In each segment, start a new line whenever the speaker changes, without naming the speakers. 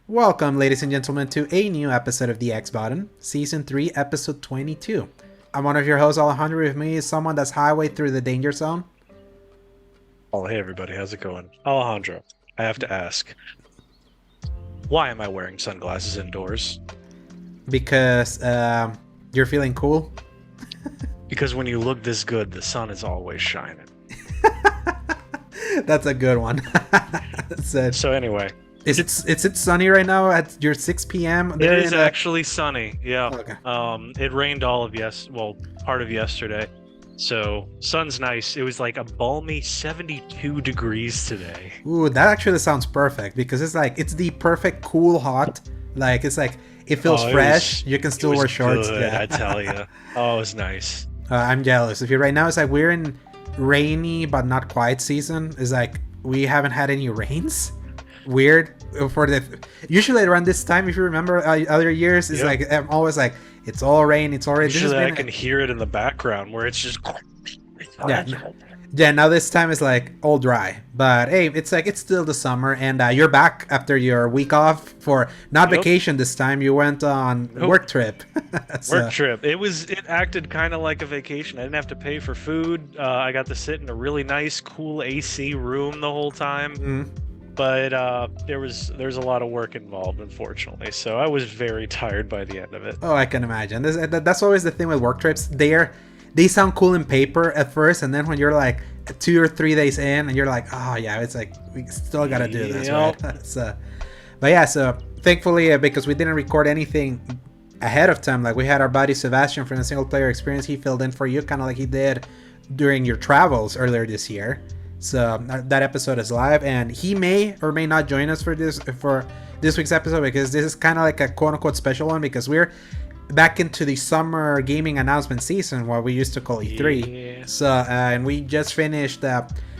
Welcome, ladies and gentlemen, to a new episode of the X Button, Season 3, Episode 22. I'm one of your hosts, Alejandro. With me is someone that's highway through the danger zone.
Oh, hey everybody, how's it going? Alejandro, I have to ask, why am I wearing sunglasses indoors?
Because you're feeling cool.
Because when you look this good, the sun is always shining.
That's a good one.
So anyway.
Is it sunny right now at your 6 p.m.?
It is actually sunny, yeah.
Okay.
It rained part of yesterday. So, sun's nice. It was like a balmy 72 degrees today.
Ooh, that actually sounds perfect because it's the perfect cool hot. Like, it feels fresh. You can still wear shorts.
Good, I tell you. Oh, it was nice.
I'm jealous. If you right now, it's like we're in rainy but not quiet season. It's like we haven't had any rains. Weird usually around this time, if you remember other years, it's like I'm always like it's all rain.
Usually I can hear it in the background where it's just
yeah. Now this time is like all dry, but hey, it's still the summer, and you're back after your week off for not vacation this time. You went on work trip.
Work trip. It acted kind of like a vacation. I didn't have to pay for food. I got to sit in a really nice, cool AC room the whole time.
Mm-hmm.
But there's a lot of work involved, unfortunately. So I was very tired by the end of it.
Oh, I can imagine. That's always the thing with work trips. They sound cool in paper at first, and then when you're like 2 or 3 days in, and you're like, oh yeah, it's like we still gotta do this, right? So thankfully, because we didn't record anything ahead of time, like we had our buddy Sebastion from the Single Player Experience. He filled in for you, kind of like he did during your travels earlier this year. So that episode is live, and he may or may not join us for this week's episode, because this is kind of like a quote-unquote special one, because we're back into the summer gaming announcement season, what we used to call E3.
Yeah.
So and we just finished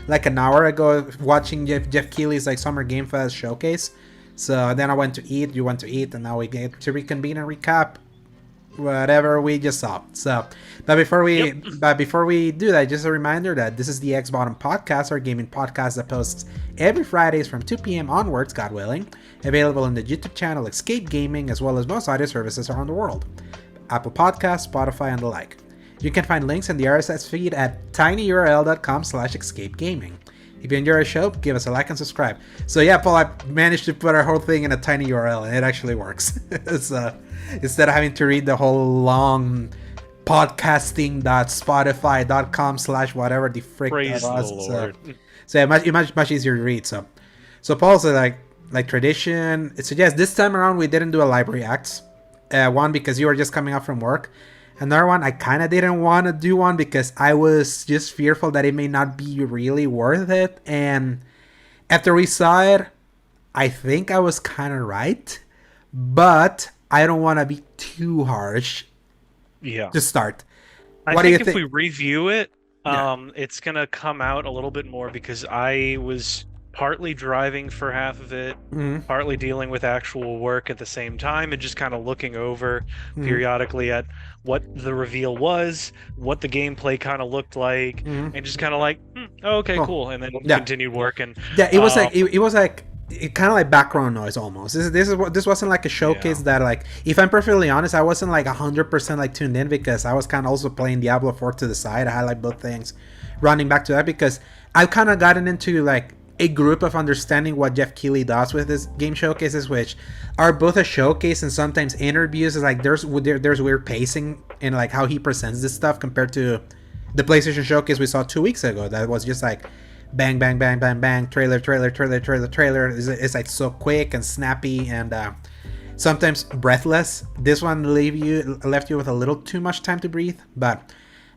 like an hour ago watching Geoff Keighley's like summer Gamefest showcase. So then I went to eat, you went to eat, and now we get to reconvene and recap whatever we just saw. So but before we do that, just a reminder that this is the X Bottom Podcast, our gaming podcast that posts every Fridays from 2 p.m. onwards, God willing, available on the YouTube channel Escape Gaming, as well as most audio services around the world, Apple Podcasts, Spotify, and the like. You can find links in the RSS feed at tinyurl.com/escapegaming. If you enjoy our show, give us a like and subscribe. So yeah, Paul, I managed to put our whole thing in a tiny URL, and it actually works. Instead of having to read the whole long podcasting.spotify.com/whatever the frick
Praise
that was.
the Lord.
So yeah, much easier to read. So Paul's like tradition. It suggests this time around we didn't do a library acts. One, because you were just coming up from work. Another one, I kind of didn't want to do one because I was just fearful that it may not be really worth it. And after we saw it, I think I was kind of right. But I don't want to be too harsh to start.
What do you think? If we review it, it's going to come out a little bit more, because I was partly driving for half of it, partly dealing with actual work at the same time, and just kind of looking over periodically at what the reveal was, what the gameplay kind of looked like, and just kind of like, cool, and then continued working.
Yeah, it was it kind of like background noise almost. This wasn't like a showcase that, like, if I'm perfectly honest, I wasn't like 100% like tuned in, because I was kind of also playing Diablo 4 to the side. I had like both things running back to that, because I've kind of gotten into like a group of understanding what Geoff Keighley does with his game showcases, which are both a showcase and sometimes interviews. Is like there's weird pacing in like how he presents this stuff compared to the PlayStation showcase we saw 2 weeks ago. That was just like bang bang bang bang bang, trailer. It's like so quick and snappy and sometimes breathless. This one left you with a little too much time to breathe. But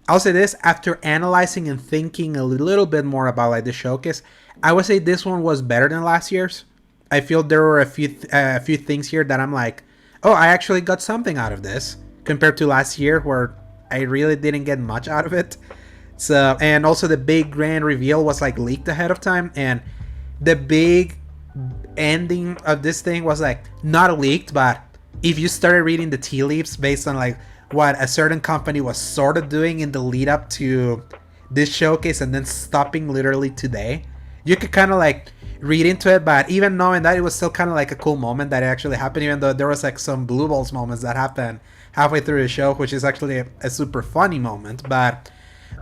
I'll say this, after analyzing and thinking a little bit more about like the showcase, I would say this one was better than last year's. I feel there were a few things here that I'm like, oh, I actually got something out of this, compared to last year where I really didn't get much out of it. So, and also the big grand reveal was like leaked ahead of time, and the big ending of this thing was like not leaked, but if you started reading the tea leaves based on like what a certain company was sort of doing in the lead up to this showcase and then stopping literally today, you could kind of like read into it, but even knowing that, it was still kind of like a cool moment that it actually happened, even though there was like some blue balls moments that happened halfway through the show, which is actually a super funny moment. But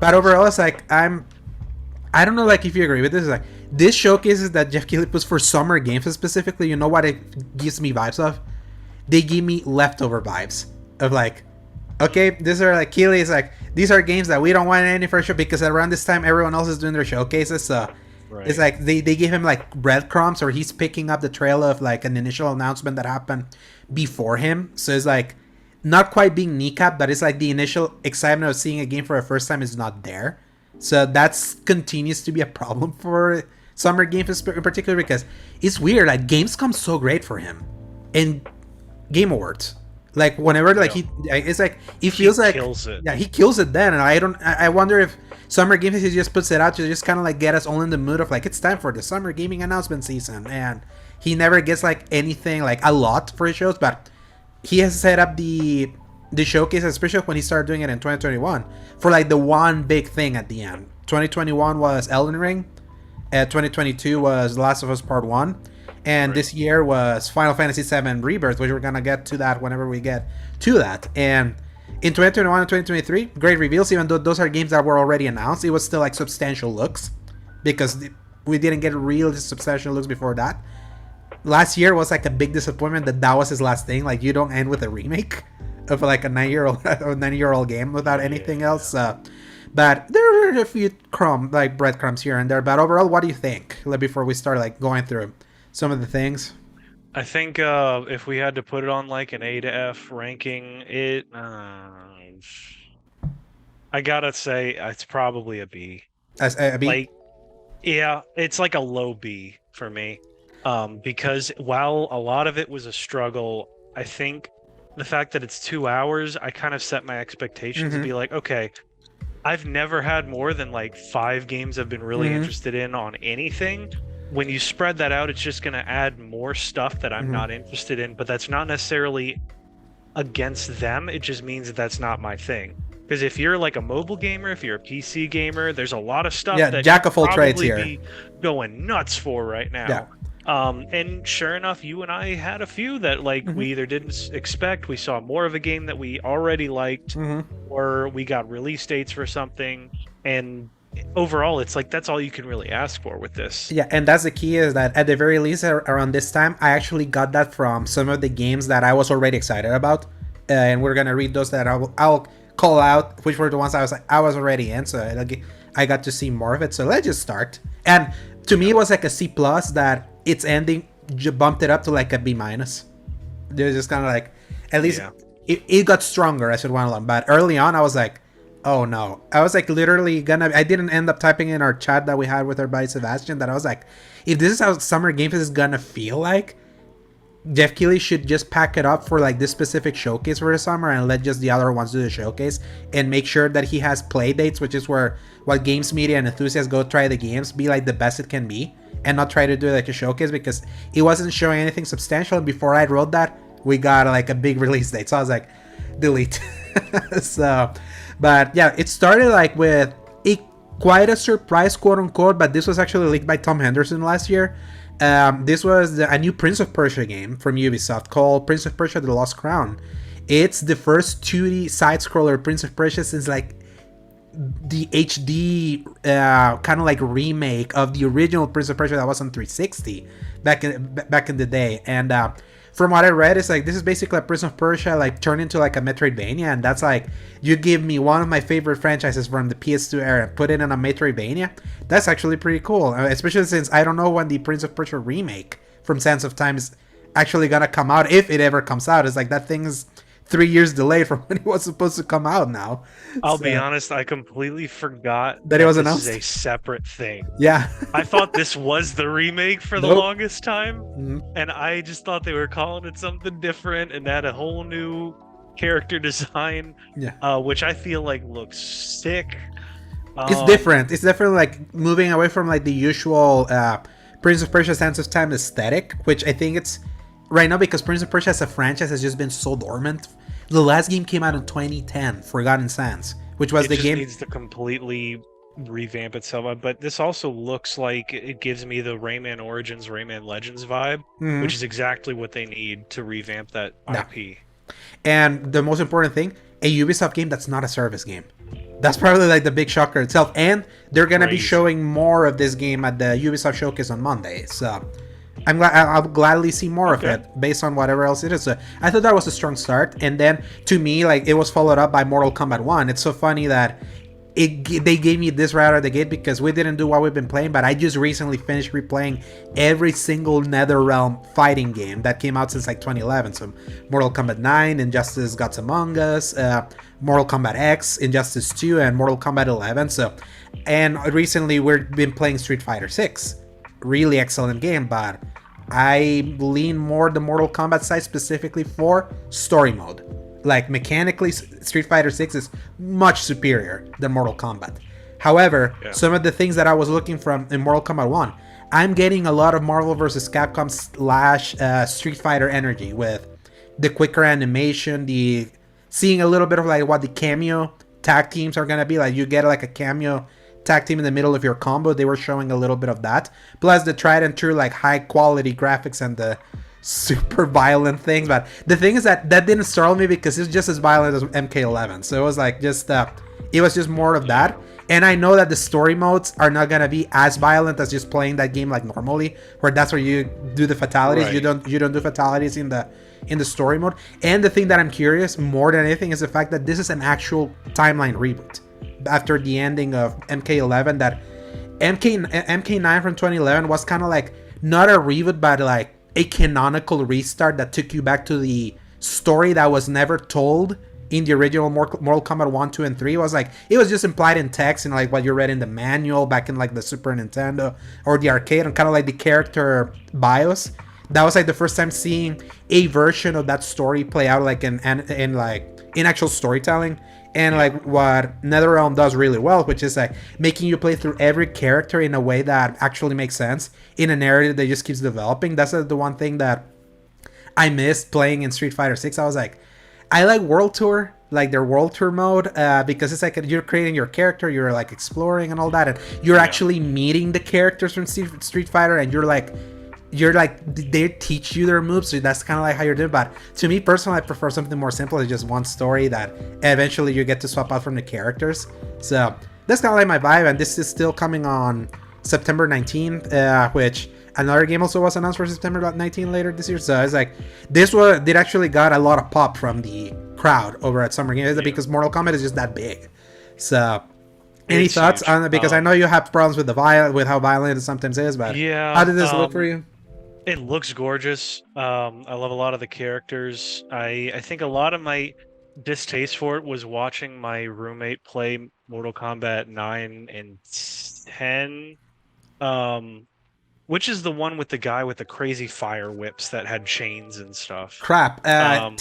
overall, it's like I don't know, like, if you agree with this. Like, this showcases that Geoff Keighley puts for Summer Gamefest specifically, you know what it gives me vibes of? They give me leftover vibes of like, okay, these are like Keighley's like, these are games that we don't want any for sure, because around this time everyone else is doing their showcases, so right. It's like they give him like breadcrumbs, or he's picking up the trail of like an initial announcement that happened before him. So it's like not quite being kneecapped, but it's like the initial excitement of seeing a game for the first time is not there. So that's continues to be a problem for Summer Games in particular, because it's weird. Like, games come so great for him in Game Awards. Like, whenever like it's like he feels like kills it. Yeah, he kills it then. And I wonder if Summer Games, he just puts it out to just kind of like get us all in the mood of like, it's time for the summer gaming announcement season, and he never gets like anything like a lot for his shows, but he has set up the showcase, especially when he started doing it in 2021, for like the one big thing at the end. 2021 was Elden Ring, 2022 was The Last of Us Part 1, and this year was Final Fantasy VII Rebirth, which we're gonna get to that whenever we get to that. And in 2021 and 2023, great reveals, even though those are games that were already announced. It was still like substantial looks, because we didn't get real substantial looks before that. Last year was like a big disappointment that was his last thing. Like, you don't end with a remake of like a 9-year-old game without anything else. But there are a few breadcrumbs here and there. But overall, what do you think? Like, before we start like going through some of the things.
I think if we had to put it on like an A to F ranking, I gotta say it's probably a B.
As a B?
Like, yeah, it's like a low B for me. Because while a lot of it was a struggle, I think the fact that it's 2 hours, I kind of set my expectations to be like, okay, I've never had more than like 5 games I've been really interested in on anything. When you spread that out, it's just going to add more stuff that I'm not interested in, but that's not necessarily against them. It just means that that's not my thing. Because if you're like a mobile gamer, if you're a PC gamer, there's a lot of stuff that
jack of all
you'd
trades
probably
here.
Be going nuts for right now.
Yeah.
And sure enough, you and I had a few that like we either didn't expect, we saw more of a game that we already liked, or we got release dates for something, and overall it's like that's all you can really ask for with this.
Yeah, and that's the key, is that at the very least around this time, I actually got that from some of the games that I was already excited about, and we're gonna read those that I'll call out, which were the ones I was already in, so I got to see more of it. So let's just start. And to me, it was like a C+, that its ending bumped it up to like a B-. There's just kind of like, at least it got stronger as it went along. But early on, I was like, oh no. I was like literally I didn't end up typing in our chat that we had with our buddy Sebastion, that I was like, if this is how Summer Games is gonna feel like, Geoff Keighley should just pack it up for like this specific showcase for the summer, and let just the other ones do the showcase, and make sure that he has play dates, which is where what games media and enthusiasts go try the games, be like the best it can be, and not try to do like a showcase, because it wasn't showing anything substantial. And before I wrote that, we got like a big release date, so I was like, delete. So, but yeah, it started like with quite a surprise, quote unquote, but this was actually leaked by Tom Henderson last year. This was a new Prince of Persia game from Ubisoft called Prince of Persia: The Lost Crown. It's the first 2D side-scroller Prince of Persia since like the HD kind of like remake of the original Prince of Persia that was on 360 back in the day. And from what I read, it's like this is basically a Prince of Persia like turned into like a Metroidvania, and that's like, you give me one of my favorite franchises from the PS2 era, put it in a Metroidvania. That's actually pretty cool, especially since I don't know when the Prince of Persia remake from Sands of Time is actually gonna come out, if it ever comes out. It's like that thing's 3 years delayed from when it was supposed to come out now.
I'll be honest, I completely forgot
that it was announced.
This is a separate thing.
Yeah.
I thought this was the remake for the longest time, and I just thought they were calling it something different and had a whole new character design, which I feel like looks sick.
It's different. It's definitely like moving away from like the usual Prince of Persia Sands of Time aesthetic, which I think it's right now, because Prince of Persia as a franchise has just been so dormant. The last game came out in 2010, Forgotten Sands, which was the game.
It needs to completely revamp itself. But this also looks like it gives me the Rayman Origins, Rayman Legends vibe, which is exactly what they need to revamp that IP.
And the most important thing, a Ubisoft game that's not a service game. That's probably like the big shocker itself. And they're gonna be showing more of this game at the Ubisoft Showcase on Monday. So I'll gladly see more of it based on whatever else it is. So I thought that was a strong start. And then to me, like, it was followed up by Mortal Kombat 1. It's so funny that they gave me this right out of the gate because we didn't do what we've been playing, but I just recently finished replaying every single NetherRealm fighting game that came out since like 2011. So Mortal Kombat 9, Injustice Gods Among Us, Mortal Kombat X, Injustice 2, and Mortal Kombat 11. So, and recently we've been playing Street Fighter 6. Really excellent game, but I lean more the Mortal Kombat side specifically for story mode. Like, mechanically, Street Fighter 6 is much superior than Mortal Kombat. However, some of the things that I was looking from in Mortal Kombat 1, I'm getting a lot of Marvel vs. Capcom / Street Fighter energy with the quicker animation, the seeing a little bit of like what the cameo tag teams are gonna be. Like, you get like a cameo tag team in the middle of your combo. They were showing a little bit of that. Plus the tried and true like high quality graphics and the super violent things. But the thing is that didn't startle me because it's just as violent as MK11. So it was like just it was just more of that. And I know that the story modes are not gonna be as violent as just playing that game like normally, where that's where you do the fatalities. Right. You don't do fatalities in the story mode. And the thing that I'm curious more than anything is the fact that this is an actual timeline reboot after the ending of MK11. That MK9 from 2011 was kind of like not a reboot, but like a canonical restart that took you back to the story that was never told in the original Mortal Kombat 1, 2, and 3. It was like, it was just implied in text and like what you read in the manual back in like the Super Nintendo or the arcade, and kind of like the character bios. That was like the first time seeing a version of that story play out like in actual storytelling. And like what NetherRealm does really well, which is like making you play through every character in a way that actually makes sense in a narrative that just keeps developing. That's the one thing that I missed playing in Street Fighter 6. I was like, I like World Tour, like their World Tour mode, because it's like you're creating your character, you're like exploring and all that, and you're actually meeting the characters from Street Fighter, and you're like they teach you their moves, so that's kind of like how you're doing. But to me personally, I prefer something more simple. It's just one story that eventually you get to swap out from the characters. So that's kind of like my vibe, and this is still coming on September 19th, which another game also was announced for September 19th later this year. So it's like did actually got a lot of pop from the crowd over at Summer Games because Mortal Kombat is just that big. So any thoughts on it? Because I know you have problems with with how violent it sometimes is, but how did this look for you?
It looks gorgeous. I love a lot of the characters. I think a lot of my distaste for it was watching my roommate play Mortal Kombat 9 and 10, which is the one with the guy with the crazy fire whips that had chains and stuff.
Crap. 10.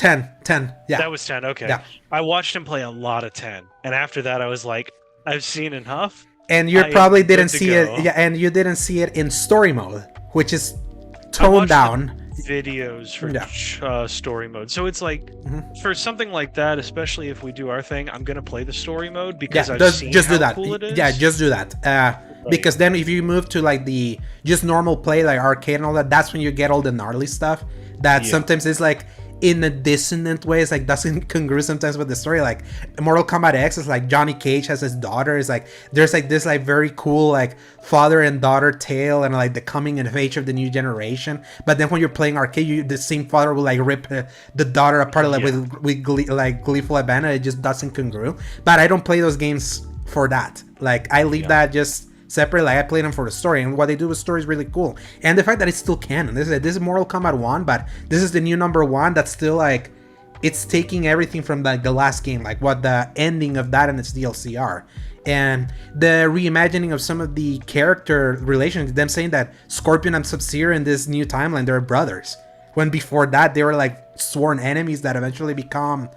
Yeah.
That was 10. Okay.
Yeah.
I watched him play a lot of 10, and after that I was like, I've seen enough.
And you probably didn't see it. Yeah, and you didn't see it in story mode, which is toned down
videos for story mode. So it's like for something like that, especially if we do our thing, I'm gonna play the story mode because I've seen how cool it is.
Yeah, just do that. Because then if you move to like the just normal play, like arcade and all that, that's when you get all the gnarly stuff that sometimes is like in a dissonant way. It's like doesn't congrue sometimes with the story. Like Mortal Kombat X is like Johnny Cage has his daughter. It's like there's like this like very cool like father and daughter tale and like the coming of age of the new generation. But then when you're playing arcade, the same father will like rip the daughter apart like with gleeful abandon. It just doesn't congrue. But I don't play those games for that. Like I leave that just separate. Like I played them for the story, and what they do with story is really cool. And the fact that it's still canon. This is Mortal Kombat 1, but this is the new number 1 that's still like it's taking everything from like the last game, like what the ending of that and its DLC are. And the reimagining of some of the character relations, them saying that Scorpion and Sub-Zero in this new timeline, they're brothers. When before that they were like sworn enemies that eventually become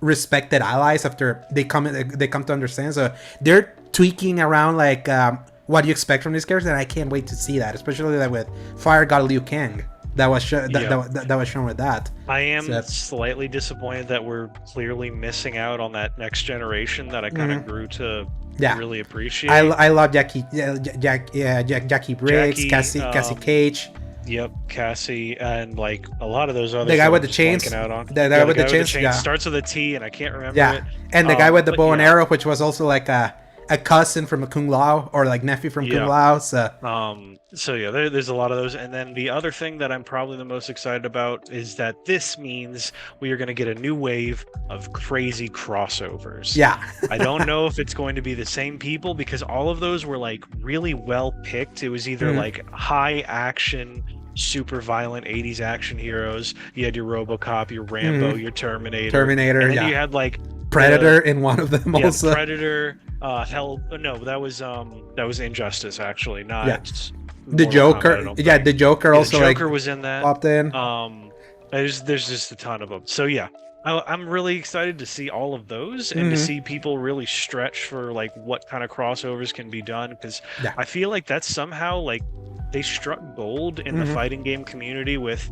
respected allies after they come to understand. So they're tweaking around like what you expect from these characters, and I can't wait to see that, especially like with Fire God Liu Kang. that was that was shown with that.
I am slightly disappointed that we're clearly missing out on that next generation that I kind of grew to really appreciate.
I love Jackie Briggs, Cassie Cage.
Yep, Cassie, and like a lot of those other.
The guy with the chains. The guy with the chains
starts with a T, and I can't remember it.
And the guy with the bow and arrow, which was also like a cousin from a Kung Lao, or like nephew from Kung Lao.
So yeah, there's a lot of those. And then the other thing that I'm probably the most excited about is that this means we are going to get a new wave of crazy crossovers.
Yeah.
I don't know if it's going to be the same people, because all of those were like really well picked. It was either like high action, super violent 80s action heroes. You had your RoboCop, your Rambo, your Terminator, and then you had like
Predator in one of them also.
Predator, that was Injustice actually, not
the Joker. The Joker also
the Joker was in that.
Popped in.
There's just a ton of them. So yeah, I'm really excited to see all of those and to see people really stretch for like what kind of crossovers can be done, because I feel like that's somehow like they struck gold in the fighting game community with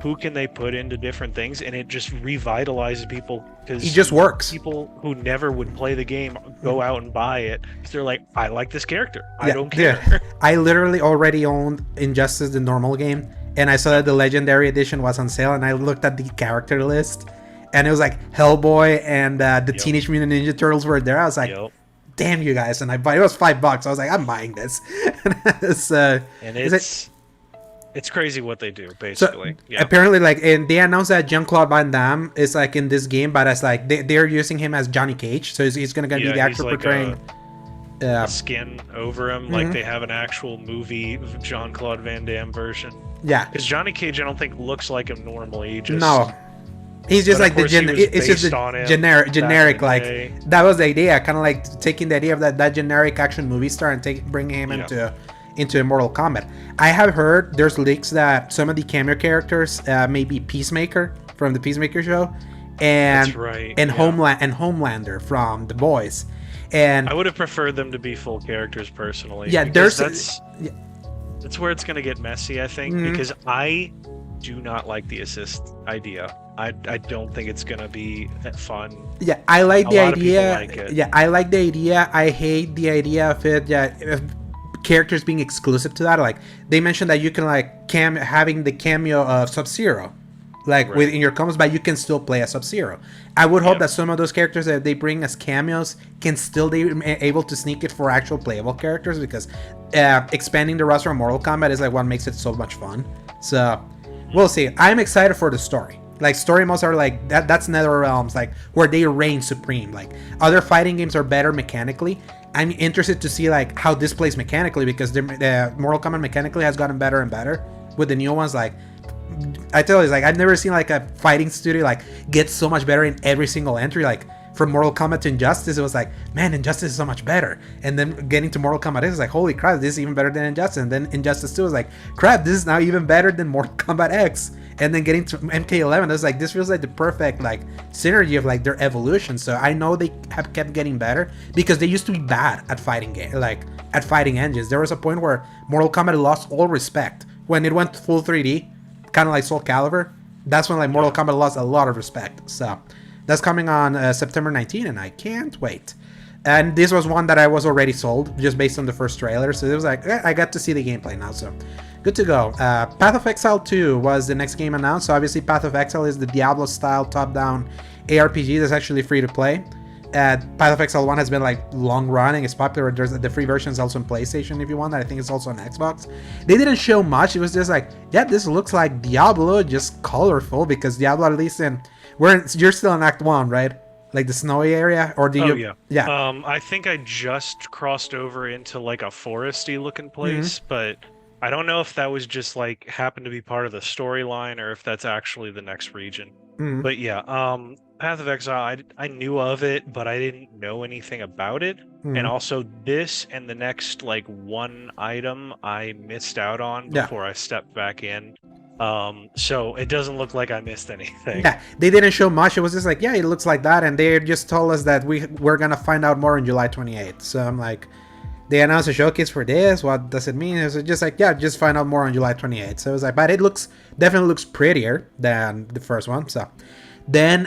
who can they put into different things, and it just revitalizes people, because
it just works.
People who never would play the game go out and buy it because they're like, I like this character. I don't care.
I literally already owned Injustice, the normal game, and I saw that the Legendary Edition was on sale, and I looked at the character list, and it was like Hellboy and the Teenage Mutant Ninja Turtles were there. I was like, damn you guys, and I bought it. Was $5. I was like, I'm buying this.
It's crazy what they do, basically.
So, apparently, like, and they announced that Jean-Claude Van Damme is like in this game, but it's like they're using him as Johnny Cage, so he's gonna be the actor portraying
a skin over him, like they have an actual movie Jean-Claude Van Damme version.
Yeah,
because Johnny Cage, I don't think looks like him normally.
He's just like it's just the generic like that was the idea, kind of like taking the idea of that generic action movie star and bringing him into Mortal Kombat. I have heard there's leaks that some of the cameo characters may be Peacemaker from the Peacemaker show, and Homelander from The Boys. And
I would have preferred them to be full characters personally.
Yeah,
that's where it's gonna get messy, I think, because I do not like the assist idea. I don't think it's gonna be fun.
Yeah, I like the idea. Yeah, I like the idea. I hate the idea of it. Characters being exclusive to that. Like they mentioned that you can like having the cameo of Sub-Zero, like within your combos, but you can still play as Sub-Zero. I would hope that some of those characters that they bring as cameos can still be able to sneak it for actual playable characters, because expanding the roster of Mortal Kombat is like what makes it so much fun. So we'll see. I'm excited for the story. Like story modes are like that's NetherRealms, like where they reign supreme. Like other fighting games are better mechanically. I'm interested to see like how this plays mechanically, because the Mortal Kombat mechanically has gotten better and better with the new ones. Like I tell you, like I've never seen like a fighting studio like get so much better in every single entry. Like from Mortal Kombat to Injustice, it was like, man, Injustice is so much better. And then getting to Mortal Kombat X, is like, holy crap, this is even better than Injustice. And then Injustice 2 was like, crap, this is now even better than Mortal Kombat X. And then getting to MK11, I was like, this feels like the perfect like synergy of like their evolution. So I know they have kept getting better, because they used to be bad at fighting at fighting engines. There was a point where Mortal Kombat lost all respect when it went full 3D, kind of like Soul Calibur. That's when like Mortal Kombat lost a lot of respect. So that's coming on September 19, and I can't wait. And this was one that I was already sold just based on the first trailer. So it was like, I got to see the gameplay now, so good to go. Path of Exile 2 was the next game announced. So obviously Path of Exile is the Diablo-style top-down ARPG that's actually free to play. Path of Exile 1 has been like long running. It's popular. There's the free version is also on PlayStation if you want that. I think it's also on Xbox. They didn't show much. It was just like, yeah, this looks like Diablo, just colorful, because Diablo, at least you're still in Act 1, right? Like the snowy area, or do you?
Yeah. I think I just crossed over into like a foresty looking place, but I don't know if that was just like happened to be part of the storyline, or if that's actually the next region. But yeah, Path of Exile, I knew of it, but I didn't know anything about it. And also this and the next like one item I missed out on before I stepped back in. So it doesn't look like I missed anything.
Yeah, they didn't show much. It was just like, yeah, it looks like that, and they just told us that we're gonna find out more on July 28th. So I'm like, they announced a showcase for this. What does it mean? It's just like, yeah, just find out more on July 28th. So it was like, but it definitely looks prettier than the first one. So then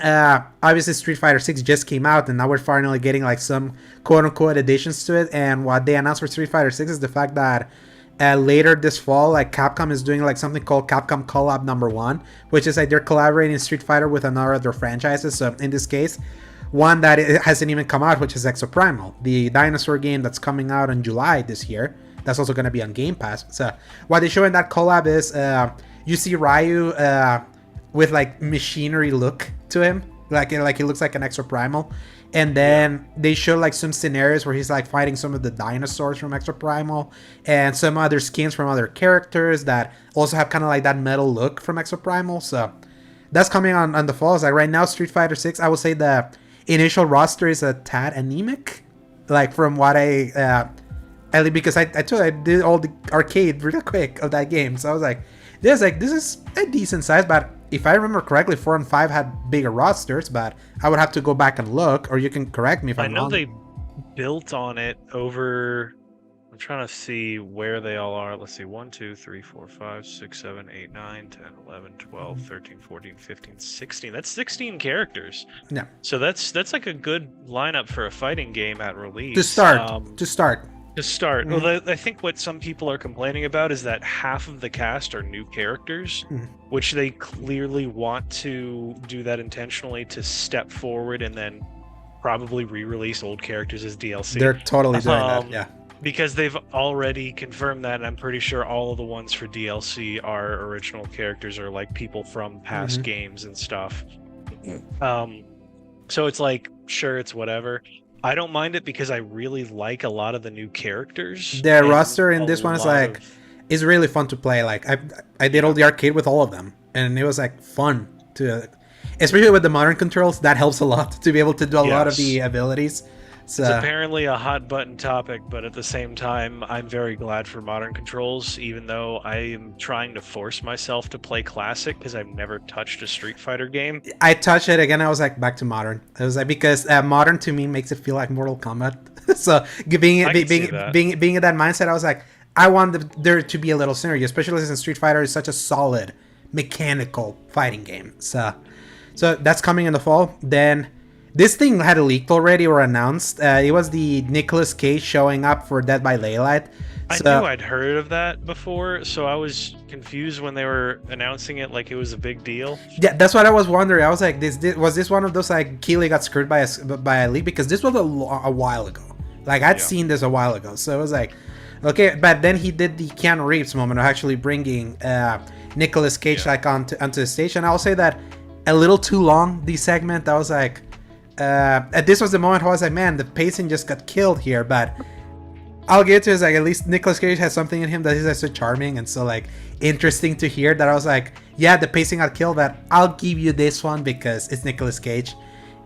obviously Street Fighter 6 just came out, and now we're finally getting like some quote-unquote additions to it. And what they announced for Street Fighter 6 is the fact that later this fall, like Capcom is doing like something called Capcom Collab #1, which is like they're collaborating Street Fighter with another of their franchises. So in this case, one that it hasn't even come out, which is Exoprimal, the dinosaur game that's coming out in July this year. That's also going to be on Game Pass. So what they show in that collab is you see Ryu with like machinery look to him, like he looks like an Exoprimal. And then they show like some scenarios where he's like fighting some of the dinosaurs from Exoprimal and some other skins from other characters that also have kind of like that metal look from Exoprimal. So that's coming on the fall. It's like right now Street Fighter 6, I would say the initial roster is a tad anemic, like from what because I did all the arcade real quick of that game. So I was like, this is a decent size, but if I remember correctly, 4 and 5 had bigger rosters, but I would have to go back and look, or you can correct me if I'm wrong.
I know they built on it over... I'm trying to see where they all are. Let's see. 1, 2, 3, 4, 5, 6, 7, 8, 9, 10, 11, 12, 13, 14, 15, 16. That's 16 characters.
Yeah.
So that's like a good lineup for a fighting game at release.
To start.
Mm-hmm. Well, I think what some people are complaining about is that half of the cast are new characters, which they clearly want to do that intentionally to step forward and then probably re-release old characters as DLC.
They're totally doing that, yeah.
Because they've already confirmed that, and I'm pretty sure all of the ones for DLC are original characters or like people from past games and stuff. So it's like, sure, it's whatever. I don't mind it because I really like a lot of the new characters.
The roster in this one is really fun to play. Like I did all the arcade with all of them, and it was like fun to, especially with the modern controls. That helps a lot to be able to do a lot of the abilities. So,
it's apparently a hot button topic, but at the same time, I'm very glad for modern controls, even though I am trying to force myself to play classic because I've never touched a Street Fighter game.
I touched it again. I was like, back to modern. I was like, because modern to me makes it feel like Mortal Kombat. So being in that mindset, I was like, I want there to be a little synergy, especially since Street Fighter is such a solid mechanical fighting game. So that's coming in the fall. Then this thing had leaked already or announced. It was the Nicolas Cage showing up for Dead by Daylight.
I knew I'd heard of that before, so I was confused when they were announcing it like it was a big deal.
Yeah, that's what I was wondering. I was like, was this one of those like Keighley got screwed by a leak? Because this was a while ago. Like I'd seen this a while ago, so it was like, okay. But then he did the Keanu Reeves moment of actually bringing Nicolas Cage like onto the stage, and I'll say that a little too long. The segment, I was like. This was the moment where I was like, man, the pacing just got killed here, but I'll get to it. Like, at least Nicolas Cage has something in him that is like, so charming and so like interesting to hear that I was like, yeah, the pacing got killed, but I'll give you this one because it's Nicolas Cage.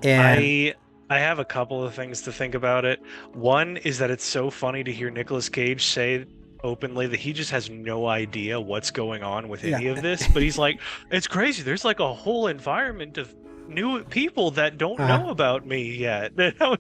And
I have a couple of things to think about it. One is that it's so funny to hear Nicolas Cage say openly that he just has no idea what's going on with any of this, but he's like, it's crazy. There's like a whole environment of new people that don't know about me yet.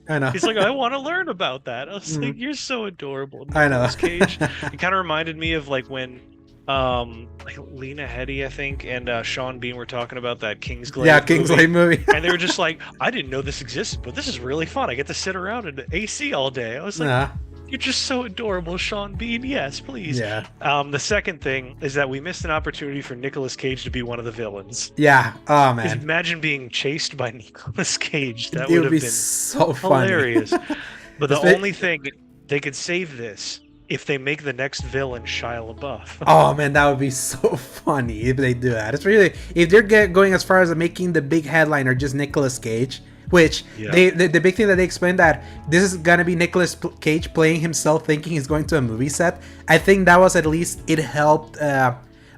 I know.
He's like, I want to learn about that. I was like, you're so adorable,
I know.
Cage. It kind of reminded me of like when like Lena Headey, I think, and Sean Bean were talking about that Kingsglaive
Kingsglaive movie.
And they were just like, I didn't know this existed, but this is really fun. I get to sit around in the AC all day. I was like, you're just so adorable, Sean Bean. Yes, please.
Yeah.
The second thing is that we missed an opportunity for Nicolas Cage to be one of the villains.
Yeah. Oh man.
Just imagine being chased by Nicolas Cage. That
would
have been
so
hilarious.
Funny.
But the only thing, they could save this if they make the next villain Shia LaBeouf.
Oh man, that would be so funny if they do that. It's really, if they're going as far as making the big headliner just Nicolas Cage. Which the big thing that they explained that this is gonna be Nicolas Cage playing himself, thinking he's going to a movie set. I think that was at least it helped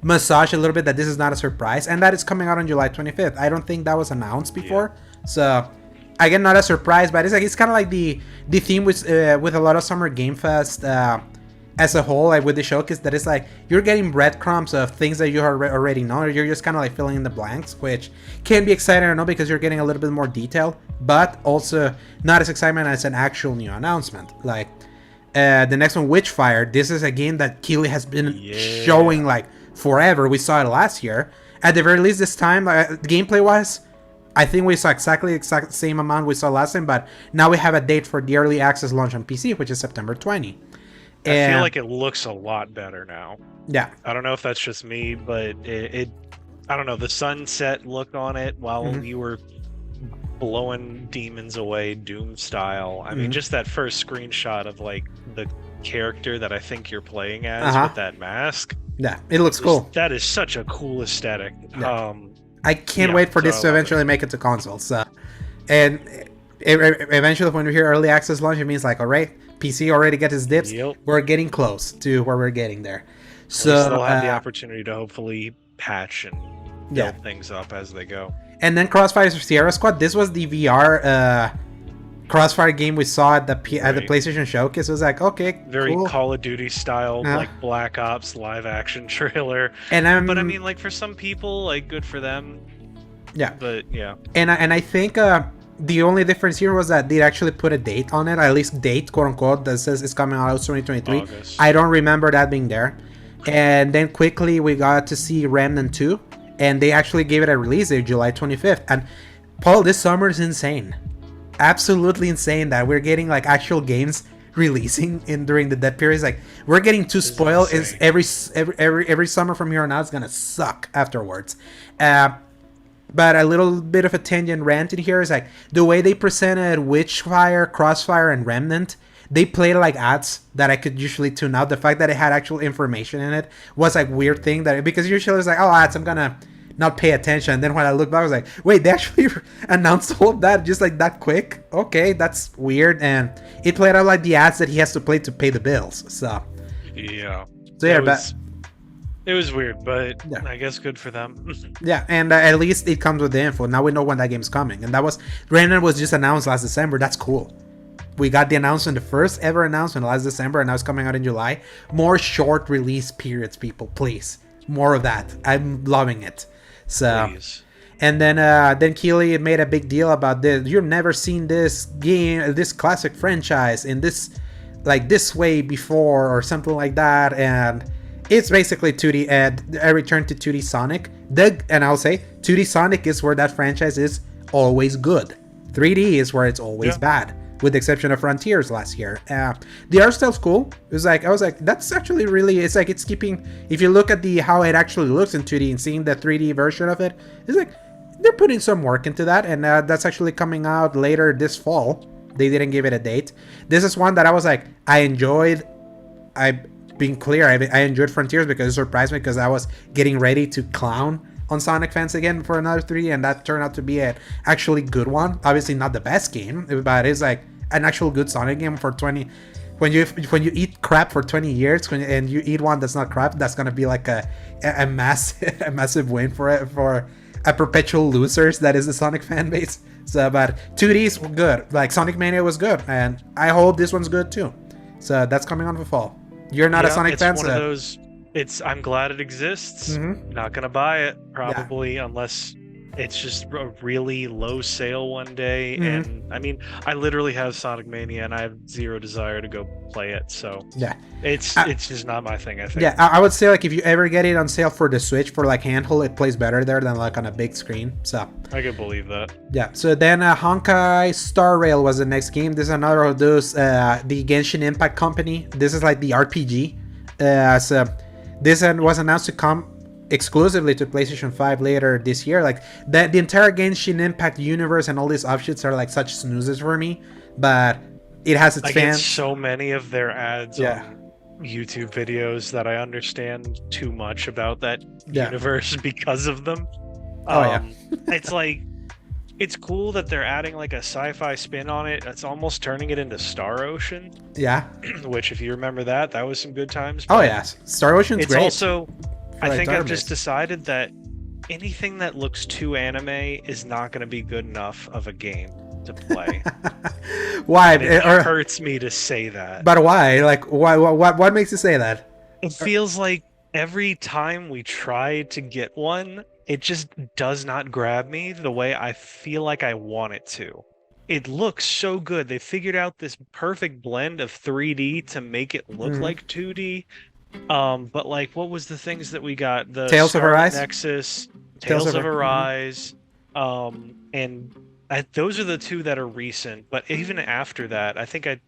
massage a little bit that this is not a surprise and that it's coming out on July 25th. I don't think that was announced before, so again, not a surprise. But it's kind of like the theme with a lot of Summer Game Fest as a whole, like with the showcase, that it's like you're getting breadcrumbs of things that you already know, or you're just kind of like filling in the blanks, which can be exciting, I know, because you're getting a little bit more detail, but also not as exciting as an actual new announcement. Like The next one, Witchfire. This is a game that Keighley has been showing like forever. We saw it last year. At the very least, this time, gameplay-wise, I think we saw exactly the same amount we saw last time, but now we have a date for the early access launch on PC, which is September 20.
I feel like it looks a lot better now.
Yeah.
I don't know if that's just me, but it I don't know, the sunset look on it while you were blowing demons away Doom style. I mean, just that first screenshot of like the character that I think you're playing as with that mask.
Yeah, it looks cool.
That is such a cool aesthetic.
Yeah. I can't wait for this to eventually make it to consoles. And eventually, when we hear early access launch, it means like, all right, PC already get his dips.
Yep.
We're getting close to where we're getting there.
So we still have the opportunity to hopefully patch and build things up as they go. And
then Crossfire's Sierra Squad. This was the VR Crossfire game we saw at the PlayStation Showcase. It was like, okay,
very
cool.
Call of Duty style, like Black Ops live action trailer.
And
but I mean, like for some people, like good for them.
Yeah.
But yeah.
And I think the only difference here was that they actually put a date on it, at least date, quote unquote, that says it's coming out 2023.
August.
I don't remember that being there. And then quickly we got to see Remnant 2, and they actually gave it a release date, July 25th. And Paul, this summer is insane. Absolutely insane that we're getting like actual games releasing during the dead periods. Like we're getting too spoiled. Is every summer from here on out is gonna suck afterwards. But a little bit of a tangent rant in here is like the way they presented Witchfire, Crossfire, and Remnant. They played like ads that I could usually tune out. The fact that it had actual information in it was like weird thing because usually it's like, oh, ads, I'm gonna not pay attention. And then when I looked back, I was like, wait, they actually announced all of that just like that quick? Okay, that's weird. And it played out like the ads that he has to play to pay the bills. So
yeah.
So yeah,
it was weird, but I guess good for them.
Yeah, and at least it comes with the info. Now we know when that game's coming. And that was Remnant was just announced last December. That's cool. We got the announcement, the first ever announcement last December, and now it's coming out in July. More short release periods, people, please. More of that. I'm loving it. So, please. And then Keighley made a big deal about this. You've never seen this game, this classic franchise in this way before, or something like that. And it's basically 2D, a return to 2D Sonic. And I'll say 2D Sonic is where that franchise is always good. 3D is where it's always bad, with the exception of Frontiers last year. The art style's cool. It was like, I was like, that's actually really, it's like it's keeping, if you look at how it actually looks in 2D and seeing the 3D version of it, it's like they're putting some work into that, and that's actually coming out later this fall. They didn't give it a date. This is one that I was like, I enjoyed. Being clear, I enjoyed Frontiers because it surprised me, because I was getting ready to clown on Sonic fans again for another 3D, and that turned out to be an actually good one. Obviously not the best game, but it's like an actual good Sonic game for 20. When you eat crap for 20 years and you eat one that's not crap, that's gonna be like a massive win for a perpetual losers that is the Sonic fan base. So, but 2D's good. Like Sonic Mania was good, and I hope this one's good too. So that's coming on for fall. You're not a Sonic fan,
it's one of those. I'm glad it exists. Not gonna buy it probably unless it's just a really low sale one day. And I mean, I literally have Sonic Mania and I have zero desire to go play it. So it's just not my thing, I think.
Yeah, I would say like if you ever get it on sale for the Switch for like handheld, it plays better there than like on a big screen. So
I can believe that.
Yeah. So then Honkai Star Rail was the next game. This is another of those the Genshin Impact company. This is like the RPG. So this was announced to come exclusively to PlayStation 5 later this year. Like the entire Genshin Impact universe and all these offshoots are like such snoozes for me, but it has its fans.
I get so many of their ads on YouTube videos that I understand too much about that universe because of them. It's like, it's cool that they're adding like a sci-fi spin on it. It's almost turning it into Star Ocean.
Yeah.
Which, if you remember that was some good times.
Oh yes, Star Ocean's great.
It's also, I think I've just decided that anything that looks too anime is not going to be good enough of a game to play.
Why?
It hurts me to say that.
But why? Like, why? What makes you say that?
It feels like every time we try to get one, it just does not grab me the way I feel like I want it to. it looks so good. They figured out this perfect blend of 3D to make it look
Mm-hmm.
like 2D. But like, what was the things that we got? The
Tales of
Scarlet
Arise.
Nexus,
Tales
Tales
of
of
Mhm.
Arise, and those are the two that are recent. But even after that, I think I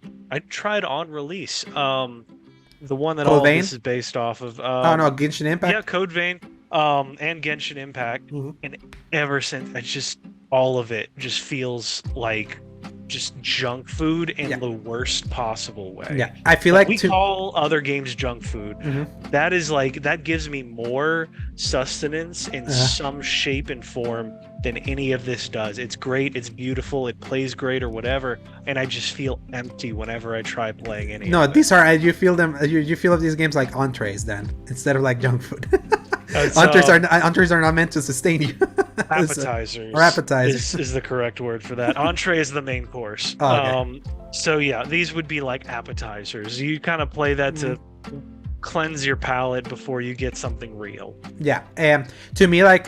tried on release. The one that
Code
all of this
Vein.
is based off of.
Oh no, Genshin
Yeah,
Impact.
Code Vein, and Genshin Impact,
Mhm.
and ever since, I just all of it just feels like just junk food in
Yeah,
the worst possible way.
yeah. I feel
Like
like
we
to.
call other games junk food.
Mhm.
That is like that gives me more sustenance in some shape and form than any of this does. It's great, it's beautiful, it plays great or whatever, and I just feel empty whenever I try playing any
No,
of it.
these are you feel them. You feel of these games like entrees then instead of like junk food.
It's
entrees are not meant to sustain you. Or
appetizers
appetizers.
is the correct word for that. Entree is the main course.
Oh, okay.
So yeah, these would be like appetizers. You kind of play that
Mm.
to cleanse your palate before you get something real.
Yeah, and to me, like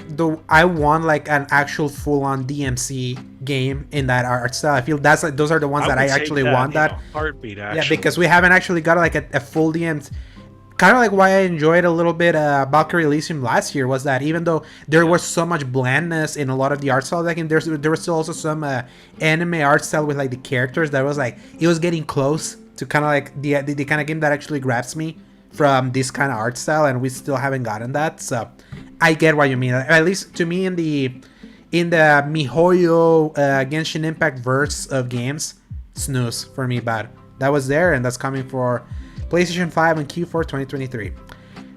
I want like an actual full-on DMC game in that art style. I feel that's like those are the ones
I
that I
would take
actually
that
want.
in
That
a heartbeat,
yeah, because
actually.
we haven't actually got like a full DMC. Kind of like why I enjoyed a little bit Valkyrie Elysium last year was that even though there was so much blandness in a lot of the art style, like there was still also some anime art style with like the characters that was like it was getting close to kind of like the kind of game that actually grabs me from this kind of art style, and we still haven't gotten that. So I get what you mean. At least to me, in the MiHoYo Genshin Impact verse of games, snooze for me, but that was there, and that's coming for PlayStation 5 in Q4 2023.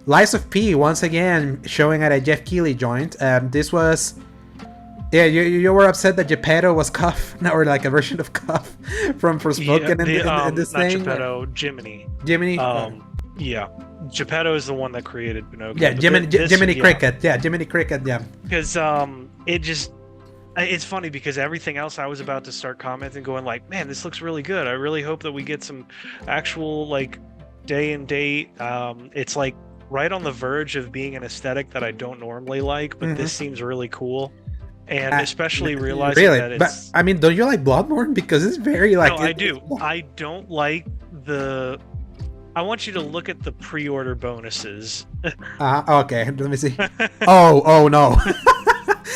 Lies of P once again showing at a Geoff Keighley joint. This was. Yeah, you were upset that Geppetto was Cuff, or like a version of Cuff from
Yeah,
Forspoken in this
not
thing.
Geppetto, Jiminy.
Jiminy.
Yeah, Geppetto is the one that created
Yeah,
Pinocchio. But
Jiminy Cricket. Yeah, Jiminy Cricket. Yeah.
because it just it's funny because everything else I was about to start commenting, going like, man, this looks really good. I really hope that we get some actual like day and date. It's like right on the verge of being an aesthetic that I don't normally like, but this seems really cool. And especially realizing
really,
that
but
it's
I mean, don't you like Bloodborne? Because it's very like.
no, I do. I don't like the. I want you to look at the pre-order bonuses.
Okay, let me see. Oh no.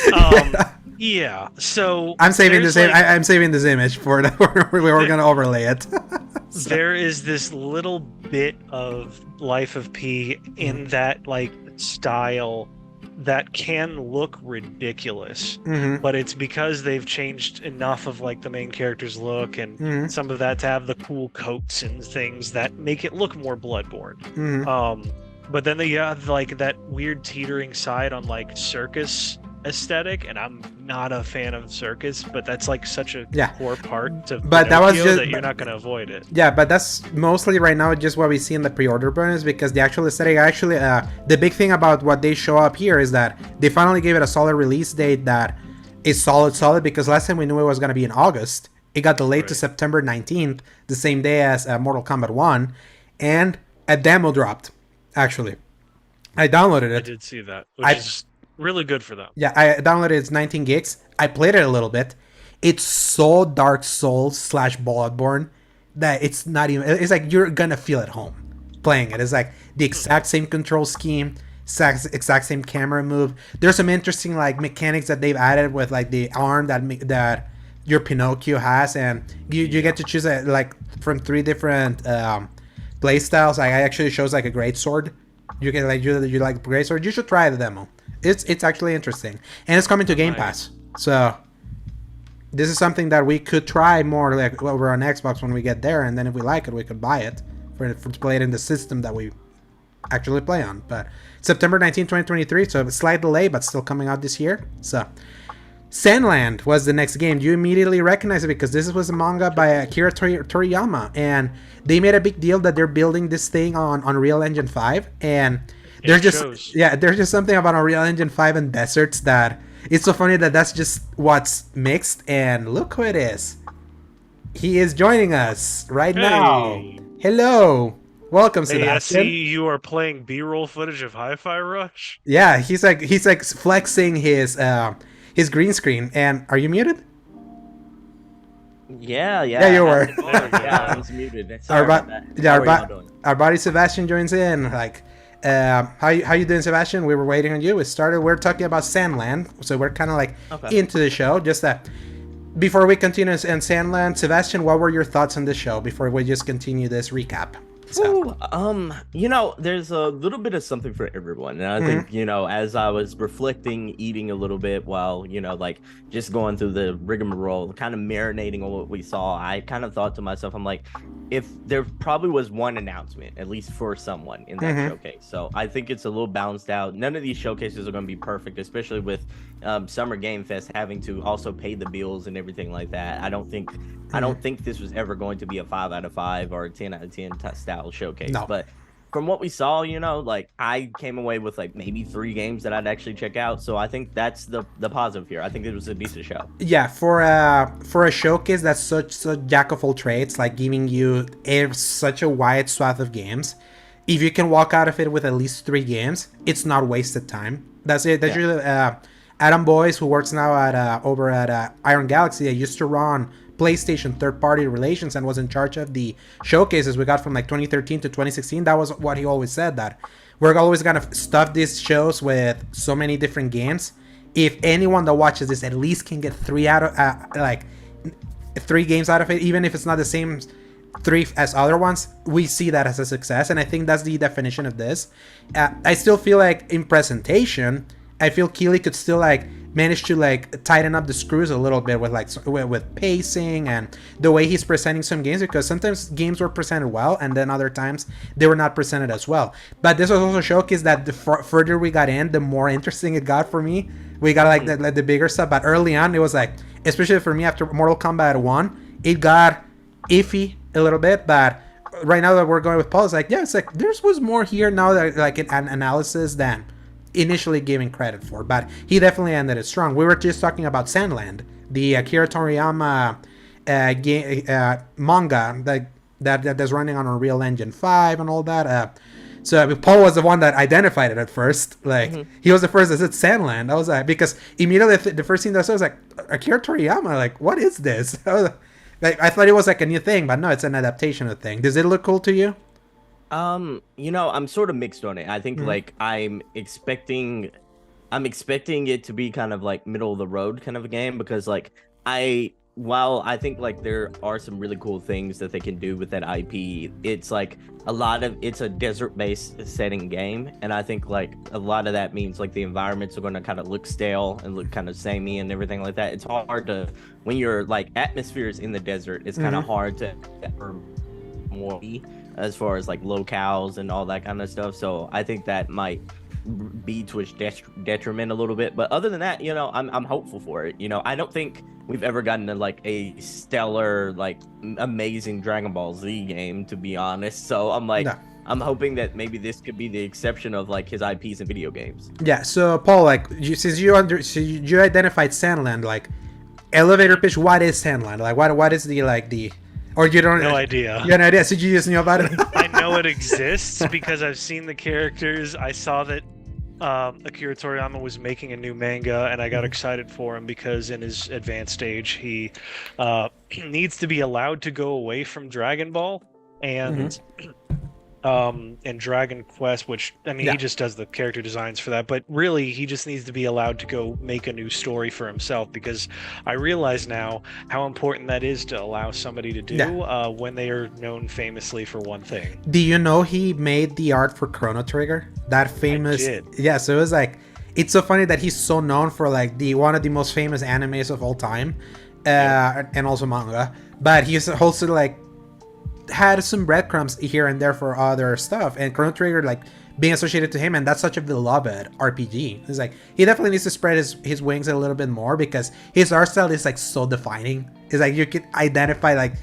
Yeah. Yeah. So
I'm saving
there's
this.
like,
I'm saving this image for that. We're gonna overlay it. So,
there is this little bit of Life of P in that like style that can look ridiculous, but it's because they've changed enough of like the main character's look and some of that to have the cool coats and things that make it look more Bloodborne. But then they have like that weird teetering side on like circus aesthetic, and I'm not a fan of circus, but that's like such a core part to
but that was
Pinocchio
just
that you're not going to avoid it.
Yeah, but that's mostly right now just what we see in the pre-order bonus, because the actual aesthetic actually the big thing about what they show up here is that they finally gave it a solid release date that is solid, because last time we knew it was going to be in August. It got delayed to September 19th, the same day as Mortal Kombat 1, and a demo dropped. Actually, I downloaded it.
I did see that, which is really good for them.
Yeah, I downloaded it. It's 19 gigs. I played it a little bit. It's so Dark Souls / Bloodborne that it's not even. It's like you're gonna feel at home playing it. It's like the exact same control scheme, exact same camera move. There's some interesting like mechanics that they've added with like the arm that your Pinocchio has, and you get to choose like from 3 different play styles. Like, it actually shows like a great sword. You can like you like great sword. You should try the demo. It's actually interesting, and it's coming to Game Pass. So this is something that we could try more like over on Xbox when we get there, and then if we like it, we could buy it for to play it in the system that we actually play on. But September 19, 2023, so a slight delay, but still coming out this year. So Sandland was the next game. You immediately recognize it because this was a manga by Akira Toriyama, and they made a big deal that they're building this thing on Unreal Engine 5, and there's just something about Unreal Engine 5 and deserts that it's so funny that that's just what's mixed. And look who it is. He is joining us right now. Hello. Welcome, Sebastion.
I see you are playing B-roll footage of Hi-Fi Rush.
Yeah, he's like flexing his green screen. And are you muted?
Yeah,
you were.
Yeah, I was muted. Sorry about that.
Our buddy Sebastion joins in. Like, how you doing, Sebastion? We were waiting on you. We're talking about Sandland, so we're kind of like into the show. Just that before we continue in Sandland, Sebastion, what were your thoughts on the show before we just continue this recap?
So. There's a little bit of something for everyone. And I think, as I was reflecting, eating a little bit while, just going through the rigmarole, kind of marinating on what we saw, I kind of thought to myself, I'm like, if there probably was one announcement, at least for someone in that showcase. So I think it's a little balanced out. None of these showcases are going to be perfect, especially with Summer Game Fest having to also pay the bills and everything like that. I don't think this was ever going to be a 5 out of 5 or a 10 out of 10 style showcase. No. But from what we saw, I came away with like maybe 3 games that I'd actually check out. So I think that's the positive here. I think it was a decent show.
Yeah, for a showcase that's such a jack of all trades, like giving you such a wide swath of games. If you can walk out of it with at least 3 games, it's not wasted time. That's it. That's usually Adam Boyce, who works now at over at Iron Galaxy. I used to run PlayStation third-party relations and was in charge of the showcases we got from like 2013 to 2016. That was what he always said, that we're always gonna stuff these shows with so many different games. If anyone that watches this at least can get 3 out of 3 games out of it, even if it's not the same 3 as other ones, we see that as a success. And I think that's the definition of this. I still feel like in presentation, I feel Keighley could still like managed to like tighten up the screws a little bit with with pacing and the way he's presenting some games, because sometimes games were presented well and then other times they were not presented as well. But this was also a showcase that the further we got in, the more interesting it got for me. We got like the bigger stuff, but early on it was like, especially for me after Mortal Kombat 1, it got iffy a little bit. But right now that we're going with Paul, it's like, yeah, it's like there was more here now, that like an analysis than initially giving credit for. But he definitely ended it strong. We were just talking about Sandland, the Akira Toriyama manga that's running on Unreal Engine 5 and all that. So Paul was the one that identified it at first. Like he was the first that said Sandland. I was like, because immediately the first thing that I saw was like, Akira Toriyama, like, what is this? I thought it was like a new thing, but no, it's an adaptation of the thing. Does it look cool to you?
I'm sort of mixed on it. I think like I'm expecting it to be kind of like middle of the road kind of a game, because like while I think like there are some really cool things that they can do with that IP, it's like it's a desert-based setting game, and I think like a lot of that means like the environments are going to kind of look stale and look kind of samey and everything like that. It's hard to, when you're like atmospheres in the desert, it's kind of hard to more as far as like locales and all that kind of stuff. So I think that might be to its detriment a little bit. But other than that, I'm hopeful for it. I don't think we've ever gotten to like a stellar, like amazing Dragon Ball Z game, to be honest. So I'm like, I'm hoping that maybe this could be the exception of like his IPs in video games. Yeah.
So Paul, like since you identified Sandland, like elevator pitch, what is Sandland? Like what is the or you don't?
No idea.
You have no idea. So you just knew about it?
I know it exists because I've seen the characters. I saw that Akira Toriyama was making a new manga, and I got excited for him because in his advanced stage, he needs to be allowed to go away from Dragon Ball and Dragon Quest, which he just does the character designs for that, but really he just needs to be allowed to go make a new story for himself, because I realize now how important that is to allow somebody to do when they are known famously for one thing.
Do you know he made the art for Chrono Trigger? That famous, yeah. So it was like, it's so funny that he's so known for like one of the most famous animes of all time, and also manga. But he's also like had some breadcrumbs here and there for other stuff, and Chrono Trigger like being associated to him, and that's such a beloved RPG. It's like he definitely needs to spread his wings a little bit more, because his art style is like so defining. It's like you can identify, like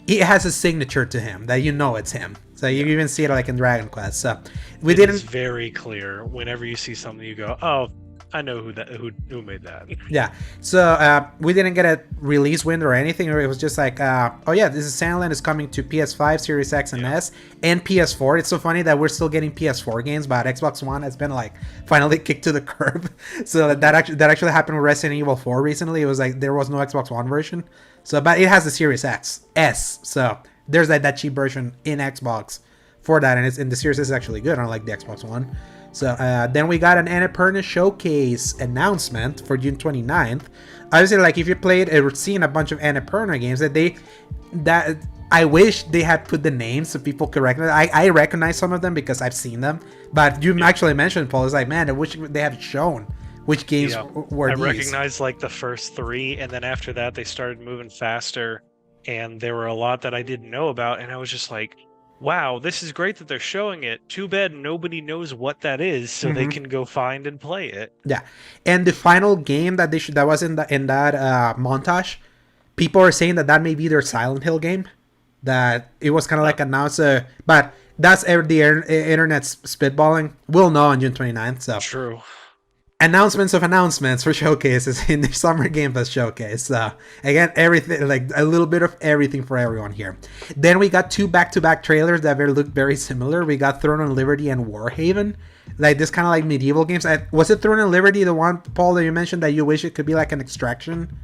he has a signature to him that it's him. So you even see it like in Dragon Quest. So
it's very clear whenever you see something, you go, oh, I know who made that.
Yeah. So we didn't get a release window or anything. It was just like, oh yeah, this is Sandland is coming to PS5, Series X and S, and PS4. It's so funny that we're still getting PS4 games, but Xbox One has been like finally kicked to the curb. So that actually happened with Resident Evil 4 recently. It was like there was no Xbox One version. So, but it has the Series S. So there's that cheap version in Xbox for that, and it's in the Series S is actually good, unlike the Xbox One. So then we got an Annapurna Showcase announcement for June 29th. Obviously, like if you played or seen a bunch of Annapurna games, that I wish they had put the names so people could recognize. I recognize some of them because I've seen them, but you actually mentioned, Paul, it's like, man, I wish they had shown which games were these.
I recognized like the first 3, and then after that they started moving faster, and there were a lot that I didn't know about, and I was just like, wow, this is great that they're showing it. Too bad nobody knows what that is, so they can go find and play it.
Yeah, and the final game that that was in that montage, people are saying that may be their Silent Hill game. That it was kind of like announced, but that's the internet's spitballing. We'll know on June 29th. So
true.
Announcements of announcements for showcases in the Summer Game Fest showcase. Again, everything, like a little bit of everything for everyone here. Then we got 2 back-to-back trailers that looked very similar. We got Throne and Liberty and Warhaven. Like this kind of like medieval games. Was it Throne and Liberty, the one, Paul, that you mentioned that you wish it could be like an extraction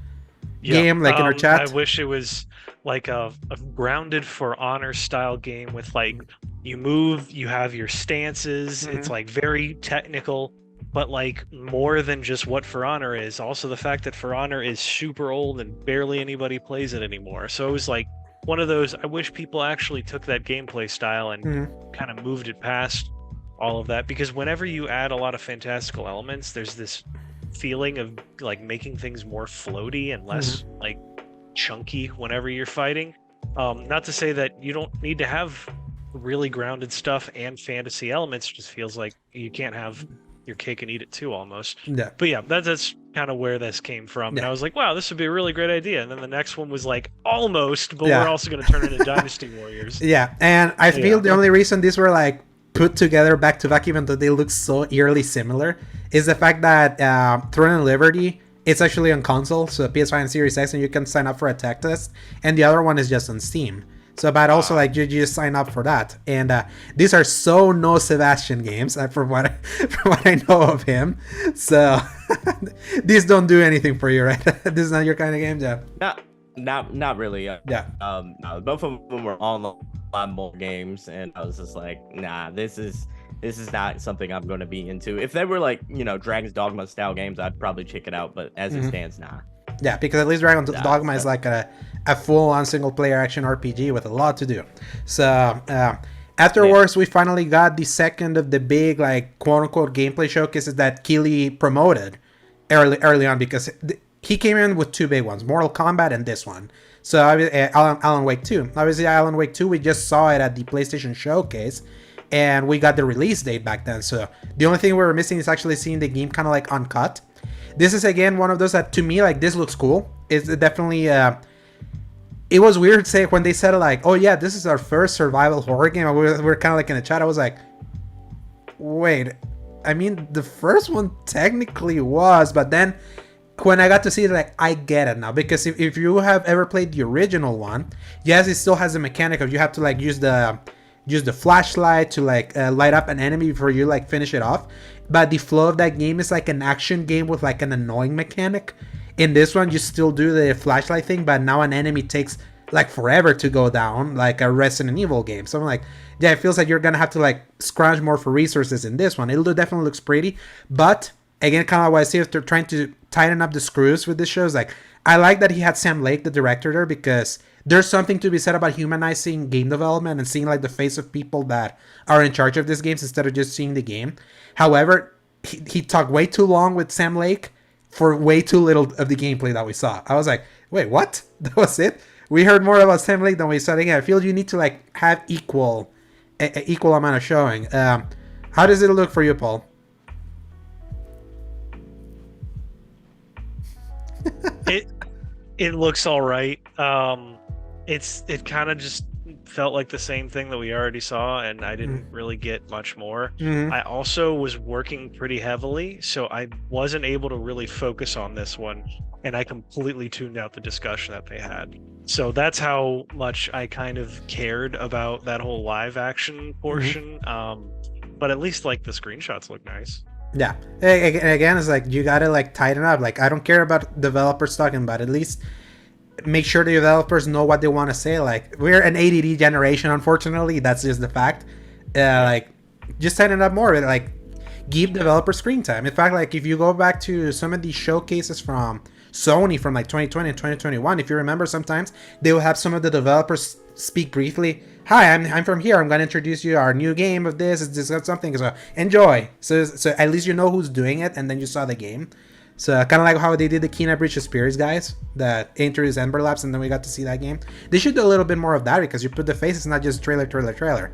game, like in our chat?
I wish it was like a grounded For Honor style game with like you move, you have your stances. It's like very technical, but like more than just what For Honor is. Also the fact that For Honor is super old and barely anybody plays it anymore. So it was like one of those, I wish people actually took that gameplay style and kind of moved it past all of that, because whenever you add a lot of fantastical elements, there's this feeling of like making things more floaty and less like chunky whenever you're fighting. Not to say that you don't need to have really grounded stuff and fantasy elements. It just feels like you can't have your cake and eat it too, almost.
Yeah.
But yeah, that's kind of where this came from. And I was like, wow, this would be a really great idea. And then the next one was like, almost, but we're also going to turn into Dynasty Warriors.
Yeah, and I feel the only reason these were like put together back to back, even though they look so eerily similar, is the fact that Throne and Liberty, it's actually on console, so PS5 and Series X, and you can sign up for a tech test. And the other one is just on Steam. So, but also like you just sign up for that. And these are so no Sebastion games, from what I know of him. So these don't do anything for you, right? This is not your kind of game, Geoff.
Not really.
Yeah.
No, both of them were online mobile games, and I was just like, nah, this is not something I'm going to be into. If they were like, Dragon's Dogma style games, I'd probably check it out. But as it stands, nah.
Yeah, because at least Dragon's Dogma is like a full-on single-player action RPG with a lot to do. So afterwards, we finally got the second of the big, like, quote-unquote gameplay showcases that Keighley promoted early on, because he came in with 2 big ones, Mortal Kombat and this one. So Alan Wake 2. Obviously, Alan Wake 2, we just saw it at the PlayStation Showcase, and we got the release date back then. So the only thing we were missing is actually seeing the game kind of like uncut. This is again one of those that, to me, like, this looks cool. It's definitely it was weird to say when they said like, oh yeah, this is our first survival horror game. We're kind of like in the chat, I was like, wait, I mean, the first one technically was, but then when I got to see it, like, I get it now, because if you have ever played the original one, yes, it still has the mechanic of you have to like use the flashlight to like light up an enemy before you like finish it off. But the flow of that game is like an action game with like an annoying mechanic. In this one, you still do the flashlight thing, but now an enemy takes like forever to go down, like a Resident Evil game. So I'm like, yeah, it feels like you're gonna have to like scrounge more for resources in this one. It definitely looks pretty, but again, kind of what I see if they're trying to tighten up the screws with this show. Is like, I like that he had Sam Lake, the director, there, because there's something to be said about humanizing game development and seeing like the face of people that are in charge of these games instead of just seeing the game. However, he talked way too long with Sam Lake for way too little of the gameplay that we saw. I was like, wait, what? That was it? We heard more about Sam Lake than we saw. Again, I feel you need to like have equal amount of showing. How does it look for you, Paul?
It looks all right. It kind of just felt like the same thing that we already saw, and I didn't really get much more. I also was working pretty heavily, so I wasn't able to really focus on this one, and I completely tuned out the discussion that they had. So that's how much I kind of cared about that whole live action portion. But at least like the screenshots look nice.
Yeah, again, it's like you gotta like tighten up. Like, I don't care about developers talking, but at least make sure the developers know what they want to say. Like, we're an ADD generation, unfortunately. That's just the fact. Like, just tighten it up more. Like, give developers screen time. In fact, like, if you go back to some of these showcases from Sony from like 2020 and 2021, if you remember, sometimes they will have some of the developers speak briefly. Hi, I'm from here. I'm going to introduce you our new game of this. It's just something. So enjoy. So at least you know who's doing it, and then you saw the game. So kind of like how they did the Kena Breach of Spirits guys that introduced Ember Labs, and then we got to see that game. They should do a little bit more of that, because you put the face, it's not just trailer.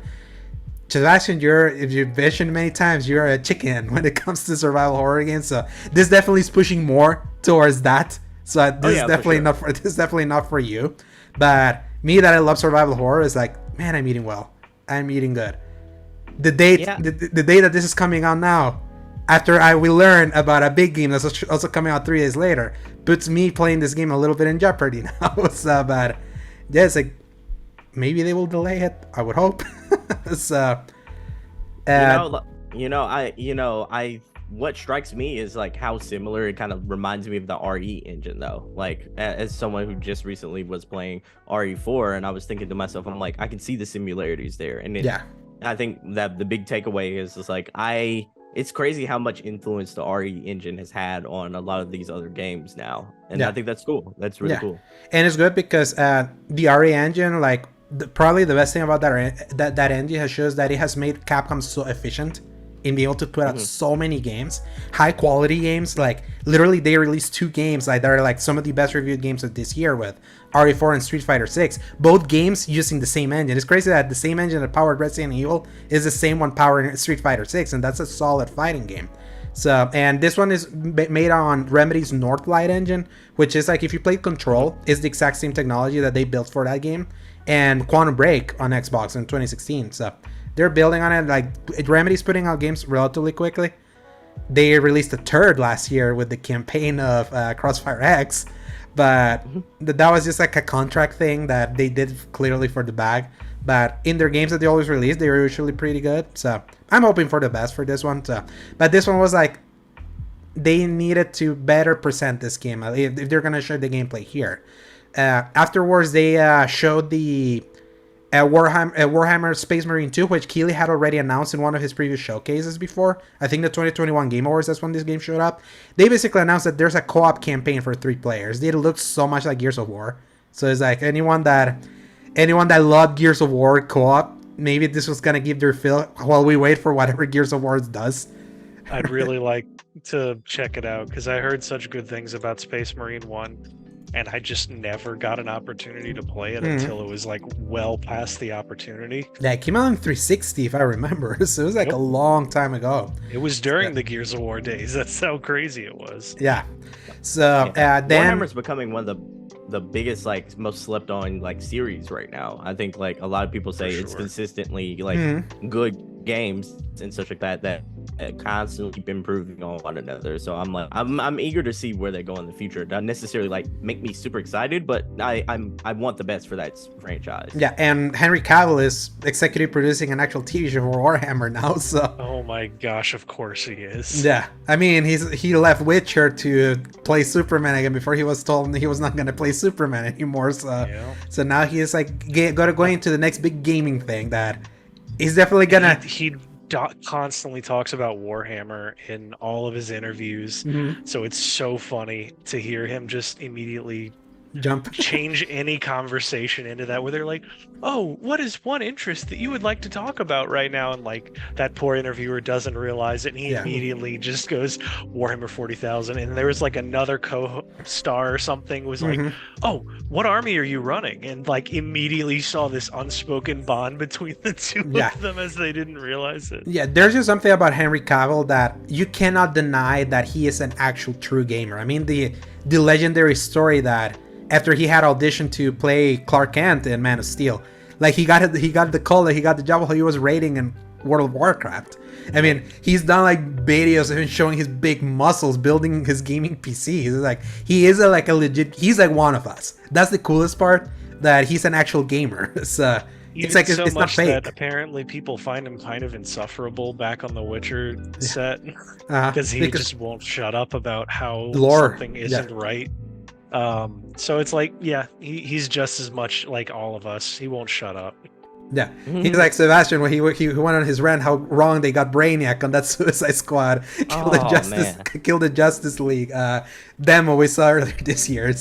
Sebastion, if you've mentioned many times, you're a chicken when it comes to survival horror games. So this definitely is pushing more towards that. So this is definitely not for you. But me, that I love survival horror, is like, man, I'm eating well. I'm eating good. The date, the day that this is coming out now, after we learn about a big game that's also coming out 3 days later, puts me playing this game a little bit in jeopardy now. So, but yeah, it's like, maybe they will delay it. I would hope. So,
what strikes me is like how similar it kind of reminds me of the RE engine, though. Like, as someone who just recently was playing RE4, and I was thinking to myself, I'm like, I can see the similarities there. And I think that the big takeaway is just like, it's crazy how much influence the RE engine has had on a lot of these other games now. And I think that's cool. That's really cool.
And it's good because the RE engine, like, probably the best thing about that engine has shows that it has made Capcom so efficient in being able to put out so many games, high quality games. Like, literally they released 2 games like that are like some of the best reviewed games of this year, with RE4 and Street Fighter 6, both games using the same engine. It's crazy that the same engine that powered Resident Evil is the same one powering Street Fighter 6, and that's a solid fighting game. So, and this one is made on Remedy's Northlight engine, which is like, if you played Control, is the exact same technology that they built for that game, and Quantum Break on Xbox in 2016. So they're building on it. Like, Remedy's putting out games relatively quickly. They released a third last year with the campaign of Crossfire X, but that was just like a contract thing that they did clearly for the bag. But in their games that they always release, they were usually pretty good. So I'm hoping for the best for this one. So, but this one was like, they needed to better present this game if they're gonna show the gameplay here. Afterwards, they showed the Warhammer Space Marine 2, which Keighley had already announced in one of his previous showcases before. I think the 2021 Game Awards, that's when this game showed up. They basically announced that there's a co-op campaign for 3 players. It looks so much like Gears of War. So it's like, anyone that loved Gears of War co-op, maybe this was gonna give their fill while we wait for whatever Gears of War does.
I'd really like to check it out, because I heard such good things about Space Marine 1. And I just never got an opportunity to play it until it was like well past the opportunity. Yeah,
it came out on 360 if I remember. So it was like a long time ago.
It was during the Gears of War days. That's how crazy it was.
Yeah. So then
Warhammer's becoming one of the biggest, like, most slept on like series right now. I think like a lot of people say it's consistently like good games and such like that constantly keep improving on one another. So I'm eager to see where they go in the future. Not necessarily like make me super excited, but I want the best for that franchise.
Yeah, and Henry Cavill is executive producing an actual TV show for Warhammer now. So
oh my gosh, of course he is.
Yeah, I mean he left Witcher to play Superman again before he was told he was not going to play Superman anymore. So now he is like going into the next big gaming thing that he's definitely gonna.
He constantly talks about Warhammer in all of his interviews, so it's so funny to hear him just immediately change any conversation into that, where they're like, oh, what is one interest that you would like to talk about right now? And like that poor interviewer doesn't realize it, and he immediately just goes Warhammer 40,000. And there was like another co-star or something was like, oh, what army are you running? And like immediately saw this unspoken bond between the two of them, as they didn't realize it.
Yeah, there's just something about Henry Cavill that you cannot deny that he is an actual true gamer. I mean, the legendary story that after he had auditioned to play Clark Kent in Man of Steel, like he got the call that he got the job while he was raiding in World of Warcraft. I mean, he's done like videos of him showing his big muscles building his gaming PC. He's like, he is like a legit. He's like one of us. That's the coolest part, that he's an actual gamer. So it's like it's not fake.
That apparently people find him kind of insufferable back on the Witcher set because he just won't shut up about how something isn't right. So it's like, yeah, he's just as much like all of us. He won't shut up.
Yeah, he's like Sebastion when he went on his rant how wrong they got Brainiac on that Suicide Squad, killed the Justice League demo we saw earlier this year.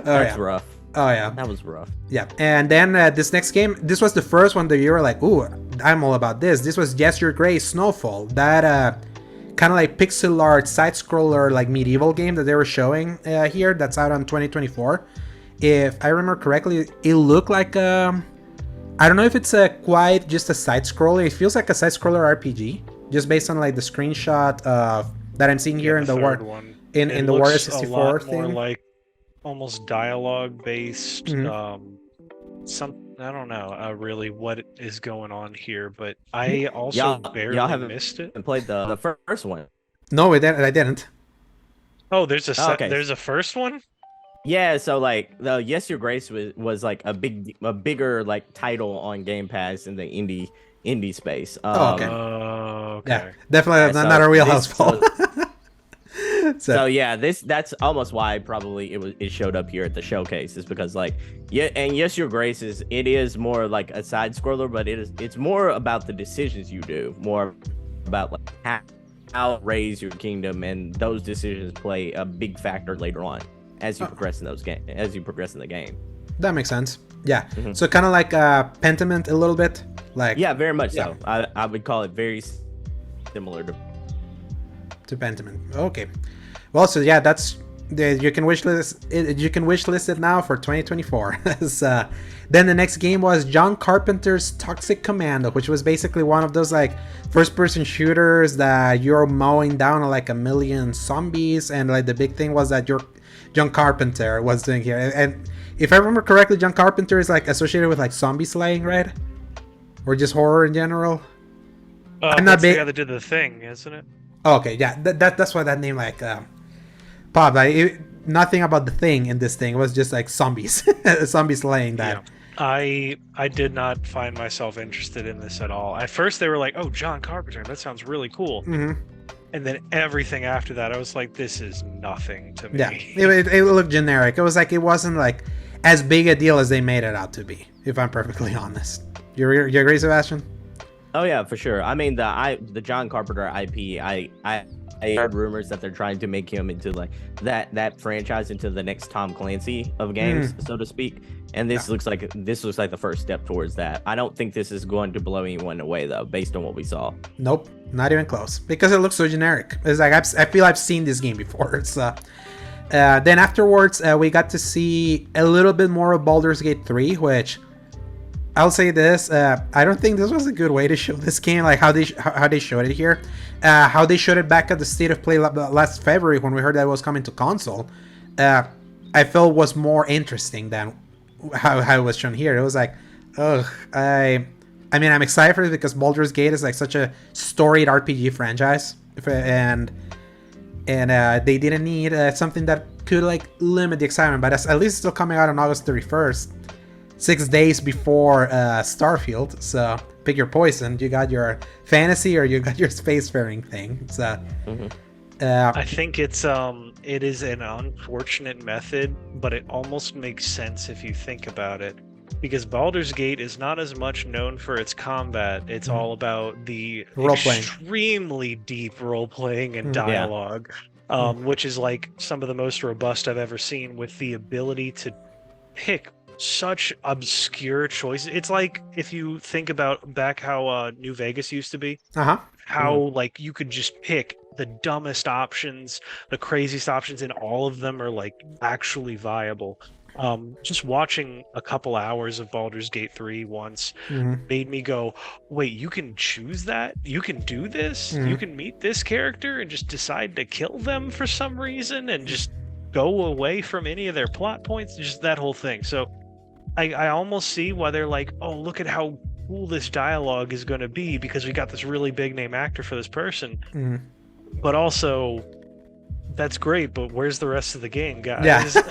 That's rough.
Oh yeah,
that was rough.
Yeah, and then this next game, this was the first one that you were like, ooh, I'm all about this. This was Yes Your Grace Snowfall, that kind of like pixel art side scroller like medieval game that they were showing here. That's out on 2024. If I remember correctly, it looked like I don't know if it's quite just a side scroller. It feels like a side scroller RPG, just based on like the screenshot that I'm seeing here in the War in the Warrior 64 thing.
More like almost dialogue based. I don't know really what is going on here, but I also barely missed it.
And played the first one.
No, I didn't.
Oh, there's there's a first one.
Yeah, so like the Yes Your Grace was like a bigger like title on Game Pass in the indie space.
Okay. Yeah, definitely not a wheelhouse fault.
So yeah, that's almost why probably it showed up here at the showcase, is because like Yes Your Grace is more like a side scroller, but it's more about the decisions you do, more about like how to raise your kingdom, and those decisions play a big factor later on as you progress in the game.
That makes sense. Yeah. So kind of like Pentiment a little bit, like
very much so. I would call it very similar to
Pentiment. Okay. Well, so yeah, that's you can wish list it now for 2024. Then the next game was John Carpenter's Toxic Commando, which was basically one of those like first-person shooters that you're mowing down like a million zombies, and like the big thing was that John Carpenter was doing here. And if I remember correctly, John Carpenter is like associated with like zombie slaying, right? Or just horror in general.
I'm not big. The guy that did The Thing, isn't it?
Oh, okay, yeah, that's why that name like popped. Nothing about The Thing in this thing. It was just like zombies, zombie slaying that.
Yeah. I did not find myself interested in this at all. At first, they were like, "Oh, John Carpenter, that sounds really cool." And then everything after that, I was like, "This is nothing to me."
Yeah, it looked generic. It was like it wasn't like as big a deal as they made it out to be. If I'm perfectly honest, you agree, Sebastion?
Oh yeah, for sure. I mean the John Carpenter IP. I heard rumors that they're trying to make him into like that franchise into the next Tom Clancy of games, so to speak. And this looks like the first step towards that. I don't think this is going to blow anyone away though, based on what we saw.
Nope, not even close. Because it looks so generic. It's like I feel I've seen this game before. It's then afterwards we got to see a little bit more of Baldur's Gate 3, which I'll say this: I don't think this was a good way to show this game, like how they showed it here, how they showed it back at the State of Play last February when we heard that it was coming to console. I felt was more interesting than how it was shown here. It was like, ugh. I mean, I'm excited for it because Baldur's Gate is like such a storied RPG franchise, and they didn't need something that could like limit the excitement. But at least it's still coming out on August 31st. 6 days before Starfield, so pick your poison. You got your fantasy or you got your spacefaring thing. So
I think it is an unfortunate method, but it almost makes sense if you think about it, because Baldur's Gate is not as much known for its combat. It's all about the extremely deep role playing and dialogue, which is like some of the most robust I've ever seen, with the ability to pick such obscure choices. It's like if you think about back how New Vegas used to be, how like you could just pick the dumbest options, the craziest options, and all of them are like actually viable. Just watching a couple hours of Baldur's Gate 3 once made me go, wait, you can choose that? You can do this? You can meet this character and just decide to kill them for some reason and just go away from any of their plot points? Just that whole thing. So I almost see why they're like, oh, look at how cool this dialogue is going to be because we got this really big name actor for this person. But also, that's great, but where's the rest of the game, guys? We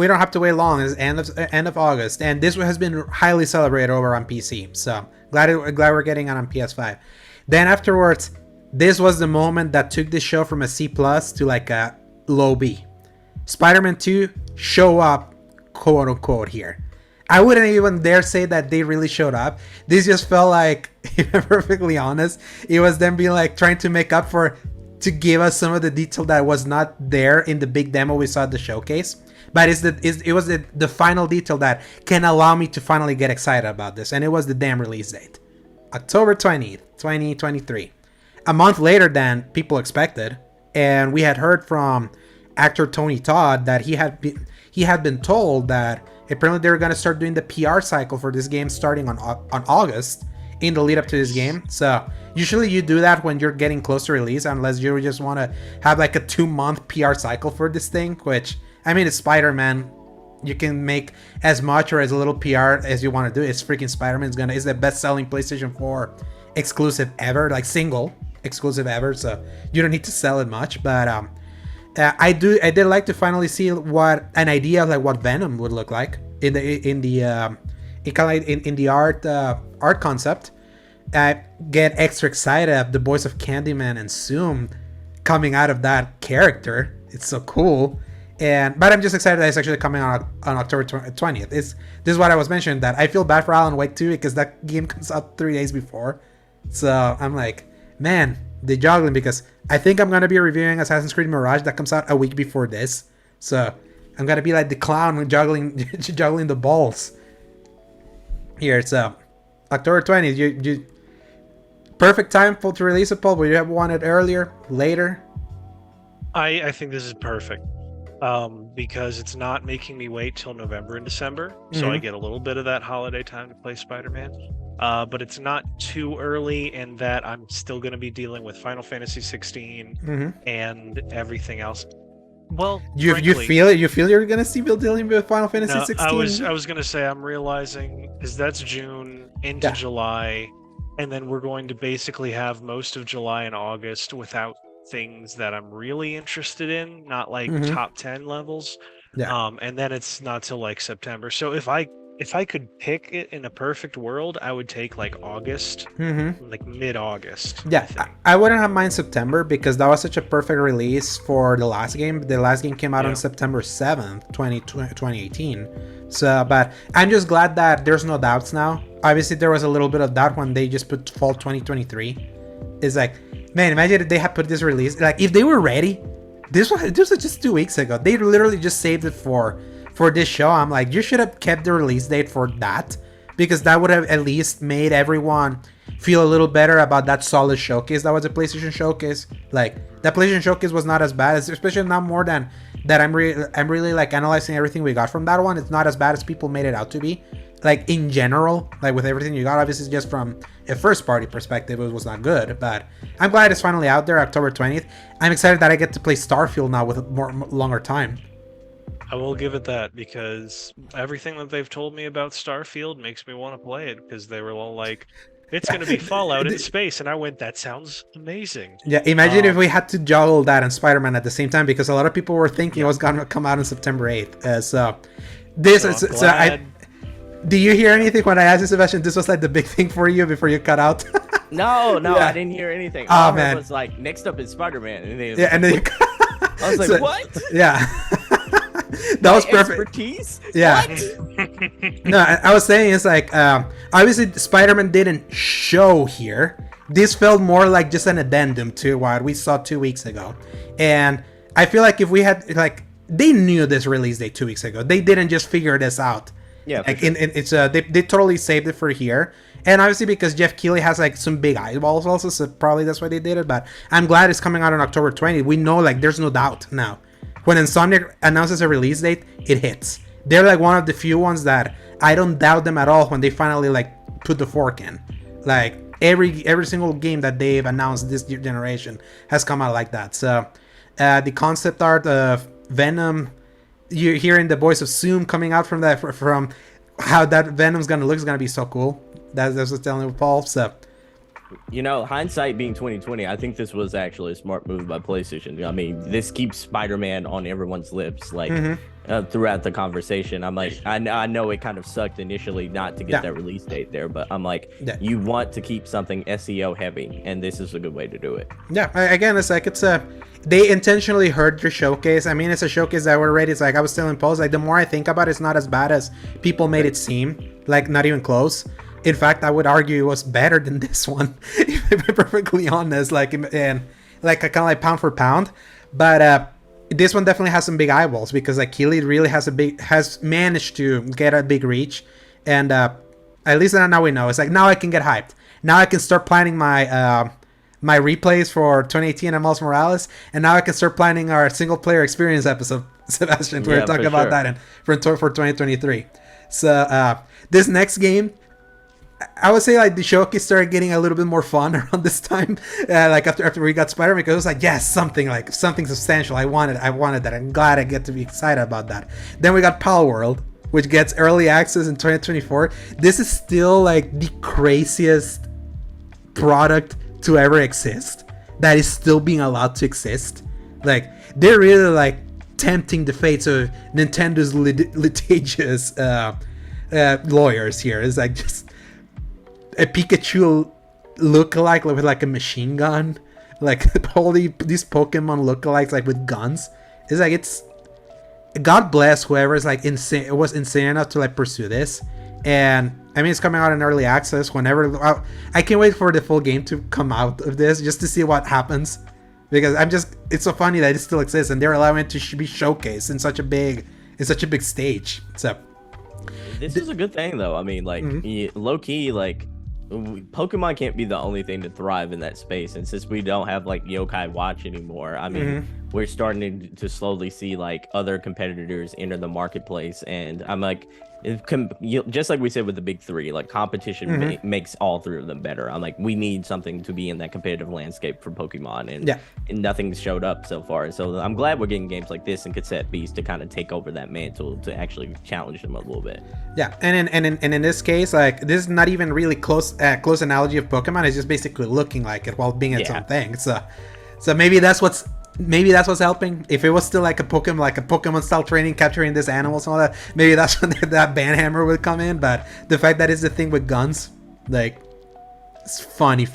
don't have to wait long. It's end of August, and this has been highly celebrated over on PC. So glad we're getting it on PS5. Then afterwards, this was the moment that took this show from a C+ to like a
low B. Spider-Man 2 show up, quote unquote, here. I wouldn't even dare say that they really showed up. This just felt like, if I'm perfectly honest, it was them being like trying to make up to give us some of the detail that was not there in the big demo we saw at the showcase. But it was the final detail that can allow me to finally get excited about this, and it was the damn release date. October 20th, 2023. A month later than people expected, and we had heard from actor Tony Todd that he had been told that apparently they were going to start doing the PR cycle for this game starting on August in the lead up to this game. So usually you do that when you're getting close to release, unless you just want to have like a 2-month PR cycle for this thing, which, I mean, it's Spider-Man. You can make as much or as little PR as you want to do. It's freaking Spider-Man. It's the best-selling PlayStation 4 exclusive ever, like single exclusive ever. So you don't need to sell it much. But I did like to finally see what an idea of like what Venom would look like in the art concept. I get extra excited at the voice of Candyman and Zoom coming out of that character. It's so cool. But I'm just excited that it's actually coming on October 20th. This is what I was mentioning, that I feel bad for Alan Wake 2 because that game comes out 3 days before. So I'm like, man, they're juggling, because I think I'm going to be reviewing Assassin's Creed Mirage that comes out a week before this. So I'm going to be like the clown juggling the balls. Here, so October 20th. You perfect time to release it, Paul. Would you have wanted earlier, later?
I think this is perfect. Because it's not making me wait till November and December, so I get a little bit of that holiday time to play Spider-Man. But it's not too early in that I'm still going to be dealing with Final Fantasy 16 and everything else. Well,
you feel it? You feel you're going to see Bill dealing with Final Fantasy 16?
I was going to say, I'm realizing, because that's June into July, and then we're going to basically have most of July and August without things that I'm really interested in, not like top 10 levels. And then it's not till like September. So if I could pick it in a perfect world, I would take like August, like mid-August.
Yeah, I wouldn't have mind September, because that was such a perfect release for the last game. The last game came out on September 7th, 2018. So, but I'm just glad that there's no doubts now. Obviously, there was a little bit of doubt when they just put fall 2023. It's like, man, imagine if they had put this release, like if they were ready. This was just 2 weeks ago. They literally just saved it for this show. I'm like, you should have kept the release date for that, because that would have at least made everyone feel a little better about that solid showcase that was a PlayStation showcase. Like, that PlayStation showcase was not as bad, especially not more than that. I'm really like analyzing everything we got from that one. It's not as bad as people made it out to be. Like, in general, like with everything you got, obviously just from a first party perspective, it was not good, but I'm glad it's finally out there, October 20th. I'm excited that I get to play Starfield now with longer time.
I will give it that, because everything that they've told me about Starfield makes me want to play it, because they were all like, it's going to be Fallout in space, and I went, that sounds amazing. Yeah,
imagine if we had to juggle that and Spider-Man at the same time, because a lot of people were thinking it was going to come out on September 8th. Do you hear anything when I asked you, Sebastion? This was like the big thing for you before you cut out.
No, I didn't hear anything. All I heard was like, next up is Spider-Man, and then I was like, what?
Yeah. That was perfect.
Expertise?
Yeah.
What?
No, I was saying, it's like, obviously Spider-Man didn't show here. This felt more like just an addendum to what we saw 2 weeks ago. And I feel like if we had, like, they knew this release date 2 weeks ago. They didn't just figure this out.
Yeah,
like they totally saved it for here, and obviously because Geoff Keighley has like some big eyeballs also, so probably that's why they did it. But I'm glad it's coming out on October 20th. We know, like, there's no doubt now. When Insomniac announces a release date, it hits. They're like one of the few ones that I don't doubt them at all when they finally like put the fork in. Like every single game that they've announced this generation has come out like that. So the concept art of Venom, you're hearing the voice of Zoom coming out from how that Venom's gonna look is gonna be so cool. That's what I was telling Paul. So
hindsight being 2020, I think this was actually a smart move by PlayStation. I mean, this keeps Spider-Man on everyone's lips, like throughout the conversation. I'm like, I know it kind of sucked initially not to get that release date there, but I'm like, you want to keep something SEO heavy, and this is a good way to do it.
Yeah, again, it's like they intentionally heard your showcase. I mean, it's a showcase that we're ready. It's like I was telling Paul, like the more I think about it, it's not as bad as people made it seem. Like not even close. In fact, I would argue it was better than this one, if I'm perfectly honest. Like, and like kind of like pound for pound, but this one definitely has some big eyeballs because like Keighley really has managed to get a big reach, and at least now we know. It's like now I can get hyped. Now I can start planning my my replays for 2018 and Miles Morales, and now I can start planning our single player experience episode. Sebastion, we were talking about that for 2023. So this next game, I would say like the showcase started getting a little bit more fun around this time, like after we got Spider-Man, because it was like, yes, something substantial. I wanted that. I'm glad I get to be excited about that. Then we got Pal World, which gets early access in 2024. This is still like the craziest product to ever exist that is still being allowed to exist. Like they're really like tempting the fates of Nintendo's litigious lawyers here. It's like just a Pikachu lookalike with like a machine gun, like all these Pokemon lookalikes like with guns. It's like, it's God bless whoever is like insane. It was insane enough to like pursue this, and I mean it's coming out in early access whenever. I can't wait for the full game to come out of this just to see what happens, because it's so funny that it still exists and they're allowing it to be showcased in such a big stage. So
this is a good thing though. I mean, like low key, like Pokemon can't be the only thing to thrive in that space, and since we don't have like Yokai Watch anymore, I mean we're starting to slowly see like other competitors enter the marketplace, and I'm like, just like we said with the big three, like competition makes all three of them better. I'm like, we need something to be in that competitive landscape for Pokemon, and nothing's showed up so far. So I'm glad we're getting games like this and Cassette Beast to kind of take over that mantle to actually challenge them a little bit. Yeah, and in this case, like this is not even really close analogy of Pokemon. It's just basically looking like it while being its own thing. So maybe that's what's helping. If it was still like a Pokemon style training, capturing these animals and all that, maybe that's when that banhammer would come in. But the fact that it's the thing with guns, like, it's funny.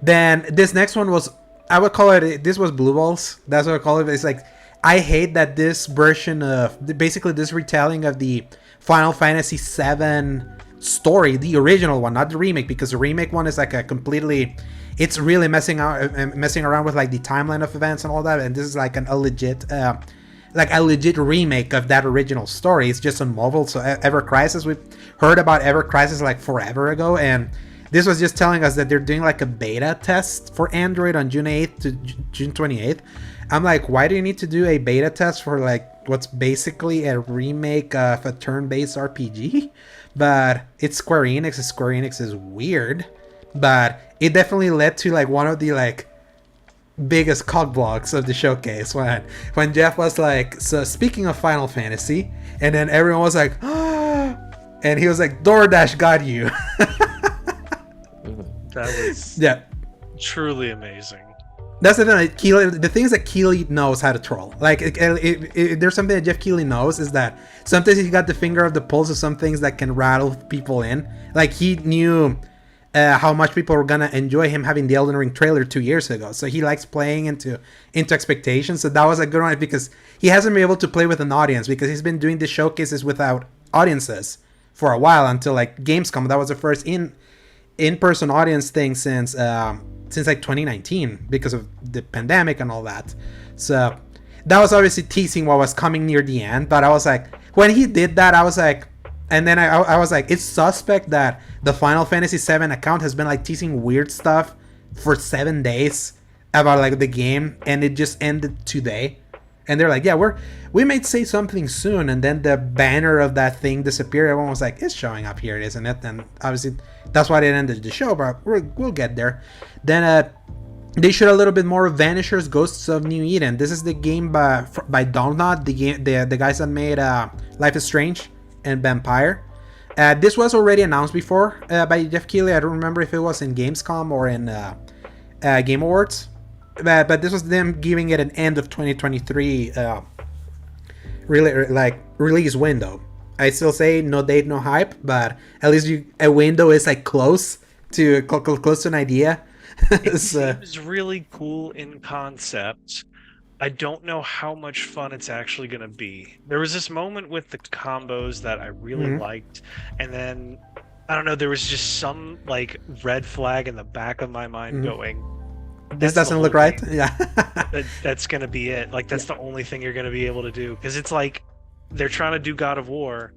Then this next one was, I would call it, this was Blue Balls. That's what I call it. It's like, I hate that this version of, basically this retelling of the Final Fantasy VII story, the original one, not the remake, because the remake one is like a completely, it's really messing around with like the timeline of events and all that, and this is like a legit remake of that original story. It's just on mobile. So Ever Crisis, we've heard about Ever Crisis like forever ago, and this was just telling us that they're doing like a beta test for Android on June 8th to June 28th. I'm like, why do you need to do a beta test for like what's basically a remake of a turn-based RPG? But it's Square Enix, and Square Enix is weird. But it definitely led to like one of the like biggest cockblocks of the showcase when Geoff was like, so speaking of Final Fantasy, and then everyone was like, ah, and he was like, DoorDash got you.
That was truly amazing.
That's the thing. Like, Keighley, the things that Keighley knows how to troll. Like, there's something that Geoff Keighley knows, is that sometimes he got the finger of the pulse of some things that can rattle people in. Like, he knew how much people were gonna enjoy him having the Elden Ring trailer 2 years ago. So he likes playing into expectations. So that was a good one, because he hasn't been able to play with an audience, because he's been doing the showcases without audiences for a while, until like Gamescom. That was the first in-person audience thing since like 2019, because of the pandemic and all that. So that was obviously teasing what was coming near the end. But I was like, when he did that, I was like, and then I was like, it's suspect that the Final Fantasy VII account has been like teasing weird stuff for 7 days about like the game, and it just ended today. And they're like, yeah, we might say something soon, and then the banner of that thing disappeared. Everyone was like, it's showing up here, isn't it? And obviously that's why they ended the show, but we'll get there. Then they showed a little bit more of Vanishers: Ghosts of New Eden. This is the game by Donut, the guys that made Life is Strange and Vampire. This was already announced before by Geoff Keighley. I don't remember if it was in Gamescom or in Game Awards, but this was them giving it an end of 2023 really like release window. I still say no date, no hype, but at least a window is like close to an idea.
It seems really cool in concept. I don't know how much fun it's actually going to be. There was this moment with the combos that I really liked, and then I don't know, there was just some like red flag in the back of my mind going,
this doesn't look right. Yeah.
That's going to be it. Like that's the only thing you're going to be able to do, because it's like they're trying to do God of War,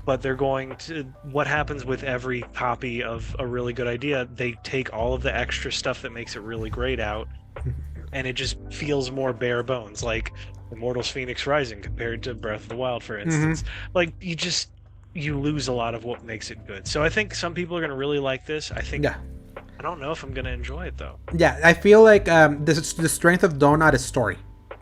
but they're going to, what happens with every copy of a really good idea, they take all of the extra stuff that makes it really great out, and it just feels more bare bones, like Immortals Phoenix Rising compared to Breath of the Wild, for instance. Like you lose a lot of what makes it good. So I think some people are going to really like this. I think I don't know if I'm going to enjoy it though.
Yeah, I feel like the strength of Donut is story.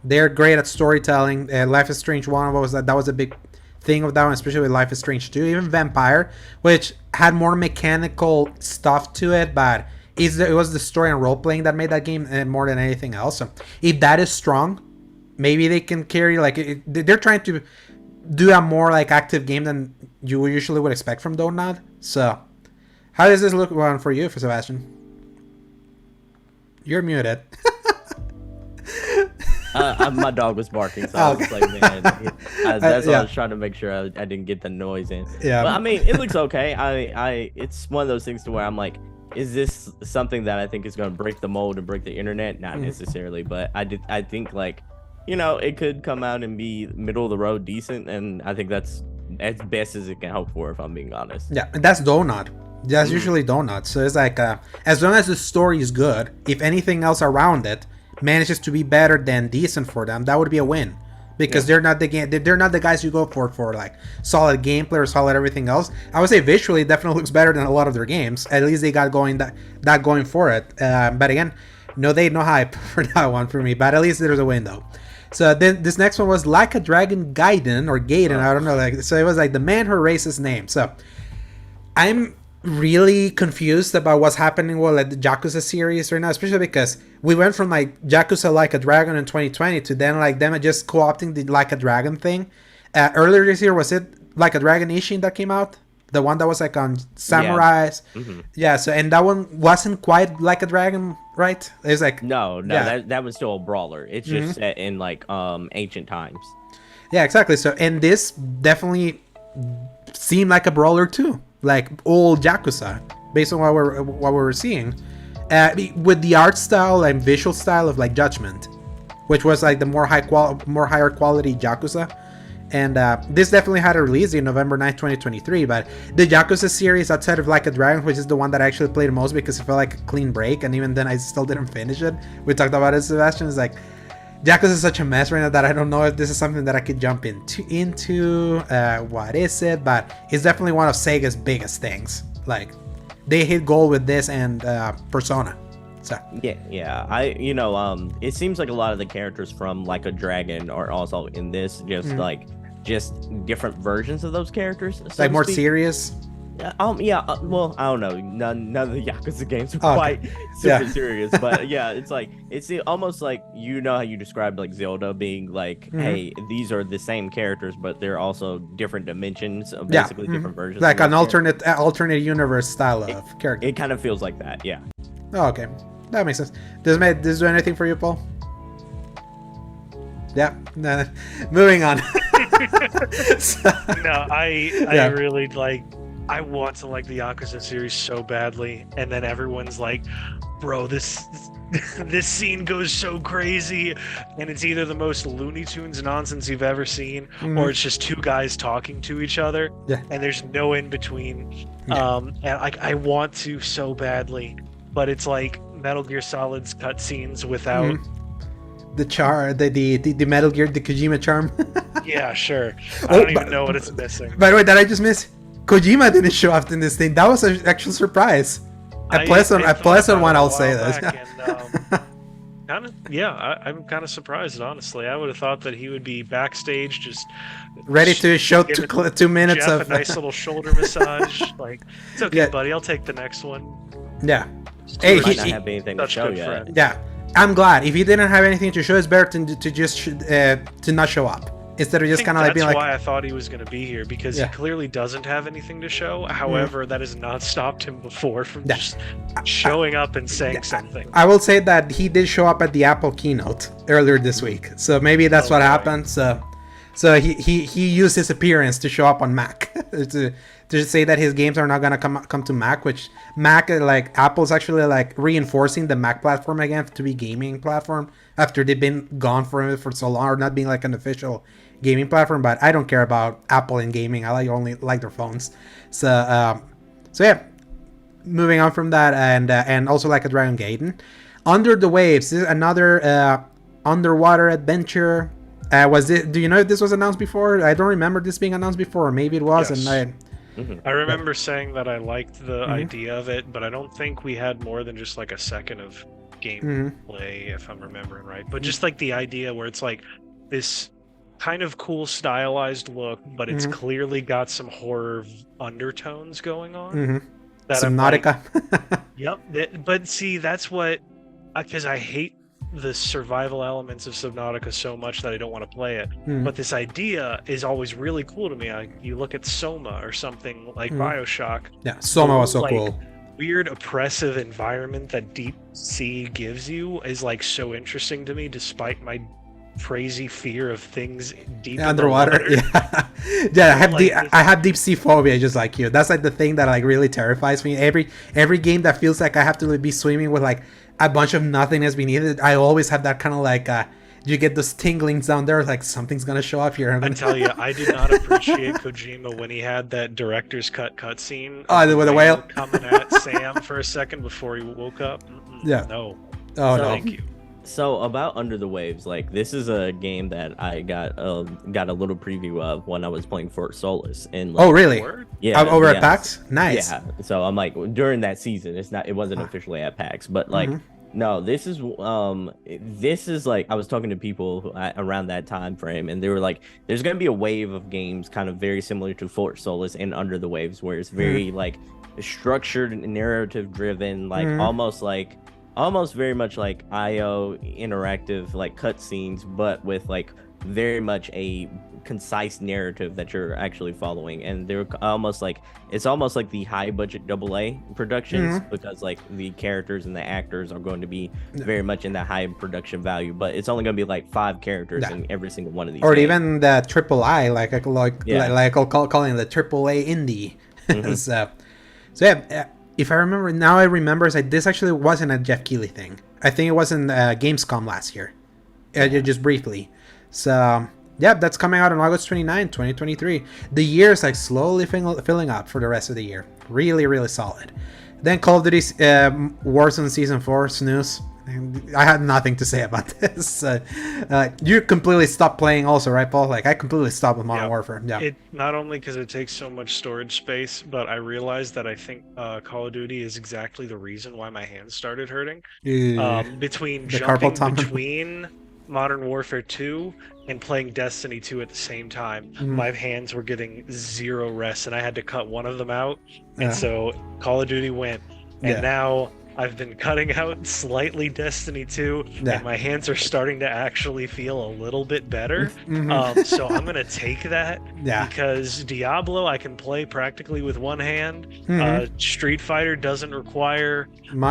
They're great at storytelling. Life is Strange 1 was that was a big thing of that one, especially with Life is Strange 2. Even Vampire, which had more mechanical stuff to it, but it was the story and role playing that made that game more than anything else. So if that is strong, maybe they can carry they're trying to do a more like active game than you usually would expect from Donut. So how does this look for you, for Sebastion? You're muted.
My dog was barking, so I was like, man, that's why I was trying to make sure I didn't get the noise in. Yeah, but I mean, it looks okay. It's one of those things to where I'm like, is this something that I think is going to break the mold and break the internet? Not necessarily, but I think like, you know, it could come out and be middle of the road decent, and I think that's as best as it can hope for, if I'm being honest.
Yeah, and that's Donut. That's usually Donut. So it's like, as long as the story is good, if anything else around it manages to be better than decent for them, that would be a win, because they're not the guys you go for like solid gameplay or solid everything else. I would say visually it definitely looks better than a lot of their games. At least they got going that going for it. But again, no date, no hype for that one for me, but at least there's a window. So then this next one was Like a Dragon Gaiden or Gaiden, I don't know, like, so it was like the man who erased his name. So I'm really confused about what's happening with like the Yakuza series right now, especially because we went from like Yakuza Like a Dragon in 2020 to then like them just co-opting the Like a Dragon thing. Earlier this year, was it Like a Dragon Ishin that came out? The one that was like on samurais. Yeah, so and that one wasn't quite Like a Dragon, right? It was like
no, that was still a brawler. It's just set in like ancient times.
Yeah, exactly. So and this definitely seemed like a brawler too. Like old Yakuza, based on what we were seeing, with the art style and visual style of like Judgment, which was like the more higher quality Yakuza, and this definitely had a release in November 9th, 2023. But the Yakuza series outside of Like a Dragon, which is the one that I actually played the most because it felt like a clean break, and even then I still didn't finish it. We talked about it, Sebastion. It's like Yakuza is such a mess right now that I don't know if this is something that I could jump into. What is it? But it's definitely one of Sega's biggest things. Like, they hit gold with this and Persona. So
yeah. It seems like a lot of the characters from Like a Dragon are also in this, just different versions of those characters. So
like more serious.
Well, I don't know. None of the Yakuza games are quite super serious, but yeah, it's almost like, you know how you described like Zelda being like, hey, these are the same characters, but they're also different dimensions of basically different versions.
Like an alternate universe style of character.
It kind of feels like that, yeah.
Oh, okay, that makes sense. Does this do anything for you, Paul? Yeah. No. Moving on.
No, I really like. I want to like the Yakuza series so badly, and then everyone's like, bro, this scene goes so crazy, and it's either the most Looney Tunes nonsense you've ever seen, or it's just two guys talking to each other, and there's no in between. And I want to so badly, but it's like Metal Gear Solid's cutscenes without
the Metal Gear, the Kojima charm.
Yeah, sure. I don't even know what it's missing.
By the way, did I just miss? Kojima didn't show up in this thing. That was an actual surprise. A pleasant one, I'll say this.
I'm kind of surprised, honestly. I would have thought that he would be backstage, just
ready to show 2 minutes
Geoff
of
a nice little shoulder massage. Like, it's okay, buddy. I'll take the next one.
Yeah.
Hey, he might not have anything to show yet.
Friend. Yeah, I'm glad. If he didn't have anything to show, it's better to just to not show up instead of just kind of like being like.
That's why I thought he was going to be here, because he clearly doesn't have anything to show. However, that has not stopped him before from just showing up and saying something.
I will say that he did show up at the Apple keynote earlier this week, so maybe that's what happened. So he used his appearance to show up on Mac to say that his games are not gonna come to Mac, which Mac, like, Apple's actually like reinforcing the Mac platform again to be gaming platform after they've been gone for so long, or not being like an official gaming platform. But I don't care about Apple in gaming. I only like their phones. So yeah, moving on from that, and also like a Dragon Gaiden, Under the Waves. This is another underwater adventure. Was it? Do you know if this was announced before? I don't remember this being announced before. Or maybe it was,
yes. I remember saying that I liked the idea of it, but I don't think we had more than just like a second of gameplay, if I'm remembering right. But just like the idea where it's like this kind of cool stylized look, but it's clearly got some horror undertones going on.
Some Nautica.
Yep. But see, that's what, because I hate the survival elements of Subnautica so much that I don't want to play it. But this idea is always really cool to me. You look at Soma or something like Bioshock.
Yeah, Soma was so cool.
Weird oppressive environment that deep sea gives you is like so interesting to me, despite my crazy fear of things deep
underwater. Yeah, I have deep sea phobia, just like you. That's like the thing that like really terrifies me. Every game that feels like I have to be swimming with like a bunch of nothingness beneath it, I always have that kind of like you get those tinglings down there, like something's gonna show up here.
I tell you, I did not appreciate Kojima when he had that director's cut cutscene.
With the whale
coming at Sam for a second before he woke up. No.
Oh, no.
Thank you.
So about Under the Waves, like, this is a game that I got a little preview of when I was playing Fort Solis. And like,
oh really?
Yeah.
Over at PAX? Nice.
Yeah. So I'm like, during that season, it wasn't officially at PAX, but like, no, this is like, I was talking to people around that time frame, and they were like, there's gonna be a wave of games kind of very similar to Fort Solis and Under the Waves, where it's very like structured and narrative driven, like almost very much like IO interactive, like cutscenes, but with like very much a concise narrative that you're actually following. And they're almost like, it's almost like the high budget AA productions, because like the characters and the actors are going to be very much in the high production value, but it's only going to be like 5 characters in every single one of these
or
games.
Even the AAA, like I'll calling the AAA indie. So yeah, if I remember now, this actually wasn't a Geoff Keighley thing. I think it was in Gamescom last year, just briefly. So yeah, that's coming out on August 29, 2023. The year is like slowly filling up for the rest of the year. Really, really solid. Then Call of Duty Warzone Season 4 snooze. I had nothing to say about this. You completely stopped playing also, right, Paul? Like, I completely stopped with Modern Warfare. Yeah.
It not only because it takes so much storage space, but I realized that I think Call of Duty is exactly the reason why my hands started hurting. Between jumping between Modern Warfare 2 and playing Destiny 2 at the same time, my hands were getting zero rest, and I had to cut one of them out. And so Call of Duty went, and now I've been cutting out slightly Destiny 2, and my hands are starting to actually feel a little bit better. So I'm going to take that, because Diablo I can play practically with one hand. Street Fighter doesn't require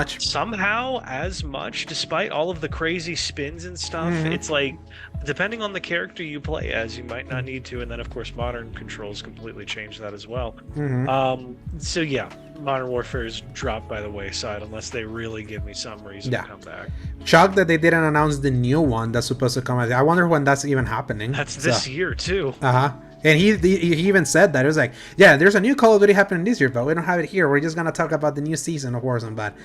somehow as much, despite all of the crazy spins and stuff. It's like, depending on the character you play as, you might not need to. And then, of course, modern controls completely change that as well. So yeah, Modern Warfare is dropped by the wayside unless they really give me some reason to come back.
Shocked that they didn't announce the new one that's supposed to come out. I wonder when that's even happening.
That's this year too.
And he even said that. It was like, yeah, there's a new Call of Duty happening this year, but we don't have it here. We're just gonna talk about the new season of Warzone. But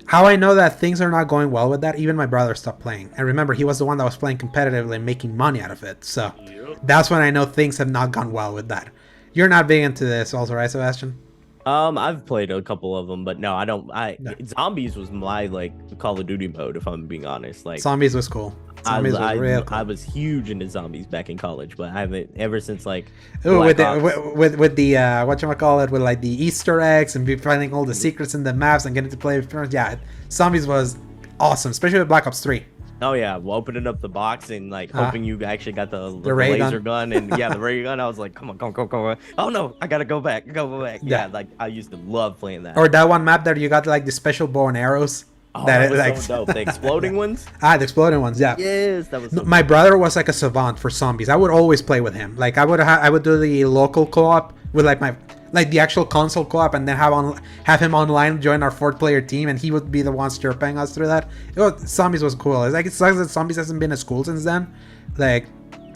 how I know that things are not going well with that, even my brother stopped playing. And remember, he was the one that was playing competitively and making money out of it. So that's when I know things have not gone well with that. You're not big into this also, right, Sebastion?
I've played a couple of them, but no, I don't.
No.
Zombies was my like Call of Duty mode, if I'm being honest. Like
Zombies was cool. Zombies was real cool.
I was huge into zombies back in college, but I haven't ever since like.
Ooh, with the whatchamacallit, with like the Easter eggs and be finding all the secrets in the maps and getting to play with friends. Yeah, Zombies was awesome, especially with Black Ops 3.
Oh yeah, well, opening up the box and like hoping you actually got the
ray
laser gun and the ray gun. I was like, come on. Oh no, I gotta go back. Yeah, like I used to love playing that.
Or that one map that you got like the special bow and arrows.
Oh, that was like so dope. The exploding ones.
The exploding ones. Yeah.
Yes, that was. So
my brother was like a savant for zombies. I would always play with him. Like I would do the local co-op with like the actual console co-op, and then have him online join our 4-player team, and he would be the one chirping us through that. Zombies was cool. It's like it sucks that Zombies hasn't been at school since then, like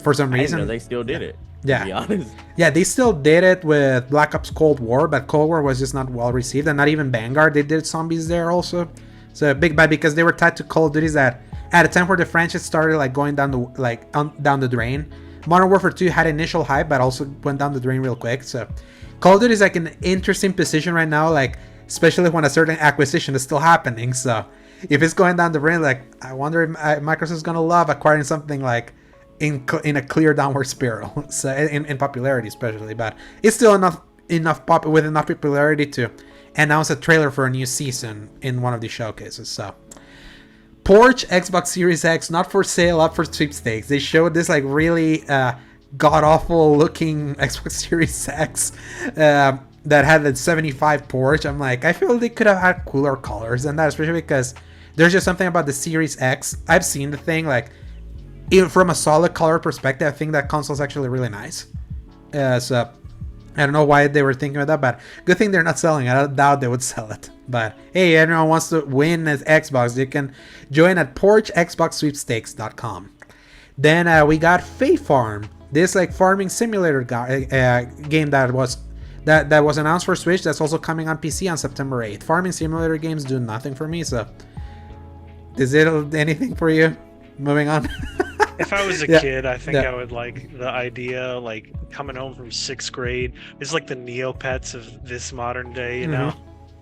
for some reason.
I didn't know they still did it.
Yeah,
to be honest.
Yeah, they still did it with Black Ops Cold War, but Cold War was just not well received, and not even Vanguard. They did Zombies there also. So big bad because they were tied to Call of Duties that at a time where the franchise started like going down the drain. Modern Warfare 2 had initial hype, but also went down the drain real quick. So Call of Duty is like an interesting position right now, like especially when a certain acquisition is still happening. So if it's going down the drain, like I wonder if Microsoft is gonna love acquiring something like in a clear downward spiral. So in popularity especially, but it's still enough popularity to announce a trailer for a new season in one of these showcases. So Porch Xbox Series X not for sale, up for sweepstakes. They showed this like really god-awful looking Xbox Series X that had a 75 Porch. I'm like, I feel they could have had cooler colors than that, especially because there's just something about the Series X. I've seen the thing, like, even from a solid color perspective, I think that console's actually really nice. So I don't know why they were thinking of that, but good thing they're not selling it. I doubt they would sell it. But hey, anyone wants to win as Xbox, you can join at porchxboxsweepstakes.com. Then we got Fae Farm, this like farming simulator game that was announced for Switch. That's also coming on PC on September 8th. Farming simulator games do nothing for me, so is it anything for you? Moving on.
If I was a kid, I think I would like the idea, like coming home from 6th grade. It's like the Neopets of this modern day, you know?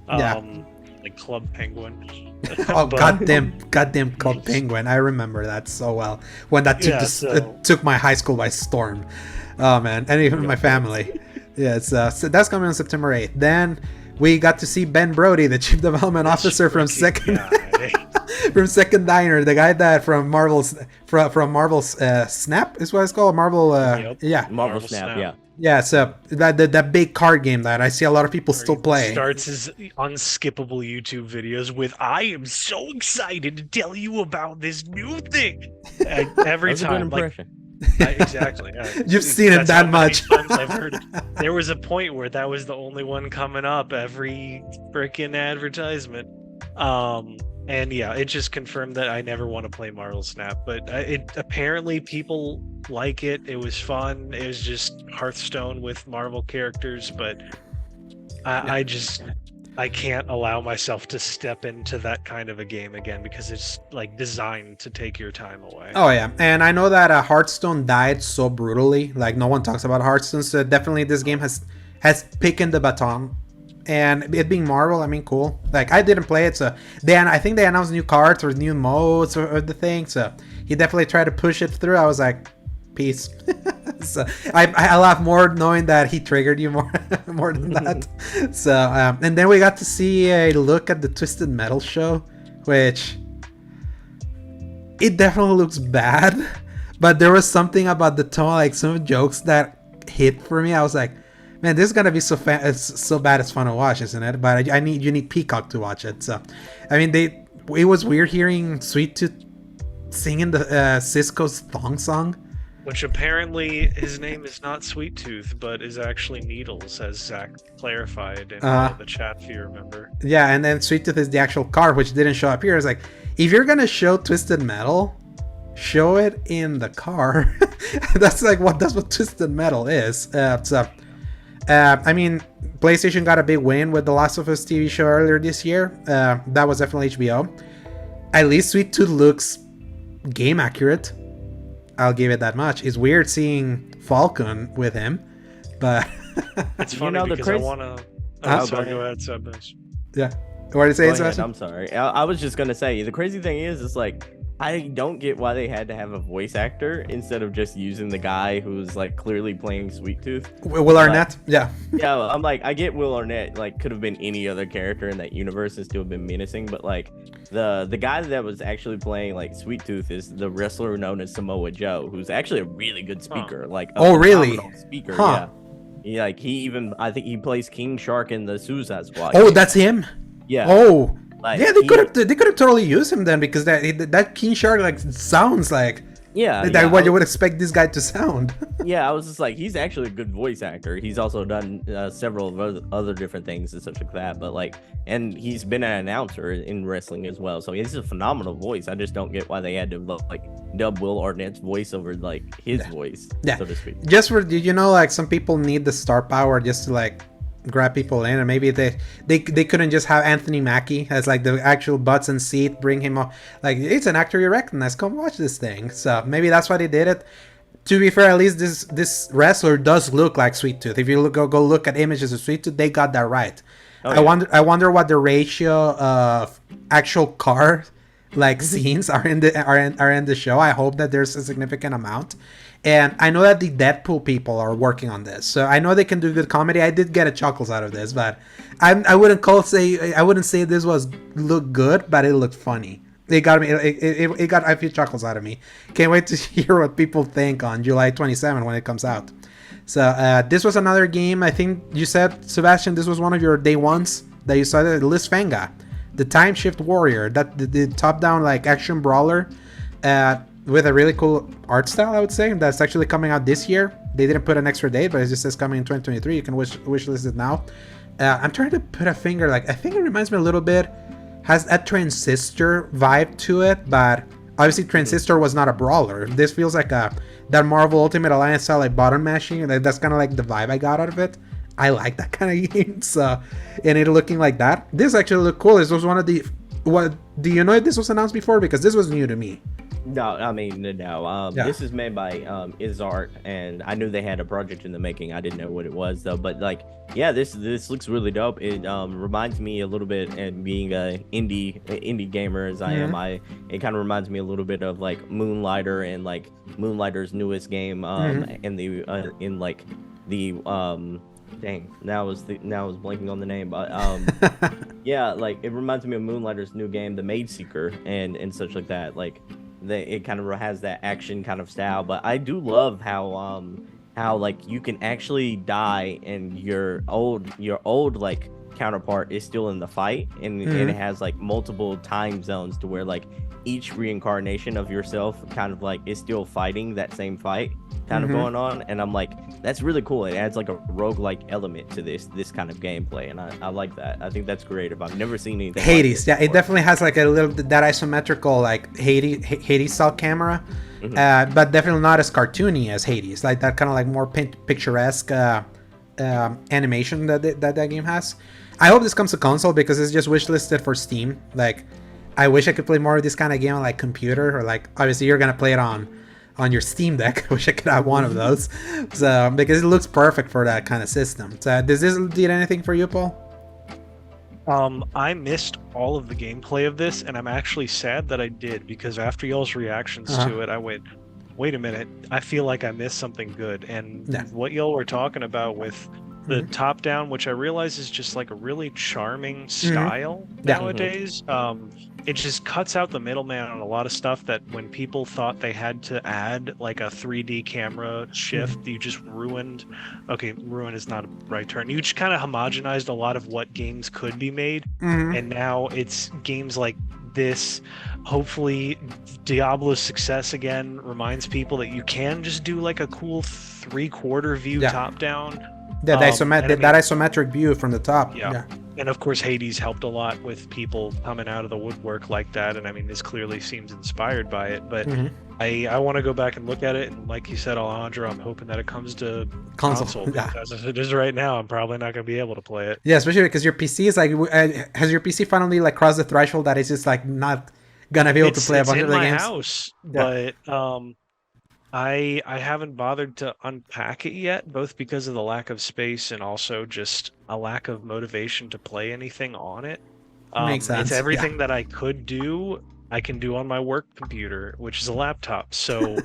Like Club Penguin.
Oh, goddamn Club Penguin. I remember that so well. When that took my high school by storm. Oh, man. And even my family. Yeah, so that's coming on September 8th. Then we got to see Ben Brody, the chief development officer from Second Diner, the guy that from Marvel's Snap is what it's called. Marvel Snap. Yeah, so that big card game that I see a lot of people still play.
Starts his unskippable YouTube videos with, "I am so excited to tell you about this new thing." Every time, exactly.
You've seen it that much.
I've heard it. There was a point where that was the only one coming up every freaking advertisement. And yeah, it just confirmed that I never want to play Marvel Snap, but it apparently people like it. It was fun. It was just Hearthstone with Marvel characters, but I can't allow myself to step into that kind of a game again because it's like designed to take your time away.
Oh yeah, and I know that Hearthstone died so brutally. Like no one talks about Hearthstone, so definitely this game has taken the baton. And it being Marvel, I mean, cool. Like I didn't play it, so I think they announced new cards or new modes or the thing. So he definitely tried to push it through. I was like, peace. So I laugh more knowing that he triggered you more than that. So and then we got to see a look at the Twisted Metal show, which it definitely looks bad, but there was something about the tone, like some jokes that hit for me. I was like, man, this is gonna be so bad it's fun to watch, isn't it? But you need Peacock to watch it. So, I mean, it was weird hearing Sweet Tooth singing the Cisco's thong song.
Which apparently his name is not Sweet Tooth, but is actually Needles, as Zach clarified in the chat, if you remember.
Yeah, and then Sweet Tooth is the actual car, which didn't show up here. It's like, if you're gonna show Twisted Metal, show it in the car. That's what Twisted Metal is. I mean, PlayStation got a big win with The Last of Us TV show earlier this year. That was definitely HBO. At least Sweet Tooth looks game accurate. I'll give it that much. It's weird seeing Falcon with him, but
it's funny because Sorry, go ahead, Sebas.
Yeah. What did you say,
Go ahead,
Sebastion?
I'm sorry. I was just gonna say the crazy thing is, it's like I don't get why they had to have a voice actor instead of just using the guy who's like clearly playing Sweet Tooth.
Will Arnett? Yeah.
Yeah, I'm like, I get Will Arnett, like, could have been any other character in that universe and still been menacing, but like the guy that was actually playing like Sweet Tooth is the wrestler known as Samoa Joe, who's actually a really good speaker. Like, a
really?
Speaker,
huh.
Yeah. I think he plays King Shark in the Suicide Squad.
Oh, that's him.
Yeah.
Oh.
Like,
yeah, they could have totally used him then, because that King Shark like sounds like what you would expect this guy to sound.
Yeah, I was just like, he's actually a good voice actor. He's also done several of other different things and such like that. But like, and he's been an announcer in wrestling as well, so he's a phenomenal voice. I just don't get why they had to like dub Will Arnett's voice over like his voice, so to speak.
Just for like some people need the star power just to like grab people in, and maybe they couldn't just have Anthony Mackie as like the actual butts and seat, bring him up like it's an actor you recognize, come watch this thing. So maybe that's why they did it. To be fair, at least this wrestler does look like Sweet Tooth. If you go look at images of Sweet Tooth, they got that right. I wonder what the ratio of actual car like scenes are in the show. I hope that there's a significant amount. And I know that the Deadpool people are working on this, so I know they can do good comedy. I did get a chuckles out of this, but I wouldn't say this was look good, but it looked funny. It got me. It got a few chuckles out of me. Can't wait to hear what people think on July 27 when it comes out. So this was another game. I think you said, Sebastion, this was one of your day ones that you saw. The Lisfanga, the Time Shift Warrior, that the top-down like action brawler. With a really cool art style, I would say, that's actually coming out this year. They didn't put an extra date, but it just says coming in 2023. You can wish list it now. I'm trying to put a finger, like, I think it reminds me a little bit, has a Transistor vibe to it, but obviously Transistor was not a brawler. This feels like that Marvel Ultimate Alliance style, like button mashing. That's kind of like the vibe I got out of it. I like that kind of game, so, and it looking like that. This actually looked cool. This was one of the, do you know if this was announced before? Because this was new to me.
No, I mean, no. This is made by Art, and I knew they had a project in the making. I didn't know what it was though. But like, yeah, this looks really dope. It reminds me a little bit, and being a indie gamer as I am, it kind of reminds me a little bit of like Moonlighter and like Moonlighter's newest game, dang, now I was blanking on the name, but yeah, like it reminds me of Moonlighter's new game, The Maid Seeker, and such like that. Like, it kind of has that action kind of style, but I do love how like you can actually die and your old like counterpart is still in the fight, and it has like multiple time zones to where like each reincarnation of yourself kind of like is still fighting that same fight kind of going on, and I'm like, that's really cool. It adds like a roguelike element to this kind of gameplay, and I like that. I think that's creative. I've never seen anything
Hades,
like
it definitely has like a little that isometrical like Hades style camera, but definitely not as cartoony as Hades, like that kind of like more picturesque animation that game has. I hope this comes to console, because it's just wishlisted for Steam. Like, I wish I could play more of this kind of game on like computer, or like obviously you're gonna play it on your Steam Deck. I wish I could have one of those. So, because it looks perfect for that kind of system. So does this did anything for you, Paul?
I missed all of the gameplay of this, and I'm actually sad that I did, because after y'all's reactions to it, I went, wait a minute, I feel like I missed something good. And what y'all were talking about with the top down, which I realize is just like a really charming style nowadays. It just cuts out the middleman on a lot of stuff that when people thought they had to add like a 3D camera shift, you just ruined. Okay, ruin is not a right term. You just kind of homogenized a lot of what games could be made, and now it's games like this. Hopefully Diablo's success again reminds people that you can just do like a cool 3/4 view top down.
That isometric view from the top. Yeah.
And of course Hades helped a lot with people coming out of the woodwork like that, and I mean this clearly seems inspired by it, but I want to go back and look at it, and like you said, Alejandro, I'm hoping that it comes to console, because as it is right now, I'm probably not going to be able to play it.
Yeah, especially because your PC is like, has your PC finally like crossed the threshold that it's just like not gonna be able to play a bunch of the games?
It's in my house, but I haven't bothered to unpack it yet, both because of the lack of space and also just a lack of motivation to play anything on it.
Makes
It's
sense.
everything that I could do, I can do on my work computer, which is a laptop. So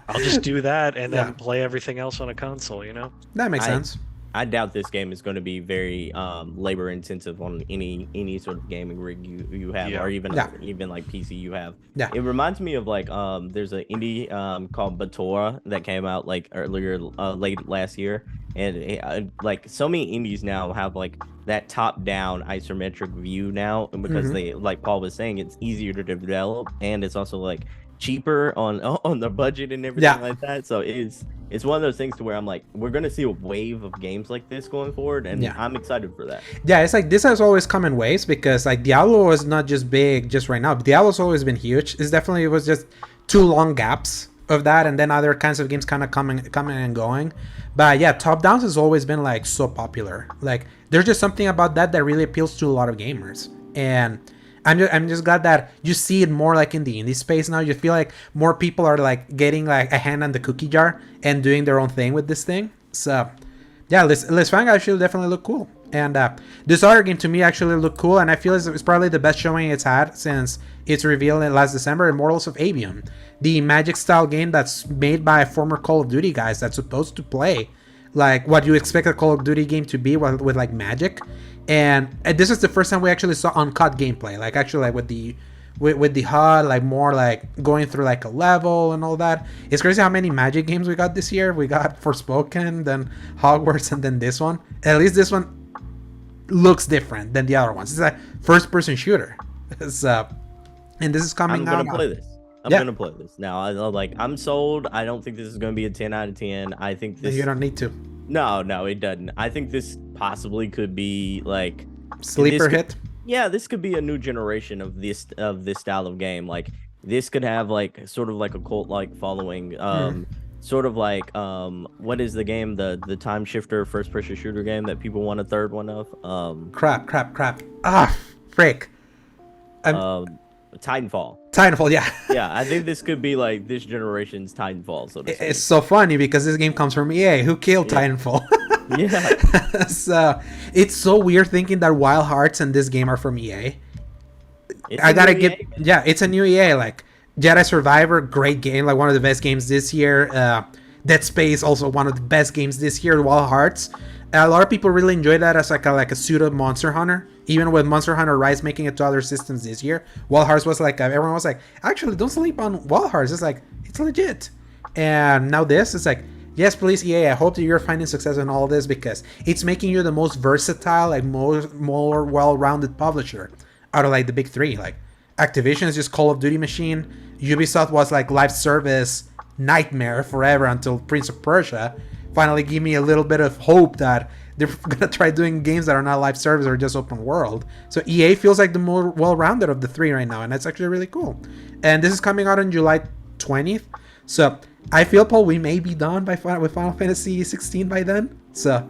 I'll just do that and then play everything else on a console, you know?
That makes sense.
I doubt this game is going to be very labor intensive on any sort of gaming rig you have, or even like PC you have.
Yeah.
It reminds me of like there's an indie called Batora that came out like earlier late last year, and like so many indies now have like that top down isometric view now, because they, like Paul was saying, it's easier to develop and it's also like cheaper on the budget and everything like that. So it's one of those things to where I'm like, we're gonna see a wave of games like this going forward, and I'm excited for that.
Yeah, it's like this has always come in waves, because like Diablo was not just big just right now. Diablo's always been huge. It was just 2 long gaps of that, and then other kinds of games kind of coming and going. But yeah, top downs has always been like so popular. Like there's just something about that really appeals to a lot of gamers, and I'm just glad that you see it more like in the indie space now. You feel like more people are like getting like a hand on the cookie jar and doing their own thing with this thing. So yeah, Lisfang actually definitely look cool. And this other game to me actually looked cool, and I feel it's probably the best showing it's had since its reveal in last December, Immortals of Avium, the Magic style game that's made by former Call of Duty guys that's supposed to play like what you expect a Call of Duty game to be with like Magic. And this is the first time we actually saw uncut gameplay, like actually like with the HUD, like more like going through like a level and all that. It's crazy how many Magic games we got this year. We got Forspoken, then Hogwarts, and then this one. At least this one looks different than the other ones. It's a first-person shooter. And this is coming out.
I'm gonna play this. I'm gonna play this now. I'm sold. I don't think this is gonna be a 10 out of 10. I think this.
You don't need to.
No, it doesn't. I think this possibly could be like
sleeper hit.
Yeah, this could be a new generation of this style of game. Like this could have like sort of like a cult like following. Sort of like what is the game, the time shifter first person shooter game that people want a third one of?
Crap. Frick. Titanfall, yeah.
Yeah, I think this could be like this generation's Titanfall. So
it's so funny because this game comes from EA, who killed Titanfall.
Yeah.
So it's so weird thinking that Wild Hearts and this game are from EA. It's a new EA. Like Jedi Survivor, great game, like one of the best games this year. Dead Space, also one of the best games this year. Wild Hearts. A lot of people really enjoy that as like a pseudo Monster Hunter. Even with Monster Hunter Rise making it to other systems this year, Wild Hearts was like, everyone was like, actually, don't sleep on Wild Hearts. It's like, it's legit. And now this is like, yes, please, EA, I hope that you're finding success in all this, because it's making you the most versatile, like more well-rounded publisher out of like the big three. Like Activision is just Call of Duty machine. Ubisoft was like live service nightmare forever until Prince of Persia finally gave me a little bit of hope that they're gonna try doing games that are not live service or just open world. So EA feels like the more well-rounded of the three right now, and that's actually really cool. And this is coming out on July 20th. So I feel, Paul, we may be done with Final Fantasy 16 by then. So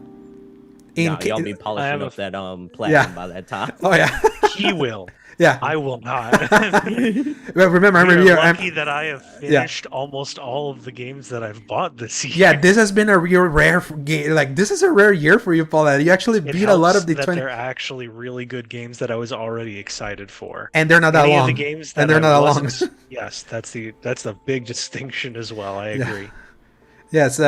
y'all be polishing up that platinum by that time.
Oh yeah.
He will.
Yeah,
I will not.
Well, remember,
You're lucky that I have finished almost all of the games that I've bought this year.
Yeah, this has been a real rare game. Like this is a rare year for you, Paul. That you actually beat a lot of the 20.
They're actually really good games that I was already excited for,
and they're not that long.
Of the games that they're not that long. Yes, that's the big distinction as well. I agree.
Yes.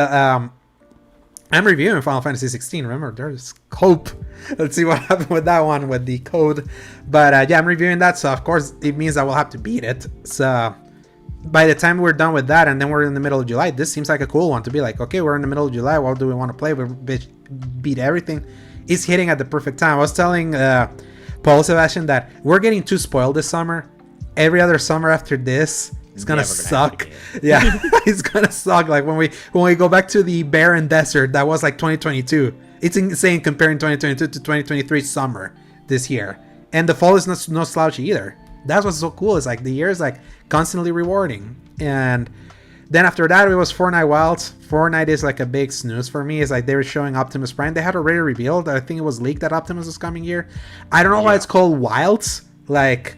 I'm reviewing Final Fantasy 16. Remember, there's hope. Let's see what happened with that one with the code. But I'm reviewing that, so of course it means I will have to beat it. So by the time we're done with that, and then we're in the middle of July, this seems like a cool one to be like, okay, we're in the middle of July. What do we want to play? We beat everything. It's hitting at the perfect time. I was telling Paul Sebastion that we're getting too spoiled this summer. Every other summer after this, it's gonna suck. Yeah, it's gonna suck. Like when we go back to the barren desert that was like 2022. It's insane comparing 2022 to 2023 summer this year. And the fall is no slouchy either. That's what's so cool. Is like the year is like constantly rewarding. And then after that, it was Fortnite Wilds. Fortnite is like a big snooze for me. It's like they were showing Optimus Prime. They had already revealed. I think it was leaked that Optimus was coming here. I don't know why it's called Wilds. Like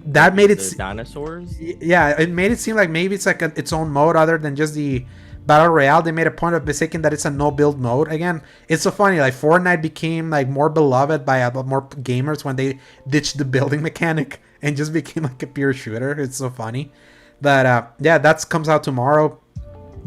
that made it
dinosaurs.
Yeah, it made it seem like maybe it's like its own mode other than just the battle royale. They made a point of mistaking that it's a no build mode. Again, it's so funny. Like Fortnite became like more beloved by a lot more gamers when they ditched the building mechanic and just became like a pure shooter. It's so funny. But yeah, that comes out tomorrow.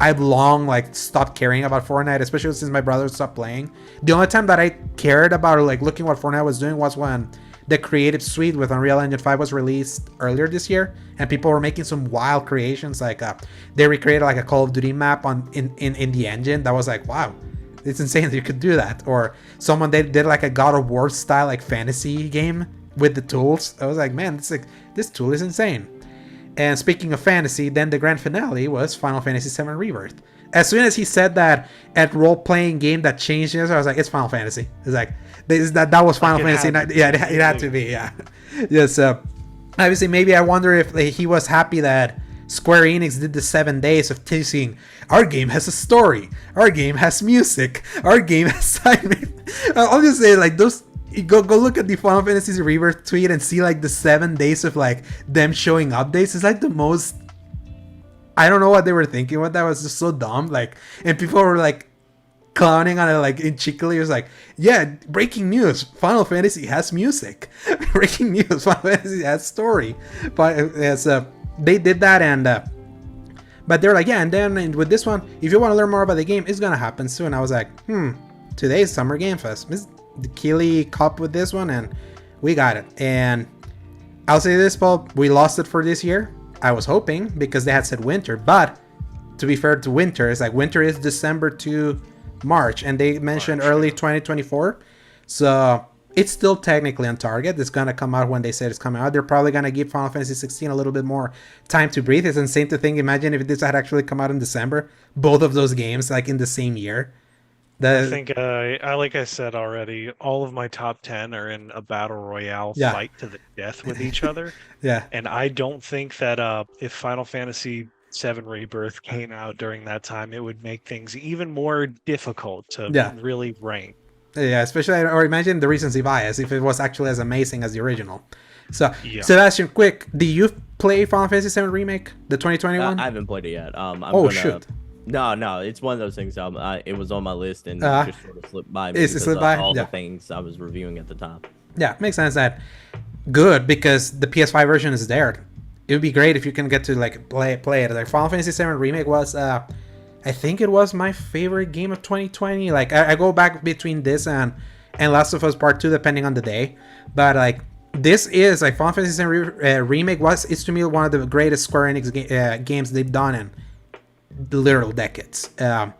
I've long like stopped caring about Fortnite, especially since my brother stopped playing. The only time that I cared about like looking what Fortnite was doing was when the creative suite with Unreal Engine 5 was released earlier this year, and people were making some wild creations. Like they recreated like a Call of Duty map in the engine. That was like, wow, it's insane that you could do that. Or someone did like a God of War style like fantasy game with the tools. I was like, man, this tool is insane. And speaking of fantasy, then the grand finale was Final Fantasy VII Rebirth. As soon as he said that at role-playing game that changed this, I was like, it's Final Fantasy. It's like that was Final Fantasy. Yeah, it had to be. Yeah, yes. Obviously, maybe I wonder if he was happy that Square Enix did the 7 days of teasing. Our game has a story. Our game has music. Our game has side. I'll just say like those. Go look at the Final Fantasy Rebirth tweet and see like the 7 days of like them showing updates. It's like the most. I don't know what they were thinking. What that was just so dumb. Like, and people were like clowning on it. Like in Keighley, it was like, yeah, breaking news. Final Fantasy has music. Breaking news. Final Fantasy has story. But as they did that, and but they're like, yeah, and then with this one, if you want to learn more about the game, it's gonna happen soon. I was like, today's Summer Gamefest. The Keighley Cup with this one, and we got it. And I'll say this, Paul, we lost it for this year. I was hoping, because they had said winter, but to be fair to winter, it's like winter is December to March, and they mentioned early 2024, so it's still technically on target. It's gonna come out when they said it's coming out. They're probably gonna give Final Fantasy 16 a little bit more time to breathe. It's insane to think, imagine if this had actually come out in December, both of those games like in the same year.
I think, like I said already, all of my top 10 are in a battle royale fight to the death with each other.
Yeah.
And I don't think that if Final Fantasy VII Rebirth came out during that time, it would make things even more difficult to really rank.
Yeah, especially, or imagine the recency bias if it was actually as amazing as the original. So, Sebastion, quick, do you play Final Fantasy VII Remake, the 2021?
I haven't played it yet.
Shoot.
No, it's one of those things. It was on my list and it just sort of slipped by me because of all the things I was reviewing at the time.
Yeah, makes sense. That good, because the PS5 version is there. It would be great if you can get to like play it. Like Final Fantasy VII Remake was, I think it was my favorite game of 2020. Like I go back between this and Last of Us Part 2 depending on the day, but like this is like Final Fantasy VII Remake is to me one of the greatest Square Enix games they've done in literal decades. I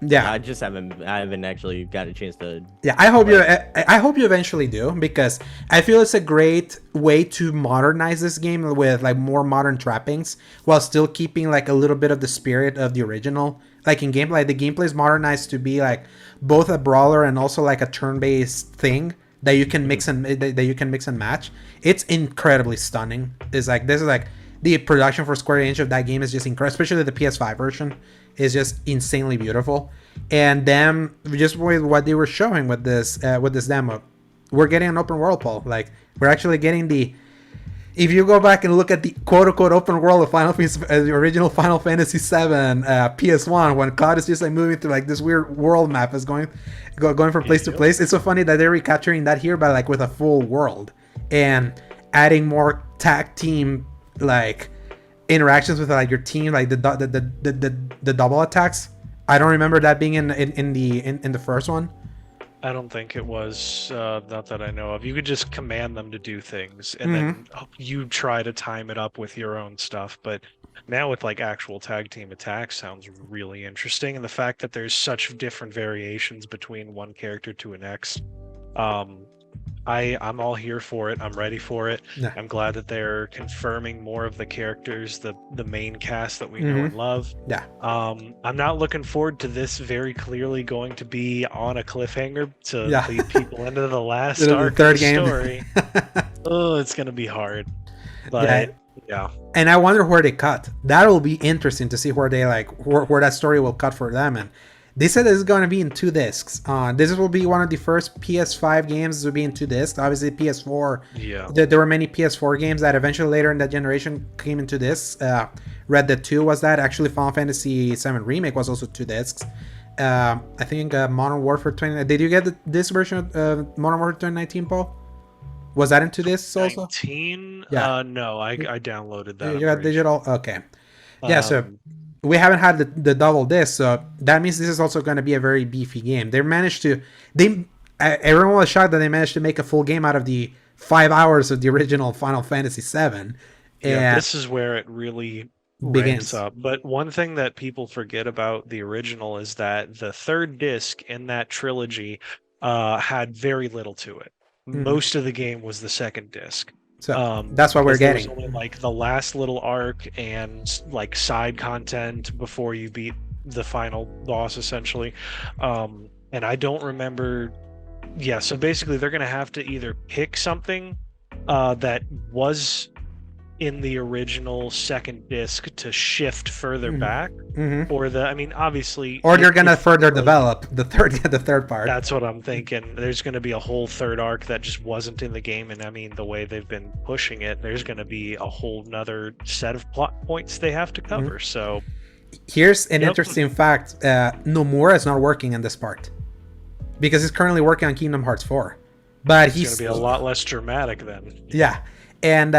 haven't actually got a chance to. Yeah, I hope you eventually do, because I feel it's a great way to modernize this game with like more modern trappings while still keeping like a little bit of the spirit of the original. Like in gameplay, the gameplay is modernized to be like both a brawler and also like a turn-based thing that you can mix and match. It's incredibly stunning. This is like the production for Square Enix of that game is just incredible, especially the PS5 version is just insanely beautiful. And then just with what they were showing with this demo, we're getting an open world, Paul. Like we're actually getting if you go back and look at the quote-unquote open world of the original Final Fantasy VII PS1, when Cloud is just like moving through like this weird world map is going from place to place. It's so funny that they're recapturing that here, but like with a full world and adding more tag team like interactions with like your team, like the double attacks. I don't remember that being in the first one.
I don't think it was, not that I know of. You could just command them to do things, and then you try to time it up with your own stuff. But now with like actual tag team attacks sounds really interesting, and the fact that there's such different variations between one character to an next. I'm all here for it. I'm ready for it. Yeah. I'm glad that they're confirming more of the characters, the main cast that we know and love.
Yeah.
I'm not looking forward to this very clearly going to be on a cliffhanger to lead people into the last arc of the story. Oh, it's gonna be hard. But yeah.
And I wonder where they cut. That'll be interesting to see where they where that story will cut for them. And They said this is going to be in 2 discs. This will be one of the first PS5 games to be in 2 discs. Obviously, PS4.
Yeah.
There were many PS4 games that eventually later in that generation came into discs. Red Dead 2 was that. Actually, Final Fantasy VII Remake was also 2 discs. I think Modern Warfare 20. Did you get this version of Modern Warfare 2019, Paul? Was that in 2 discs also?
19?
Yeah.
No, I downloaded that.
You got digital? Okay. Yeah, so we haven't had the double disc, so that means this is also going to be a very beefy game. Everyone was shocked that they managed to make a full game out of the 5 hours of the original Final Fantasy VII.
Yeah, this is where it really
begins
ramps up. But one thing that people forget about the original is that the 3rd disc in that trilogy had very little to it. Most of the game was the 2nd disc.
So that's what we're getting.
Only like the last little arc and like side content before you beat the final boss, essentially. And I don't remember. Yeah, so basically they're gonna have to either pick something that was in the original 2nd disc to shift further back, or obviously,
or they're gonna further develop the third part.
That's what I'm thinking. There's gonna be a whole 3rd arc that just wasn't in the game, and the way they've been pushing it, there's gonna be a whole nother set of plot points they have to cover. So
here's an interesting fact: Nomura is not working in this part because he's currently working on Kingdom Hearts 4, but he's
gonna be a lot less dramatic then.
Yeah, and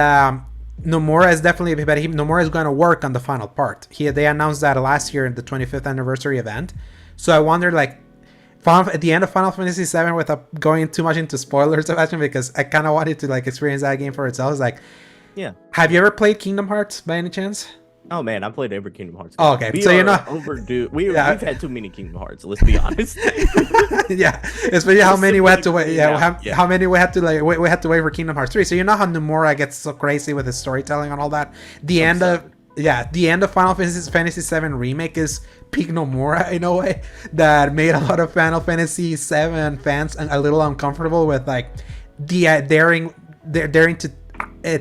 Nomura is definitely, but Nomura is going to work on the final part. They announced that last year at the 25th anniversary event. So I wondered, like, at the end of Final Fantasy VII, without going too much into spoilers, Sebastion, because I kind of wanted to like experience that game for itself. It's like,
yeah.
Have you ever played Kingdom Hearts by any chance?
Oh man, I played every Kingdom Hearts game.
Oh, okay, so you're not
overdue. We've had too many Kingdom Hearts. Let's be honest.
Yeah, especially how many we had to wait. How many we had to we had to wait for Kingdom Hearts 3. So you know how Nomura gets so crazy with his storytelling and all that. The end of Final Fantasy VII Remake is peak Nomura in a way that made a lot of Final Fantasy VII fans a little uncomfortable with like the daring to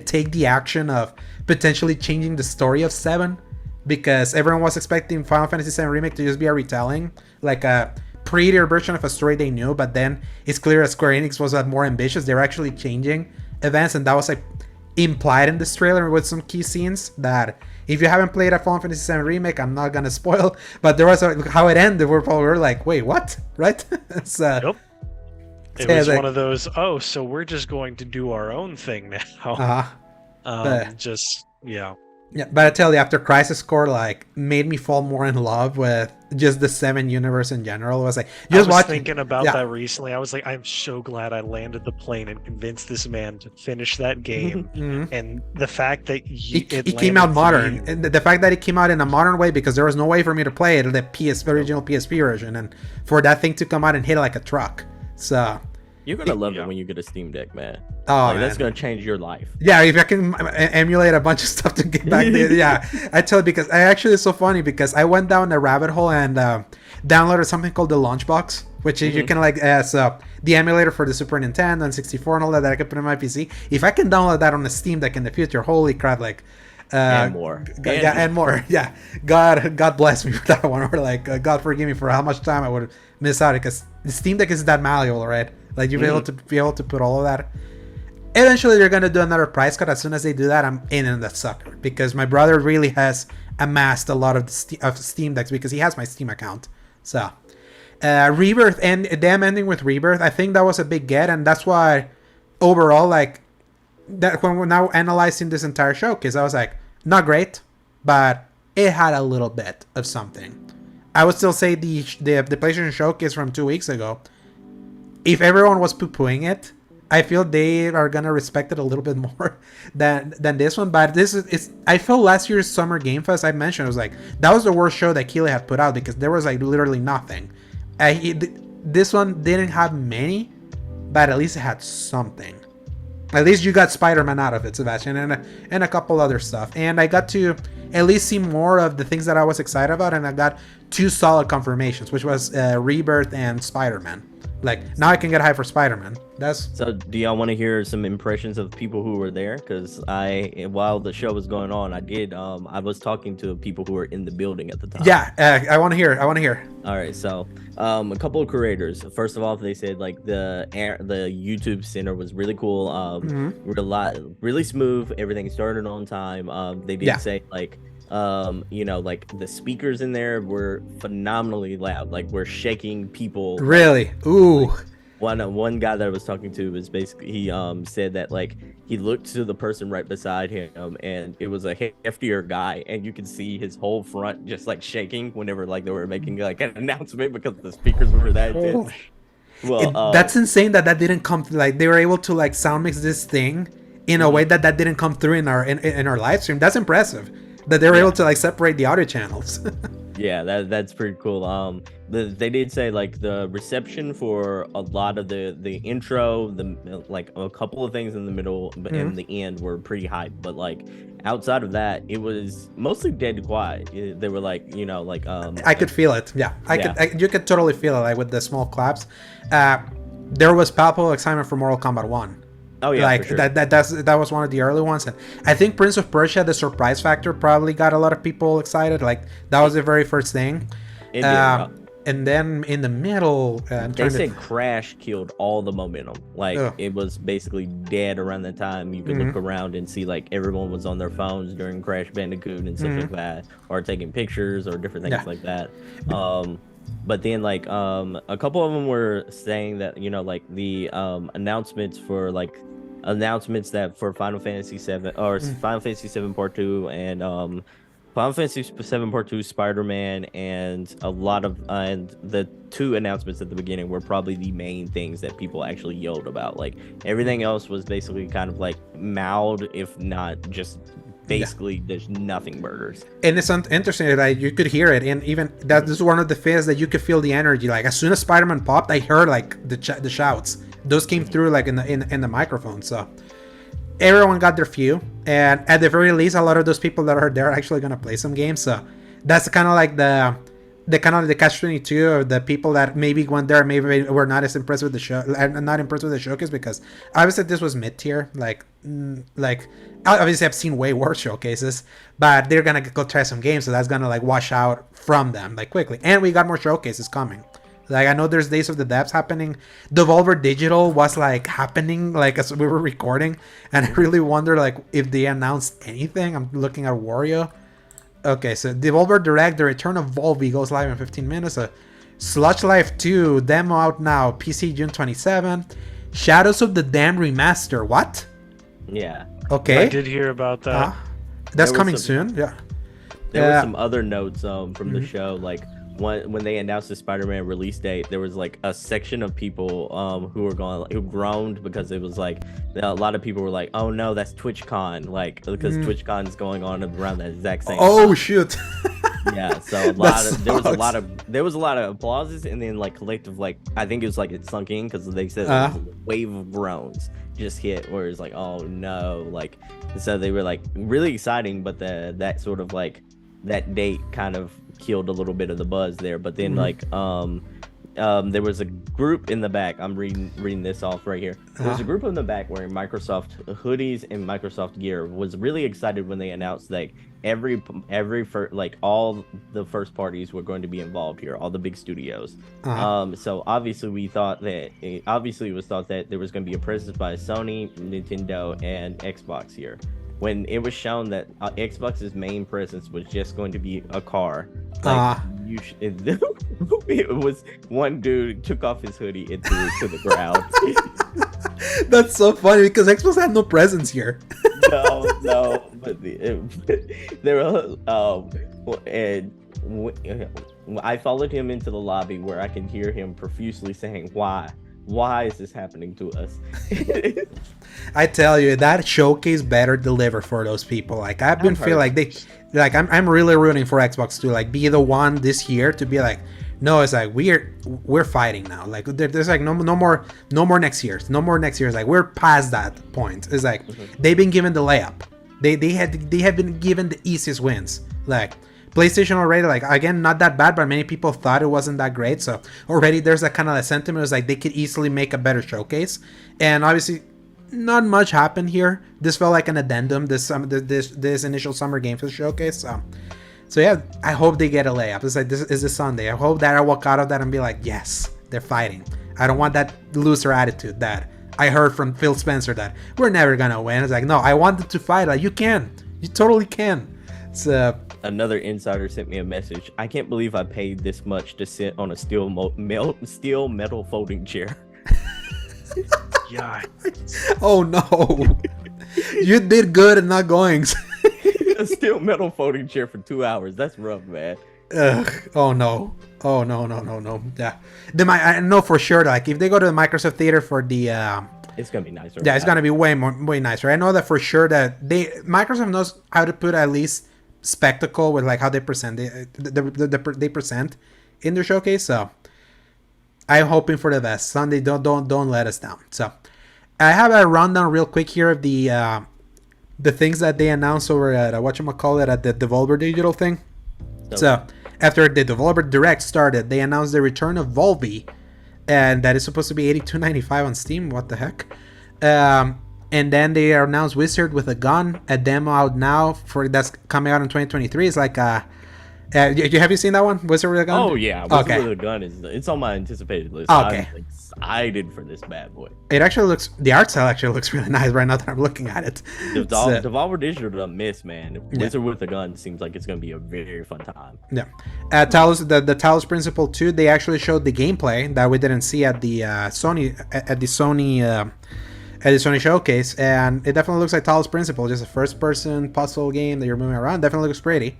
take the action of potentially changing the story of 7, because everyone was expecting Final Fantasy VII Remake to just be a retelling, like a prettier version of a story they knew, but then it's clear that Square Enix was more ambitious. They're actually changing events, and that was like implied in this trailer with some key scenes that if you haven't played a Final Fantasy VII Remake, I'm not gonna spoil, but there was how it ended where we were like, wait, what? Right?
Yep. It was one of those, so we're just going to do our own thing now.
Yeah, but I tell you, after Crisis Core like made me fall more in love with just the 7 universe in general. It was like
I was thinking about that recently. I was like, I'm so glad I landed the plane and convinced this man to finish that game. And the fact that it
came out modern, and the fact that it came out in a modern way, because there was no way for me to play it the original PSP version, and for that thing to come out and hit like a truck. So
you're gonna love it when you get a Steam Deck, man.
Oh,
like, that's gonna change your life.
Yeah, if I can emulate a bunch of stuff to get back there. Yeah, I tell you, because it's so funny because I went down the rabbit hole and downloaded something called the Launchbox, which you can like the emulator for the Super Nintendo and 64 and all that I could put on my PC. If I can download that on the Steam Deck in the future, holy crap! Like.
And more.
And more. Yeah. God bless me for that one. Or like, God forgive me for how much time I would miss out, because the Steam Deck is that malleable, right? Like you'll be able to put all of that. Eventually, they're gonna do another price cut. As soon as they do that, I'm in on that sucker, because my brother really has amassed a lot of Steam Decks because he has my Steam account. So, Rebirth, and them ending with Rebirth, I think that was a big get, and that's why overall, like. That when we're now analyzing this entire showcase, I was like, not great, but it had a little bit of something. I would still say the PlayStation Showcase from 2 weeks ago, if everyone was poo-pooing it, I feel they are gonna respect it a little bit more than this one. But I feel last year's Summer Game Fest, I mentioned, it was like that was the worst show that Keighley had put out, because there was like literally nothing. This one didn't have many, but at least it had something. At least you got Spider-Man out of it, Sebastion, and a couple other stuff. And I got to at least see more of the things that I was excited about, and I got 2 solid confirmations, which was Rebirth and Spider-Man. Like now I can get hype for Spider-Man.
So do y'all want to hear some impressions of people who were there? Because while the show was going on, I was talking to people who were in the building at the time.
Yeah, I want to hear.
All right, so a couple of creators. First of all, they said like the YouTube center was really cool. Really smooth. Everything started on time. They did say like like the speakers in there were phenomenally loud. Like we're shaking people.
Really? Ooh.
One guy that I was talking to was basically he said that like he looked to the person right beside him and it was a heftier guy and you could see his whole front just like shaking whenever like they were making like an announcement because the speakers were that intense. Well,
that's insane that didn't come like they were able to like sound mix this thing in a way that didn't come through in our live stream. That's impressive that they were able to like separate the audio channels.
Yeah, that's pretty cool. They did say like the reception for a lot of the intro, like a couple of things in the middle and the end were pretty hype, but like outside of that, it was mostly dead quiet. They were like, I
could feel it. Yeah, you could totally feel it, like with the small claps. There was palpable excitement for Mortal Kombat 1.
Oh yeah,
like
for sure.
that was one of the early ones, and I think Prince of Persia, the surprise factor, probably got a lot of people excited. Like that was the very first thing.
It did.
And then in the middle,
they said Crash killed all the momentum. Like it was basically dead around the time. You could look around and see like everyone was on their phones during Crash Bandicoot and stuff like that, or taking pictures or different things like that. But then like a couple of them were saying that like the announcements that for Final Fantasy 7 or Final Fantasy 7 Part 2 and Final Fantasy 7 Part 2, Spider-Man, and a lot of and the two announcements at the beginning were probably the main things that people actually yelled about. Like everything else was basically kind of like mild, if not just basically there's nothing burgers.
And it's interesting that you could hear it, and even that this is one of the fears that you could feel the energy. Like as soon as Spider-Man popped, I heard like the shouts. Those came through like in the microphone. So everyone got their few, and at the very least, a lot of those people that are there are actually gonna play some games. So that's kind of like the catch-22 of the people that maybe went there, maybe were not as impressed with the show, not impressed with the showcase, because obviously this was mid-tier. Like obviously I've seen way worse showcases, but they're gonna go try some games, so that's gonna like wash out from them like quickly. And we got more showcases coming. Like I know there's Days of the Depths happening. Devolver Digital was like happening like as we were recording, and I really wonder like if they announced anything. I'm looking at Wario. Okay, so Devolver Direct, The Return of Volvi goes live in 15 minutes. Sludge Life 2 demo out now, PC June 27. Shadows of the Damned remaster. What?
Yeah.
Okay.
I did hear about that.
That's coming soon. Yeah.
There were some other notes from the show, like when they announced the Spider-Man release date, there was like a section of people who groaned because it was like a lot of people were like, "Oh no, that's TwitchCon," like because TwitchCon is going on around that exact same time.
Shoot.
Yeah, so there was a lot of applauses, and then like collective, like I think it was like it sunk in because they said there was a wave of groans just hit where it's like, oh no, like so they were like really exciting, but that sort of like that date kind of killed a little bit of the buzz there. But then there was a group in the back. I'm reading this off right here. There was a group in the back wearing Microsoft hoodies and Microsoft gear. Was really excited when they announced like all the first parties were going to be involved here, all the big studios. So obviously it was thought that there was going to be a presence by Sony, Nintendo, and Xbox here. When it was shown that Xbox's main presence was just going to be a car, like it was one dude took off his hoodie and threw it to the ground.
That's so funny because Xbox had no presence here.
no, but there were and I followed him into the lobby where I can hear him profusely saying, Why is this happening to us?
I tell you, that showcase better deliver for those people. Like I've been feeling like I'm really rooting for Xbox to like be the one this year to be like, no, it's like we're fighting now. Like there's like no more next years. No more next years. Like we're past that point. It's like they've been given the layup. They have been given the easiest wins. Like PlayStation already, like, again, not that bad, but many people thought it wasn't that great. So already there's a kind of a sentiment. It was like they could easily make a better showcase. And obviously, not much happened here. This felt like an addendum. This initial Summer Gamefest showcase. So yeah, I hope they get a layup. It's like, this is a Sunday. I hope that I walk out of that and be like, yes, they're fighting. I don't want that loser attitude that I heard from Phil Spencer that we're never gonna win. It's like, no, I want them to fight. Like, you can. You totally can. So
another insider sent me a message. I can't believe I paid this much to sit on a steel metal folding chair.
Yeah.
Oh no. You did good and not going.
A steel metal folding chair for 2 hours. That's rough, man.
Ugh. Oh no. Oh no. Yeah. I know for sure, like, if they go to the Microsoft Theater for the
it's gonna be nicer.
Yeah, it's gonna be way nicer. I know that for sure that Microsoft knows how to put at least spectacle with like how they present they present in their showcase. So I'm hoping for the best. Sunday, don't let us down. So I have a rundown real quick here of the things that they announced over at whatchamacallit at the Devolver Digital thing. So after the Developer Direct started, they announced the return of Volby, and that is supposed to be $82.95 on Steam. What the heck? And then they announced Wizard with a Gun, a demo out now that's coming out in 2023. It's like have you seen that one? Wizard with a Gun?
Oh yeah, Wizard with a Gun it's on my anticipated list.
Okay.
I'm excited for this bad boy.
The art style actually looks really nice right now that I'm looking at it.
Devolver Digital don't miss, man. Wizard with a Gun seems like it's gonna be a very fun time.
Yeah. The Talos Principle 2, they actually showed the gameplay that we didn't see at the Sony showcase, and it definitely looks like Talos Principle, just a first-person puzzle game that you're moving around. Definitely looks pretty.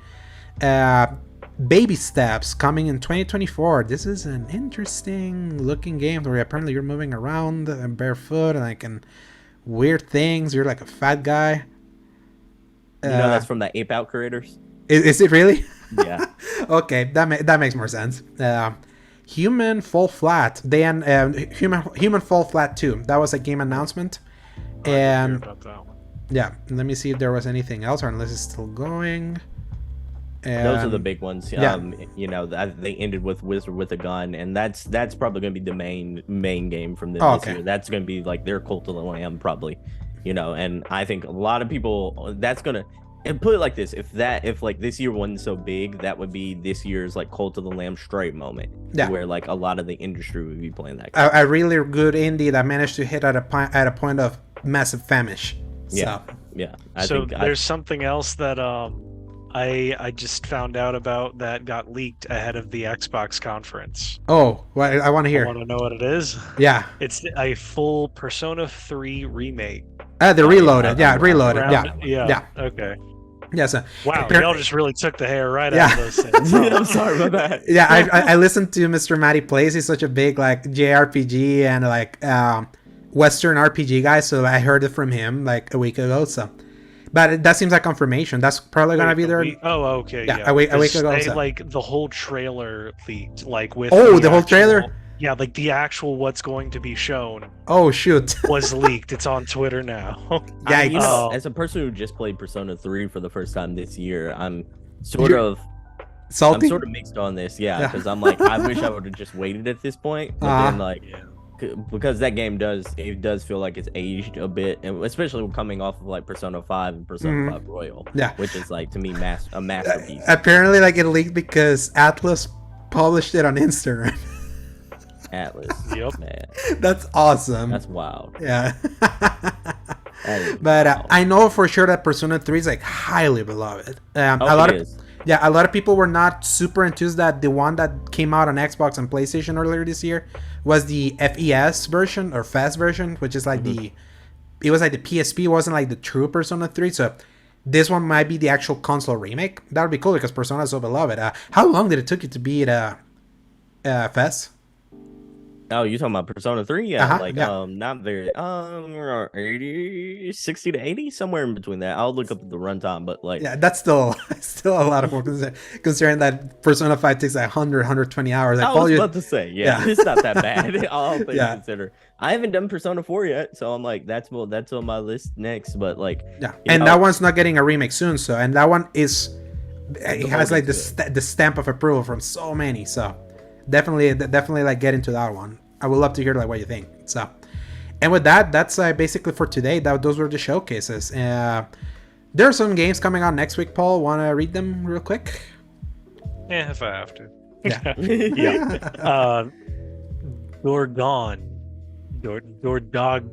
Baby Steps coming in 2024. This is an interesting looking game where apparently you're moving around and barefoot and like weird things. You're like a fat guy.
That's from the Ape Out creators.
Is it really?
Yeah.
Okay, that makes more sense. Human Fall Flat. Human Fall Flat 2. That was a game announcement. And yeah, let me see if there was anything else or unless it's still going.
Those are the big ones.
Yeah.
They ended with Wizard with a Gun, and that's probably going to be the main game from this year. That's going to be like their Cult of the Lamb, probably. And I think a lot of people that's going to. And put it like this: if like this year wasn't so big, that would be this year's like Cult of the Lamb Stripe moment, where like a lot of the industry would be playing that game.
A really good indie that managed to hit at a point of massive famish.
Yeah,
there's something else that I just found out about that got leaked ahead of the Xbox conference.
Oh, well, I want to hear.
I want to know what it is.
Yeah,
it's a full Persona 3 remake.
The Reloaded. Reloaded. Yeah.
Okay.
Yeah, so
wow, y'all just really took the hair right out of those things.
I'm sorry about that.
Yeah, I listened to Mr. Matty Plays. He's such a big like JRPG and like Western RPG guy, so I heard it from him like a week ago. So, but that seems like confirmation. That's probably gonna be there.
Okay.
Yeah, a week ago.
They, like the whole trailer leaked, like with
the whole trailer.
Yeah, like the actual what's going to be shown.
Oh shoot!
Was leaked. It's on Twitter now.
Yeah,
as a person who just played Persona 3 for the first time this year, I'm sort of
salty.
I'm sort of mixed on this, because I'm like, I wish I would have just waited at this point, but then like, because that game does feel like it's aged a bit, and especially coming off of like Persona 5 and Persona 5 Royal, which is like to me a masterpiece.
Apparently, like it leaked because Atlas published it on Instagram.
Atlas.
Yep.
Man.
That's awesome.
That's wild.
Yeah. But I know for sure that Persona 3 is like highly beloved. A lot of people were not super enthused that the one that came out on Xbox and PlayStation earlier this year was the FES version or FES version, which is like it was like the PSP, it wasn't like the true Persona 3. So this one might be the actual console remake. That would be cool because Persona is so beloved. How long did it took you to beat FES?
Oh, you talking about Persona 3? Not very 80, 60 to 80, somewhere in between that. I'll look up the runtime, but like
that's still a lot of work considering that Persona 5 takes like 120 hours.
I was about to say, it's not that bad. All things considered. I haven't done Persona 4 yet, so I'm like, that's on my list next. But like,
and that one's not getting a remake soon. So, and that one is it has like the stamp of approval from so many. So definitely like get into that one. I would love to hear like what you think. So, and with that, that's basically for today. Those were the showcases. There are some games coming out next week. Paul, want to read them real quick?
Yeah, if I have to.
Yeah.
Yeah. Dorgon. Dordog.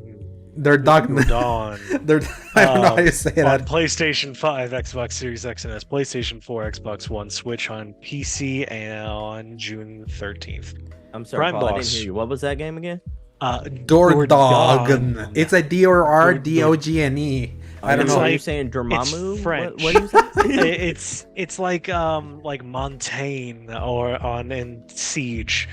They're dog.
Dawn.
I don't know how you say
on
that.
PlayStation 5, Xbox Series X and S, PlayStation 4, Xbox One, Switch on PC, and on June 13th.
I'm sorry,
Crime
Paul, I
Boss.
didn't hear you. What was that game again?
Dordogne. It's a Dordogne. I don't know.
Are you saying Dormammu?
It's French.
What are you saying?
it's like Montaigne or on in Siege.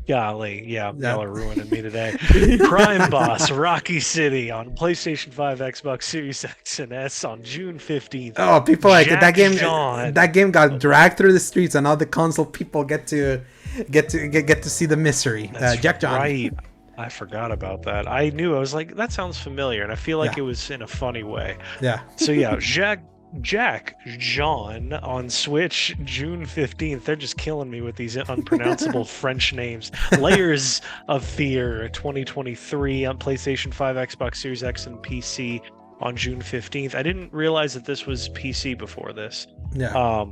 Golly, yeah, y'all are ruining me today. Crime Boss, Rocky City on PlayStation 5, Xbox Series X and S on June 15th.
Oh, people like
Jack
that game.
John.
That game got dragged through the streets, and all the console people get to see the misery. Jack John.
Right. I forgot about that. I was like, that sounds familiar, and I feel like it was in a funny way.
Yeah.
So yeah, Jack John on Switch, June 15th. They're just killing me with these unpronounceable French names. Layers of Fear 2023 on PlayStation 5, Xbox Series X, and PC on June 15th. I didn't realize that this was PC before this.
Yeah.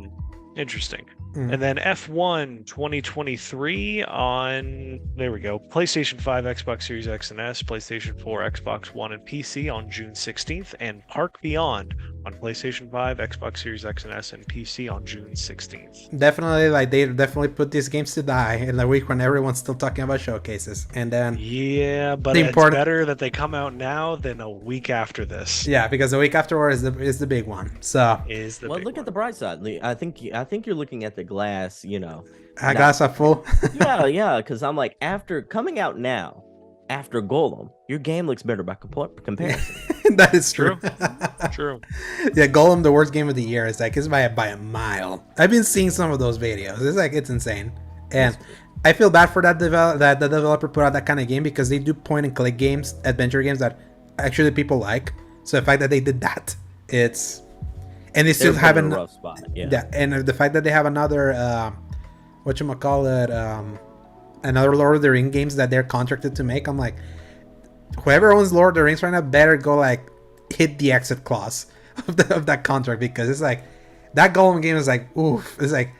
Interesting. And then F1 2023 on, there we go, PlayStation 5, Xbox Series X and S, PlayStation 4, Xbox One, and PC on June 16th, and Park Beyond on PlayStation 5, Xbox Series X and S, and PC on June 16th.
Definitely, like they definitely put these games to die in the week when everyone's still talking about showcases, and then
yeah, but it's better that they come out now than a week after this.
Yeah, because the week afterward is the big one. So
look at the bright side. I think you're looking at the glass,
glass half full.
yeah, because I'm like, after coming out now, after Golem, your game looks better by comparison.
That is true.
True.
Yeah, Golem, the worst game of the year, is like it's by a mile. I've been seeing some of those videos. It's insane, and I feel bad for that the developer put out that kind of game, because they do point and click games, adventure games that actually people like. So the fact that they did that, and they still have a rough spot. Yeah, and the fact that they have another another Lord of the Rings games that they're contracted to make. I'm like, whoever owns Lord of the Rings right now better go like hit the exit clause of that contract, because it's like that Golem game is like, oof, it's like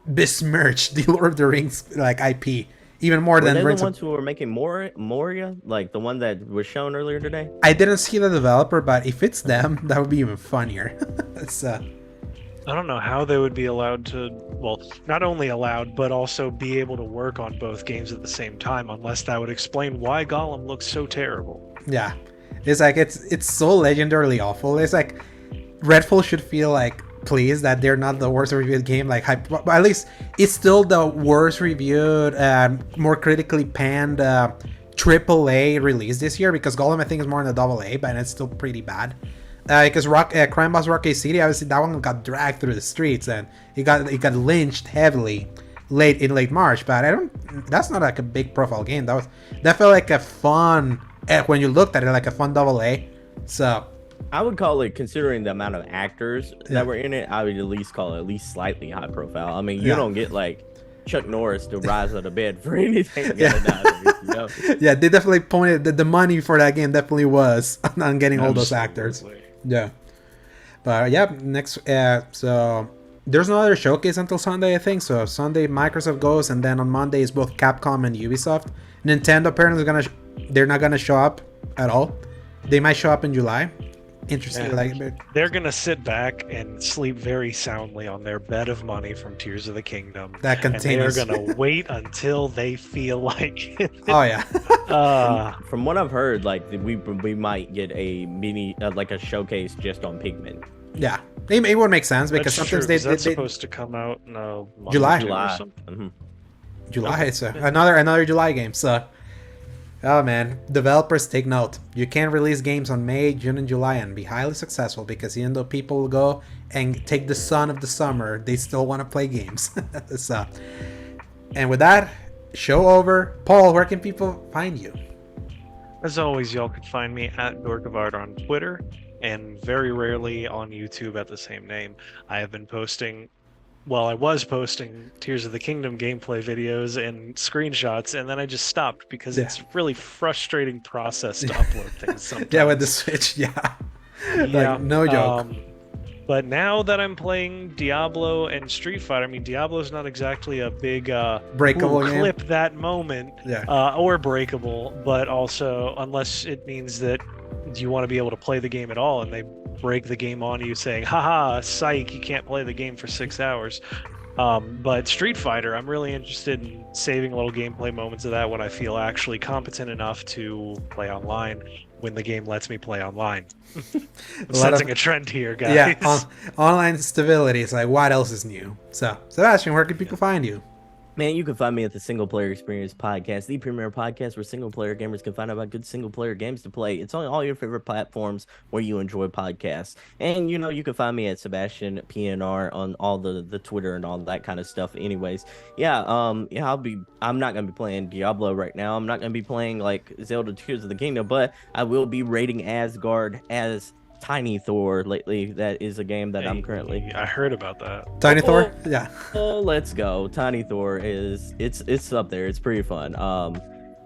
besmirched the Lord of the Rings like IP even more than
the ones who were making Moria, like the one that was shown earlier today.
I didn't see the developer, but if it's them, that would be even funnier.
I don't know how they would be allowed to, well, not only allowed, but also be able to work on both games at the same time, unless that would explain why Gollum looks so terrible.
Yeah. It's like, it's so legendarily awful. It's like, Redfall should feel like pleased that they're not the worst reviewed game, like, but at least it's still the worst reviewed, more critically panned AAA release this year, because Gollum I think is more in the AA, but it's still pretty bad. Because Crime Boss Rocky City, obviously that one got dragged through the streets and it got lynched heavily in late March. But that's not like a big profile game. That felt like a fun, when you looked at it, like a fun AA. So
I would call it, considering the amount of actors that were in it, I would at least call it at least slightly high profile. I mean, you don't get like Chuck Norris to rise out of the bed for anything.
Yeah, they definitely pointed the money for that game definitely was on getting all those actors. Yeah, but next so there's no other showcase until Sunday, I think. So Sunday Microsoft goes, and then on Monday is both Capcom and Ubisoft. Nintendo apparently they're not gonna show up at all. They might show up in July. Interesting.
They're gonna sit back and sleep very soundly on their bed of money from Tears of the Kingdom.
That continues.
And they're gonna wait until they feel like it.
Oh yeah.
From what I've heard, like we might get a mini like a showcase just on Pikmin.
Yeah, it would make sense, because sometimes
that's supposed to come out in
July.
Mm-hmm.
July. It's another July game. So. Oh man, developers take note. You can't release games on May, June, and July and be highly successful, because even though people go and take the sun of the summer, they still want to play games. So, and with that, show over. Paul, where can people find you?
As always, y'all can find me at Dork of Art on Twitter. and very rarely on YouTube at the same name. I have been posting. Well, I was posting Tears of the Kingdom gameplay videos and screenshots, and then I just stopped because it's a really frustrating process to upload things sometimes.
Yeah, with the Switch, yeah.
Yeah,
like, no joke.
But now that I'm playing Diablo and Street Fighter, I mean, Diablo's not exactly a big
breakable
clip that moment,
yeah.
Or breakable, but also unless it means that you want to be able to play the game at all, and they break the game on you saying, haha, psych, you can't play the game for 6 hours. But Street Fighter, I'm really interested in saving little gameplay moments of that when I feel actually competent enough to play online, when the game lets me play online. I'm sensing a trend here, guys.
Yeah, online stability is like, what else is new? So, Sebastion, where can people find you?
Man, you can find me at the Single Player Experience Podcast, the premier podcast where single-player gamers can find out about good single-player games to play. It's on all your favorite platforms where you enjoy podcasts. And, you know, you can find me at Sebastion PNR on all the Twitter and all that kind of stuff anyways. Yeah, I'm not going to be playing Diablo right now. I'm not going to be playing, like, Zelda Tears of the Kingdom, but I will be raiding Asgard as Tiny Thor lately. That is a game that I'm currently.
I heard about that.
Tiny Thor? Yeah.
Oh, let's go. Tiny Thor it's up there. It's pretty fun.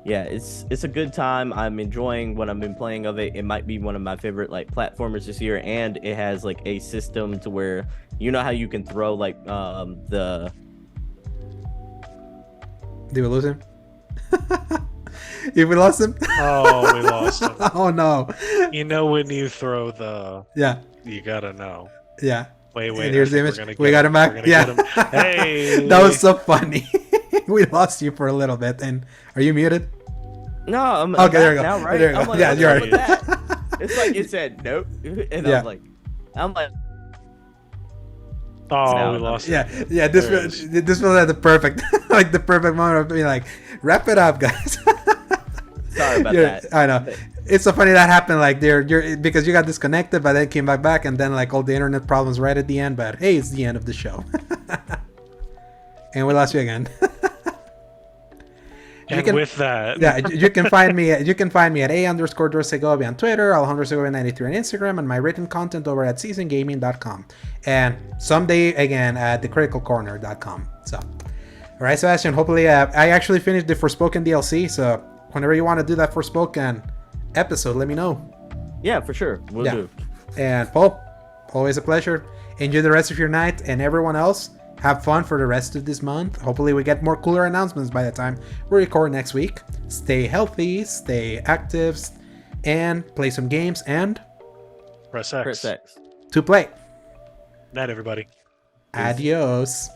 Yeah, it's a good time. I'm enjoying what I've been playing of it. It might be one of my favorite like platformers this year, and it has like a system to where you know how you can throw like the.
Did we lose him? If we lost him?
Oh, we lost him.
Oh no.
You know when you throw the...
Yeah.
You gotta know.
Yeah.
Wait.
And here's the image. We got him back.
Yeah. Hey.
That was so funny. We lost you for a little bit. And are you muted?
No, I'm
okay. There you go.
Now, right?
There you go.
Like,
yeah, you're right.
It's like it said nope, and
yeah.
I'm like.
Oh, we lost.
Yeah. This was like the perfect, like the perfect moment of being like, wrap it up, guys.
Sorry about that.
I know. It's so funny that happened. Like you're because you got disconnected, but then came back, and then like all the internet problems right at the end. But hey, it's the end of the show, and we lost you again.
With that,
yeah, you can find me. You can find me at _Dorsegovia on Twitter, Alejandro Segovia 93 on Instagram, and my written content over at seasongaming.com, and someday again at thecriticalcorner.com. So, all right, Sebastion. Hopefully, I actually finished the Forspoken DLC. So, whenever you want to do that Forspoken episode, let me know.
Yeah, for sure. We'll do.
And Paul, always a pleasure. Enjoy the rest of your night, and everyone else, have fun for the rest of this month. Hopefully we get more cooler announcements by the time we record next week. Stay healthy, stay active, and play some games, and
press X
to play.
Night, everybody.
Adios.